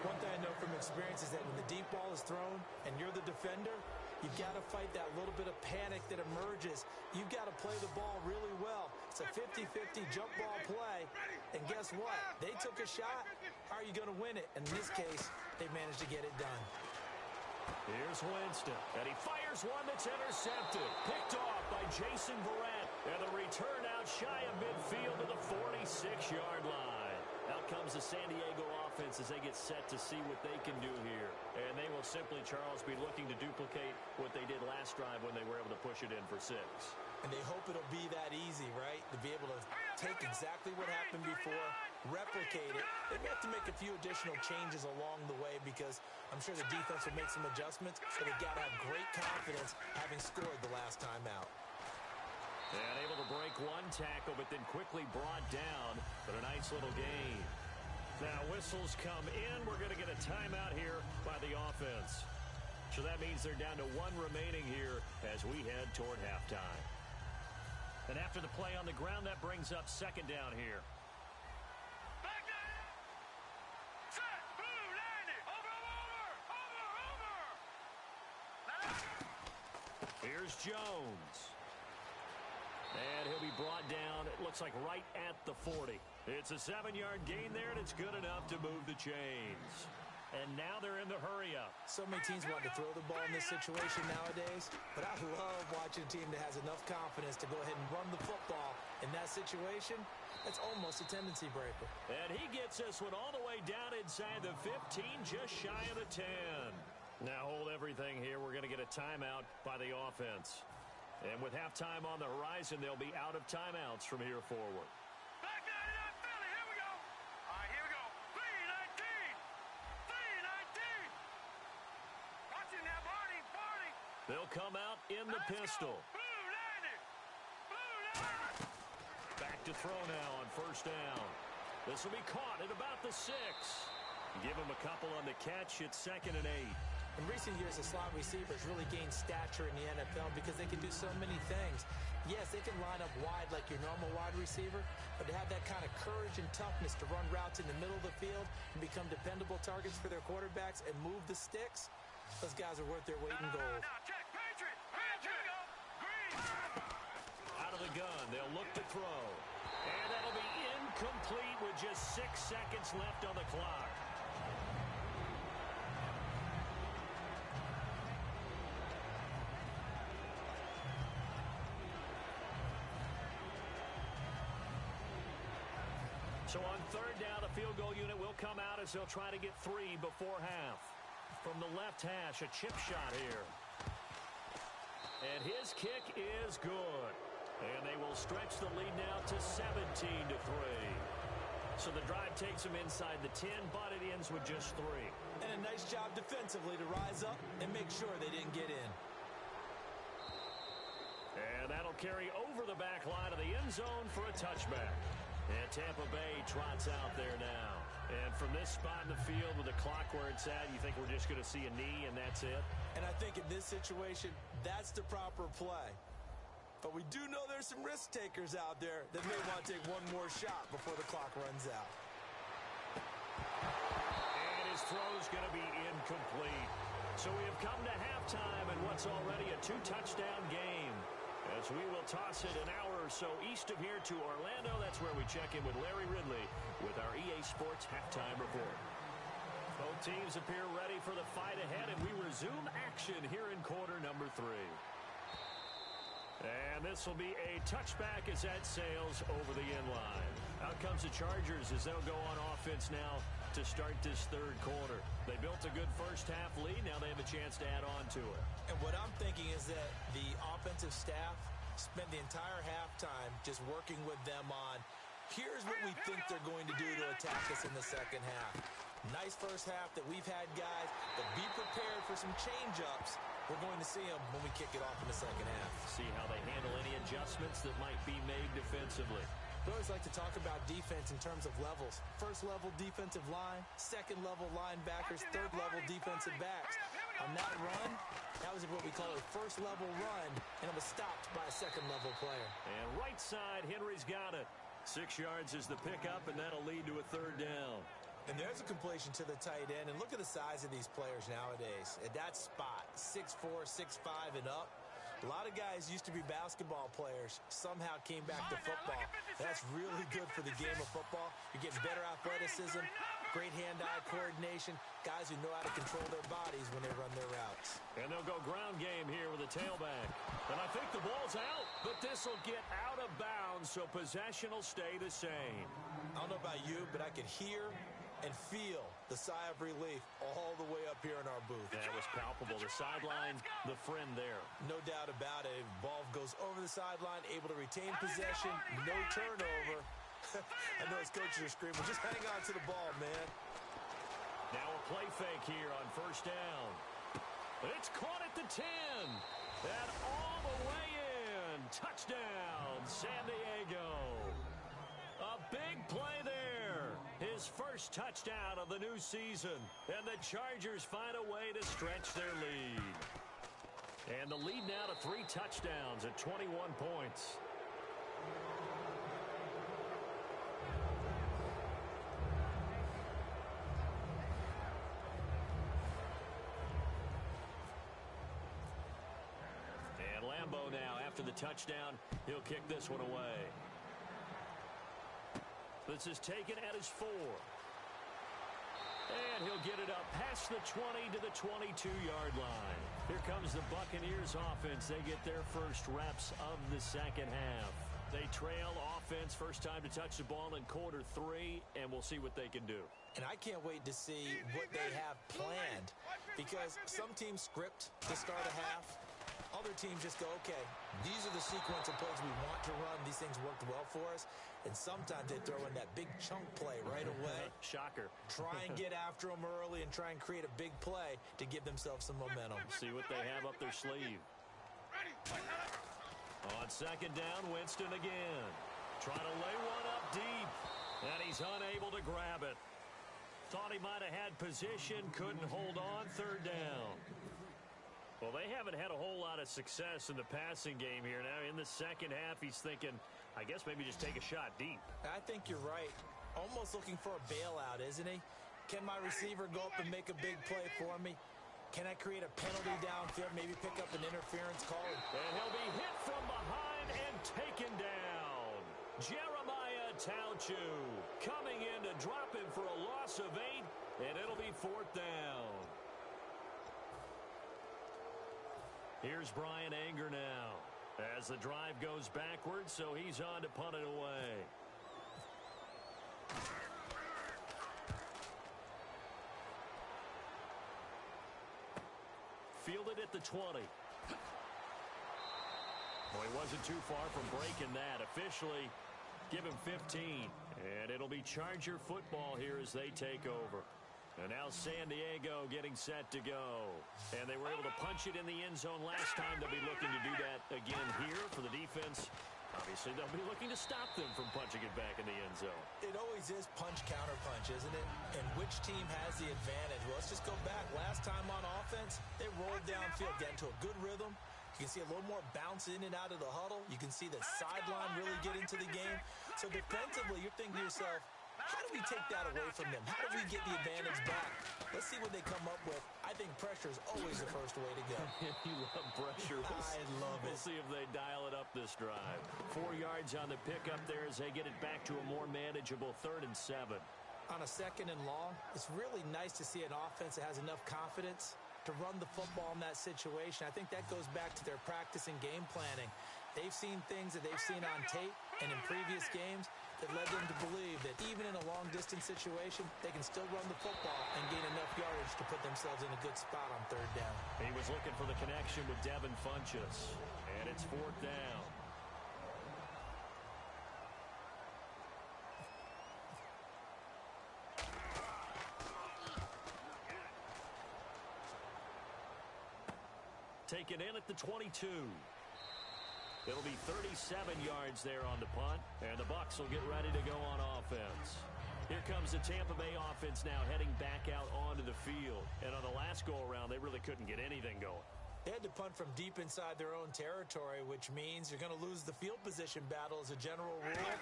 One thing I know from experience is that when the deep ball is thrown and you're the defender, you've got to fight that little bit of panic that emerges. You've got to play the ball really well. It's a 50-50 jump ball play. And guess what? They took a shot. How are you going to win it? And in this case, they managed to get it done. Here's Winston, and he fires one that's intercepted. Picked off by Jason Verrett. And the return out shy of midfield to the 46-yard line. Out comes the San Diego offense as they get set to see what they can do here. And they will simply, Charles, be looking to duplicate what they did last drive when they were able to push it in for 6. And they hope it'll be that easy, right? To be able to take exactly what happened before, replicate it. They may have to make a few additional changes along the way because I'm sure the defense will make some adjustments, but they got to have great confidence having scored the last time out. And able to break one tackle, but then quickly brought down. But a nice little gain. Now whistles come in. We're going to get a timeout here by the offense. So that means they're down to one remaining here as we head toward halftime. And after the play on the ground, that brings up second down here. Back down. Set. Blue, landing. Over. Here's Jones. And he'll be brought down, it looks like right at the 40. It's a 7-yard gain there, and it's good enough to move the chains. And now they're in the hurry-up. So many teams want to throw the ball in this situation nowadays, but I love watching a team that has enough confidence to go ahead and run the football. In that situation, that's almost a tendency breaker. And he gets this one all the way down inside the 15, just shy of the 10. Now hold everything here. We're going to get a timeout by the offense. And with halftime on the horizon, they'll be out of timeouts from here forward. Back 99 Philly. Here we go. All right, here we go. 319. 319. Watch it now, Barney. Barney. They'll come out in the pistol. Blue landing. Blue landing. Back to throw now on first down. This will be caught at about the 6. Give him a couple on the catch. It's 2nd and 8. In recent years, the slot receivers really gained stature in the NFL because they can do so many things. Yes, they can line up wide like your normal wide receiver, but to have that kind of courage and toughness to run routes in the middle of the field and become dependable targets for their quarterbacks and move the sticks, those guys are worth their weight in gold. Now, check. Patriot. Here we go. Green. Out of the gun, they'll look to throw. And that'll be incomplete with just 6 seconds left on the clock. So on third down, the field goal unit will come out as they'll try to get 3 before half. From the left hash, a chip shot here. And his kick is good. And they will stretch the lead now to 17-3. So the drive takes them inside the 10, but it ends with just 3. And a nice job defensively to rise up and make sure they didn't get in. And that'll carry over the back line of the end zone for a touchback. And Tampa Bay trots out there now. And from this spot in the field with the clock where it's at, you think we're just going to see a knee and that's it? And I think in this situation, that's the proper play. But we do know there's some risk takers out there that may want to take one more shot before the clock runs out. And his throw's going to be incomplete. So we have come to halftime in what's already a 2-touchdown game. As we will toss it an hour or so east of here to Orlando. That's where we check in with Larry Ridley with our EA Sports Halftime Report. Both teams appear ready for the fight ahead, and we resume action here in quarter number 3. And this will be a touchback as that sails over the end line. Out comes the Chargers as they'll go on offense now to start this third quarter. They built a good first-half lead. Now they have a chance to add on to it. And what I'm thinking is that the offensive staff spent the entire halftime just working with them on, here's what we think they're going to do to attack us in the second half. Nice first half that we've had, guys, but be prepared for some change-ups. We're going to see them when we kick it off in the second half. See how they handle any adjustments that might be made defensively. We always like to talk about defense in terms of levels. First-level defensive line, second-level linebackers, third-level defensive backs. On that run, that was what we call a first-level run, and it was stopped by a second-level player. And right side, Henry's got it. 6 yards is the pickup, and that'll lead to a third down. And there's a completion to the tight end. And look at the size of these players nowadays. At that spot, 6'4", 6'5", and up. A lot of guys used to be basketball players, somehow came back to football. That's really good for the game of football. You're getting better athleticism, great hand-eye coordination, guys who know how to control their bodies when they run their routes. And they'll go ground game here with a tailback. And I think the ball's out, but this will get out of bounds, so possession will stay the same. I don't know about you, but I could hear and feel the sigh of relief all the way up here in our booth. That was palpable. The sideline, the friend there. No doubt about it. Ball goes over the sideline, able to retain possession, no turnover. I know his coaches are screaming, just hang on to the ball, man. Now a play fake here on first down. It's caught at the 10. And all the way in. Touchdown, San Diego. A big play there. His first touchdown of the new season. And the Chargers find a way to stretch their lead. And the lead now to 3 touchdowns at 21 points. And Lambeau now, after the touchdown, he'll kick this one away. This is taken at his 4. And he'll get it up past the 20 to the 22-yard line. Here comes the Buccaneers offense. They get their first reps of the second half. They trail offense, first time to touch the ball in quarter 3, and we'll see what they can do. And I can't wait to see what they have planned, because some teams script to start a half. Other teams just go, okay, these are the sequence of plays we want to run. These things worked well for us. And sometimes they throw in that big chunk play right away. Shocker. Try and get after them early and try and create a big play to give themselves some momentum. See what they have up their sleeve. On second down, Winston again. Trying to lay one up deep. And he's unable to grab it. Thought he might have had position, couldn't hold on, third down. Well, they haven't had a whole lot of success in the passing game here. Now, in the second half, he's thinking, I guess maybe just take a shot deep. I think you're right. Almost looking for a bailout, isn't he? Can my receiver go up and make a big play for me? Can I create a penalty downfield, maybe pick up an interference call? And he'll be hit from behind and taken down. Jeremiah Tauchu coming in to drop him for a loss of 8, and it'll be 4th down. Here's Brian Anger now as the drive goes backwards, so he's on to punt it away. Fielded at the 20. Well, he wasn't too far from breaking that. Officially, give him 15. And it'll be Charger football here as they take over. And now San Diego getting set to go. And they were able to punch it in the end zone last time. They'll be looking to do that again here for the defense. Obviously, they'll be looking to stop them from punching it back in the end zone. It always is punch-counter-punch, isn't it? And which team has the advantage? Well, let's just go back. Last time on offense, they rolled downfield, got into a good rhythm. You can see a little more bounce in and out of the huddle. You can see the sideline really get into the game. So defensively, you're thinking to yourself, how do we take that away from them? How do we get the advantage back? Let's see what they come up with. I think pressure is always the first way to go. You love pressure. I love it. We'll see if they dial it up this drive. 4 yards on the pickup there as they get it back to a more manageable 3rd and 7. On a 2nd and long, it's really nice to see an offense that has enough confidence to run the football in that situation. I think that goes back to their practice and game planning. They've seen things that they've seen on tape and in previous games that led them to believe that even in a long-distance situation, they can still run the football and gain enough yardage to put themselves in a good spot on 3rd down. He was looking for the connection with Devin Funchess, and it's 4th down. Taken in at the 22. It'll be 37 yards there on the punt, and the Bucs will get ready to go on offense. Here comes the Tampa Bay offense now heading back out onto the field. And on the last go-around, they really couldn't get anything going. They had to punt from deep inside their own territory, which means you're going to lose the field position battle as a general rule.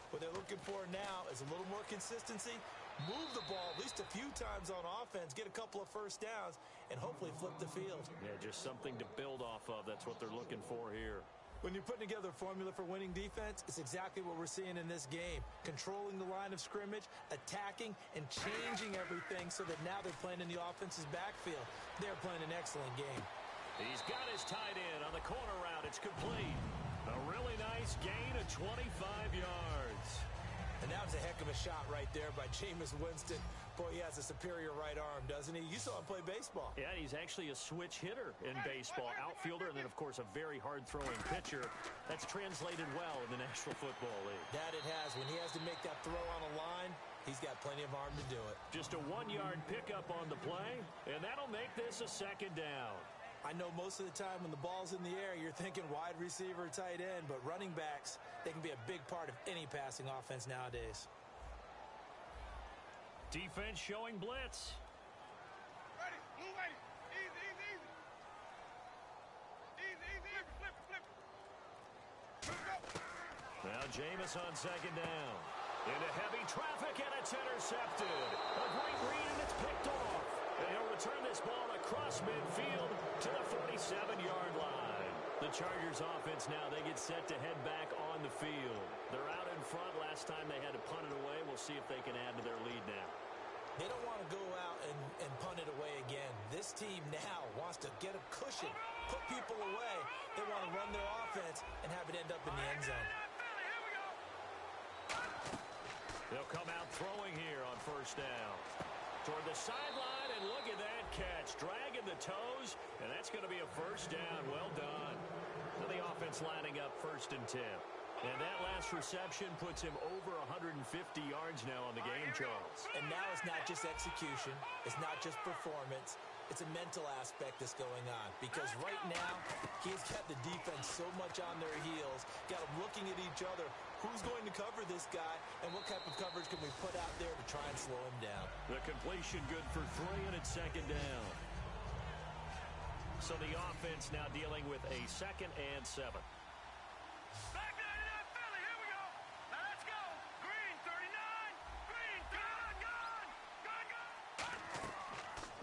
What they're looking for now is a little more consistency, move the ball at least a few times on offense, get a couple of first downs, and hopefully flip the field. Yeah, just something to build off of. That's what they're looking for here. When you're putting together a formula for winning defense, it's exactly what we're seeing in this game. Controlling the line of scrimmage, attacking, and changing everything so that now they're playing in the offense's backfield. They're playing an excellent game. He's got his tight end on the corner route. It's complete. A really nice gain of 25 yards. And that was a heck of a shot right there by Jameis Winston. Boy, he has a superior right arm, doesn't he? You saw him play baseball. Yeah, he's actually a switch hitter in baseball. Outfielder, and then, of course, a very hard-throwing pitcher. That's translated well in the National Football League. That it has. When he has to make that throw on a line, he's got plenty of arm to do it. Just a 1-yard pickup on the play, and that'll make this a second down. I know most of the time when the ball's in the air, you're thinking wide receiver, tight end, but running backs, they can be a big part of any passing offense nowadays. Defense showing blitz. Ready, blue ready. Easy, easy, easy. Easy, easy, easy. Flip, flip. Now Jameis on second down. Into heavy traffic, and it's intercepted. A great read, and it's picked off. And he'll return this ball across midfield to the 47-yard line. The Chargers offense now, they get set to head back on the field. They're out in front. Last time they had to punt it away. We'll see if they can add to their lead now. They don't want to go out and punt it away again. This team now wants to get a cushion, put people away. They want to run their offense and have it end up in the end zone. They'll come out throwing here on first down. Toward the sideline, and look at that catch. Dragging the toes, and that's going to be a first down. Well done. Now the offense lining up 1st and 10. And that last reception puts him over 150 yards now on the game, Charles. And now it's not just execution. It's not just performance. It's a mental aspect that's going on. Because right now, he's got the defense so much on their heels, got them looking at each other. Who's going to cover this guy, and what type of coverage can we put out there to try and slow him down? The completion good for 3, and it's second down. So the offense now dealing with a 2nd and 7. Back 99 Philly, here we go. Now let's go. Green 39. Green, gun.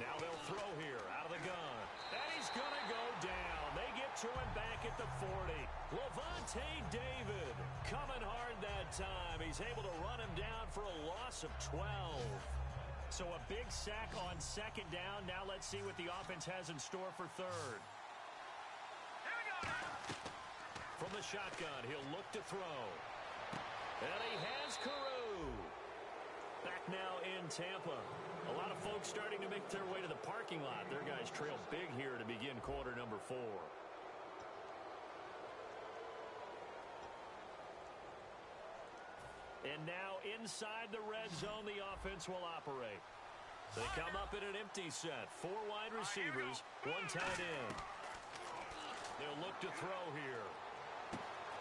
Now they'll throw here out of the gun. And he's going to go down. They get to him back at the 40. Levante David coming hard that time. He's able to run him down for a loss of 12. So a big sack on second down. Now let's see what the offense has in store for third. Here we go now. From the shotgun, he'll look to throw. And he has Carew. Back now in Tampa. A lot of folks starting to make their way to the parking lot. Their guys trail big here to begin quarter number 4. And now inside the red zone, the offense will operate. They come up in an empty set. 4 wide receivers, 1 tight end. They'll look to throw here.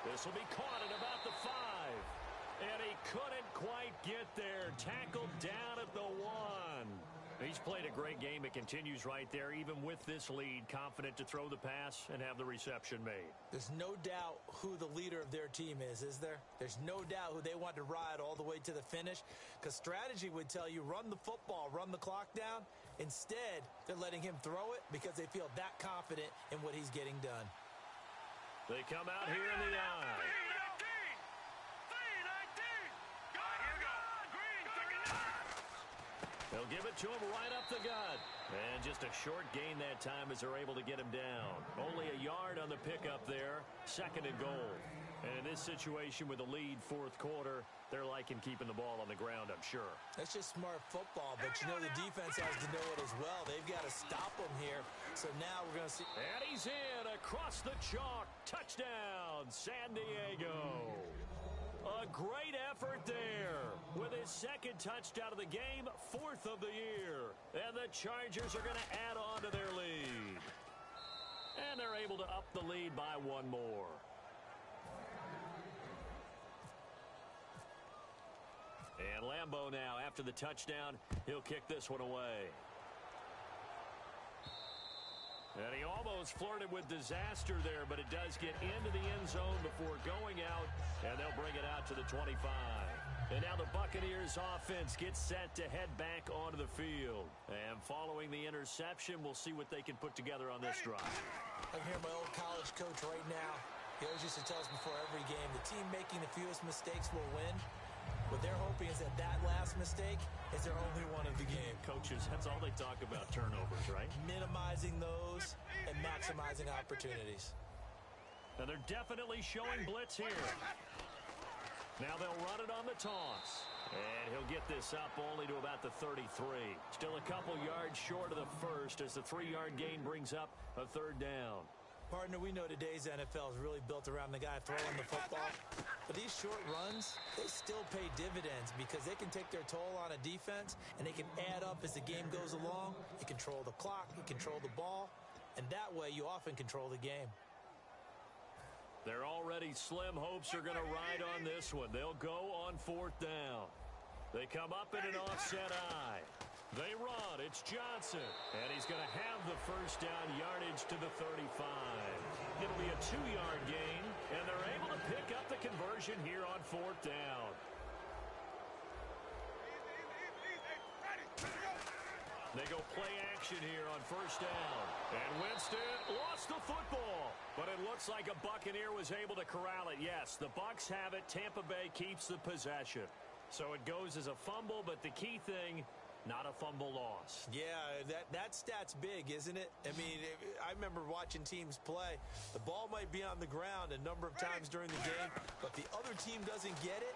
This will be caught at about the 5. And he couldn't quite get there. Tackled down at the 1. He's played a great game. It continues right there, even with this lead. Confident to throw the pass and have the reception made. There's no doubt who the leader of their team is there? There's no doubt who they want to ride all the way to the finish. Because strategy would tell you, run the football, run the clock down. Instead, they're letting him throw it because they feel that confident in what he's getting done. They come out here in the eye. They'll give it to him right up the gut. And just a short gain that time as they're able to get him down. Only a yard on the pickup there. 2nd and goal. And in this situation with the lead 4th quarter, they're liking keeping the ball on the ground, I'm sure. That's just smart football, but you know the defense has to know it as well. They've got to stop him here. So now we're going to see. And he's in across the chalk. Touchdown, San Diego. A great effort there with his 2nd touchdown of the game, 4th of the year. And the Chargers are going to add on to their lead. And they're able to up the lead by 1 more. And Lambeau now, after the touchdown, he'll kick this one away. And he almost flirted with disaster there, but it does get into the end zone before going out, and they'll bring it out to the 25. And now the Buccaneers offense gets set to head back onto the field. And following the interception, we'll see what they can put together on this drive. I can hear my old college coach right now. He always used to tell us before every game, the team making the fewest mistakes will win. What they're hoping is that last mistake is their only one of the game. Coaches, that's all they talk about, turnovers, right? Minimizing those and maximizing opportunities. And they're definitely showing blitz here. Now they'll run it on the toss. And he'll get this up only to about the 33. Still a couple yards short of the first as the 3-yard gain brings up a third down. Partner, we know today's NFL is really built around the guy throwing the football. But these short runs, they still pay dividends because they can take their toll on a defense and they can add up as the game goes along. You control the clock, you control the ball, and that way you often control the game. Their already slim hopes are going to ride on this one. They'll go on 4th down. They come up in an offset eye. They run. It's Johnson. And he's going to have the first down yardage to the 35. It'll be a 2-yard gain, and they're able to pick up the conversion here on 4th down. They go play action here on first down. And Winston lost the football. But it looks like a Buccaneer was able to corral it. Yes, the Bucs have it. Tampa Bay keeps the possession. So it goes as a fumble, but the key thing, not a fumble loss. Yeah, that stat's big, isn't it? I mean, I remember watching teams play. The ball might be on the ground a number of times during the game, but the other team doesn't get it.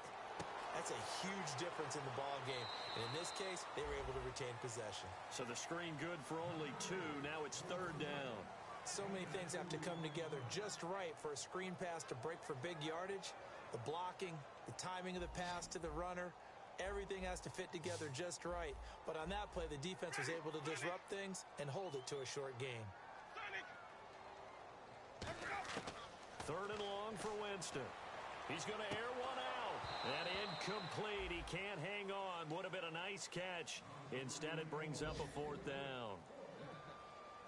That's a huge difference in the ball game. And in this case, they were able to retain possession. So the screen good for only 2. Now it's 3rd down. So many things have to come together just right for a screen pass to break for big yardage. The blocking, the timing of the pass to the runner, everything has to fit together just right. But on that play, the defense was able to disrupt things and hold it to a short gain. 3rd and long for Winston. He's going to air one out. And incomplete. He can't hang on. Would have been a nice catch. Instead, it brings up a 4th down.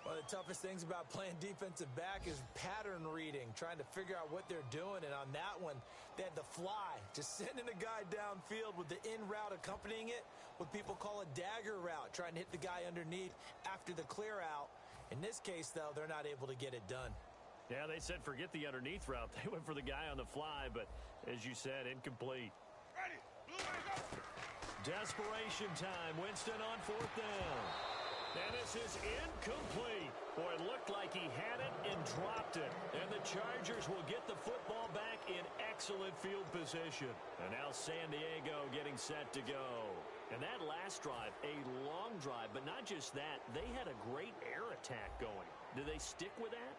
One of the toughest things about playing defensive back is pattern reading, trying to figure out what they're doing. And on that one, they had the fly, just sending a guy downfield with the in route accompanying it, what people call a dagger route, trying to hit the guy underneath after the clear out. In this case, though, they're not able to get it done. Yeah, they said forget the underneath route. They went for the guy on the fly, but as you said, incomplete. Desperation time. Winston on 4th down. And this is incomplete. Boy, it looked like he had it and dropped it. And the Chargers will get the football back in excellent field position. And now San Diego getting set to go. And that last drive, a long drive, but not just that. They had a great air attack going. Do they stick with that?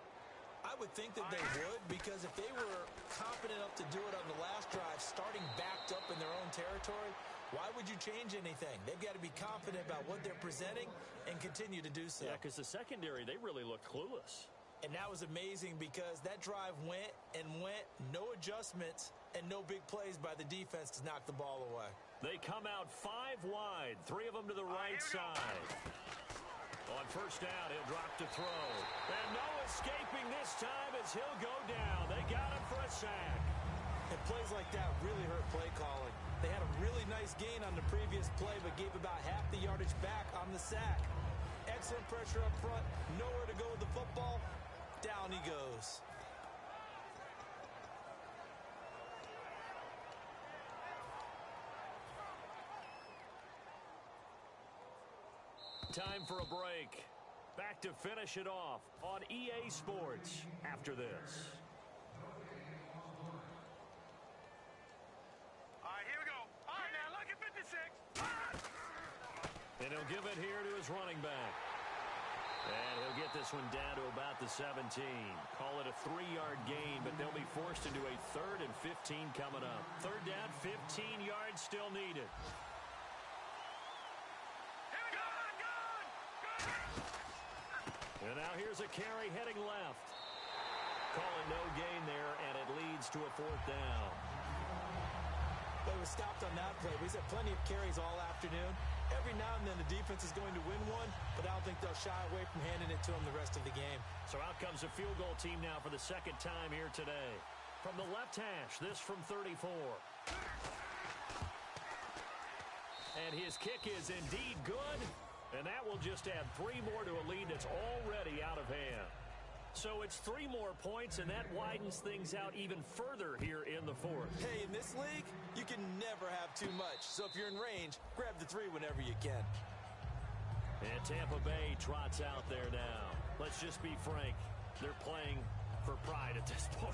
I would think that they would, because if they were confident enough to do it on the last drive, starting backed up in their own territory, why would you change anything? They've got to be confident about what they're presenting and continue to do so. Yeah, because the secondary, they really looked clueless. And that was amazing because that drive went and went, no adjustments, and no big plays by the defense to knock the ball away. They come out 5 wide, 3 of them to the right side. On first down, he'll drop to throw. And no escaping this time as he'll go down. They got him for a sack. And plays like that really hurt play calling. They had a really nice gain on the previous play, but gave about half the yardage back on the sack. Excellent pressure up front. Nowhere to go with the football. Down he goes. Time for a break. Back to finish it off on EA Sports after this. All right, here we go. All right, now look at 56. And he'll give it here to his running back. And he'll get this one down to about the 17. Call it a 3-yard gain, but they'll be forced into a 3rd and 15 coming up. 3rd down, 15 yards still needed. And now here's a carry heading left. Calling no gain there, and it leads to a 4th down. But it was stopped on that play. We've had plenty of carries all afternoon. Every now and then the defense is going to win one, but I don't think they'll shy away from handing it to them the rest of the game. So out comes a field goal team now for the 2nd time here today. From the left hash, this from 34. And his kick is indeed good. And that will just add 3 more to a lead that's already out of hand. So it's 3 more points, and that widens things out even further here in the 4th. Hey, in this league, you can never have too much. So if you're in range, grab the 3 whenever you can. And Tampa Bay trots out there now. Let's just be frank. They're playing for pride at this point.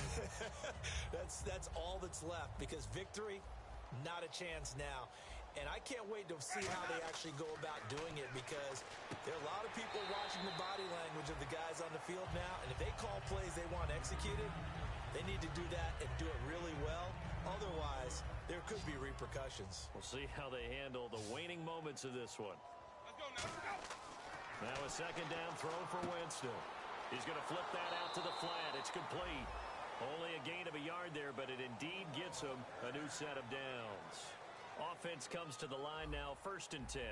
That's all that's left, because victory Not a chance now. And I can't wait to see how they actually go about doing it, because there are a lot of people watching the body language of the guys on the field now, and if they call plays they want executed, they need to do that and do it really well. Otherwise, there could be repercussions. We'll see how they handle the waning moments of this one. Let's go now. Let's go. Now a second down throw for Winston. He's going to flip that out to the flat. It's complete. Only a gain of a yard there, but it indeed gets him a new set of downs. Offense comes to the line now, 1st and 10.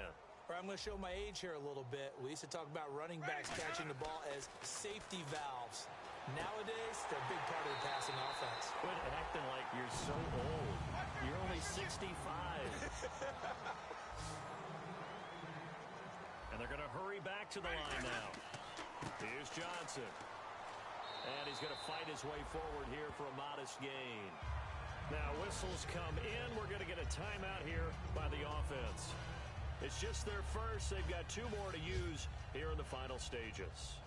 I'm going to show my age here a little bit. We used to talk about running backs catching the ball as safety valves. Nowadays, they're a big part of the passing offense. Quit acting like you're so old. You're only 65. And they're going to hurry back to the line now. Here's Johnson. And he's going to fight his way forward here for a modest gain. Now, whistles come in. We're going to get a timeout here by the offense. It's just their first. They've got 2 more to use here in the final stages.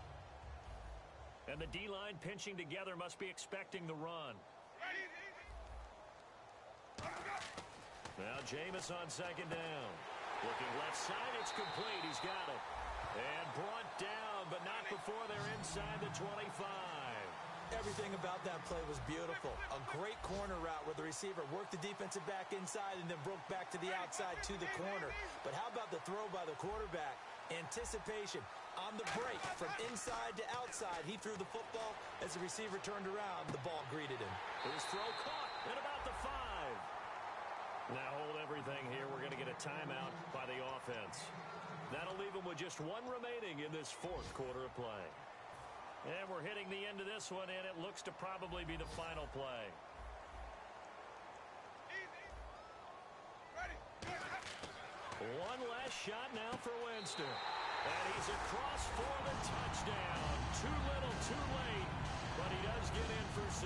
And the D-line pinching together must be expecting the run. Now, Jameis on 2nd down. Looking left side, it's complete. He's got it. And brought down, but not before they're inside the 25. Everything about that play was beautiful. A great corner route where the receiver worked the defensive back inside and then broke back to the outside to the corner. But how about the throw by the quarterback? Anticipation on the break from inside to outside. He threw the football. As the receiver turned around, the ball greeted him. His throw caught at about the 5. Now hold everything here. We're going to get a timeout by the offense. That'll leave them with just 1 remaining in this 4th quarter of play. And we're hitting the end of this one, and it looks to probably be the final play. One last shot now for Winston. And he's across for the touchdown. Too little, too late. But he does get in for 6.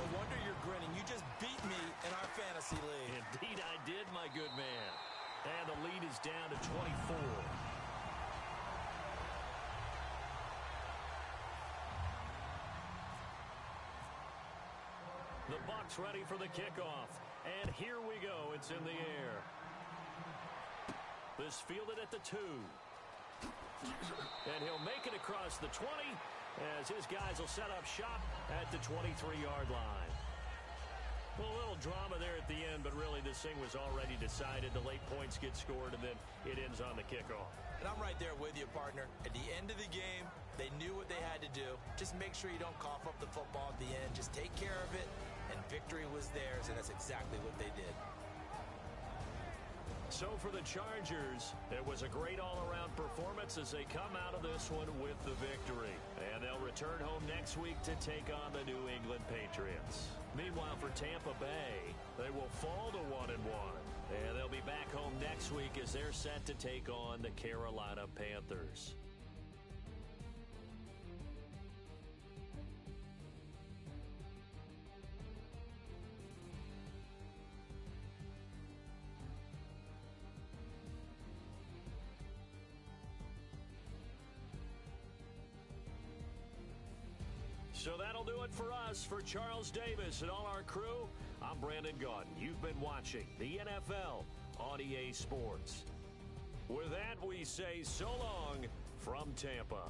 No wonder you're grinning. You just beat me in our fantasy league. Indeed I did, my good man. And the lead is down to 24. The Bucs ready for the kickoff. And here we go. It's in the air. This fielded at the 2. And he'll make it across the 20 as his guys will set up shop at the 23-yard line. Well, a little drama there at the end, but really this thing was already decided. The late points get scored, and then it ends on the kickoff. And I'm right there with you, partner. At the end of the game, they knew what they had to do. Just make sure you don't cough up the football at the end. Just take care of it, and victory was theirs, and that's exactly what they did. So for the Chargers, it was a great all-around performance as they come out of this one with the victory. And they'll return home next week to take on the New England Patriots. Meanwhile, for Tampa Bay, they will fall to 1-1. And they'll be back home next week as they're set to take on the Carolina Panthers. So that'll do it for us. For Charles Davis and all our crew, I'm Brandon Gaudin. You've been watching the NFL on EA Sports. With that, we say so long from Tampa.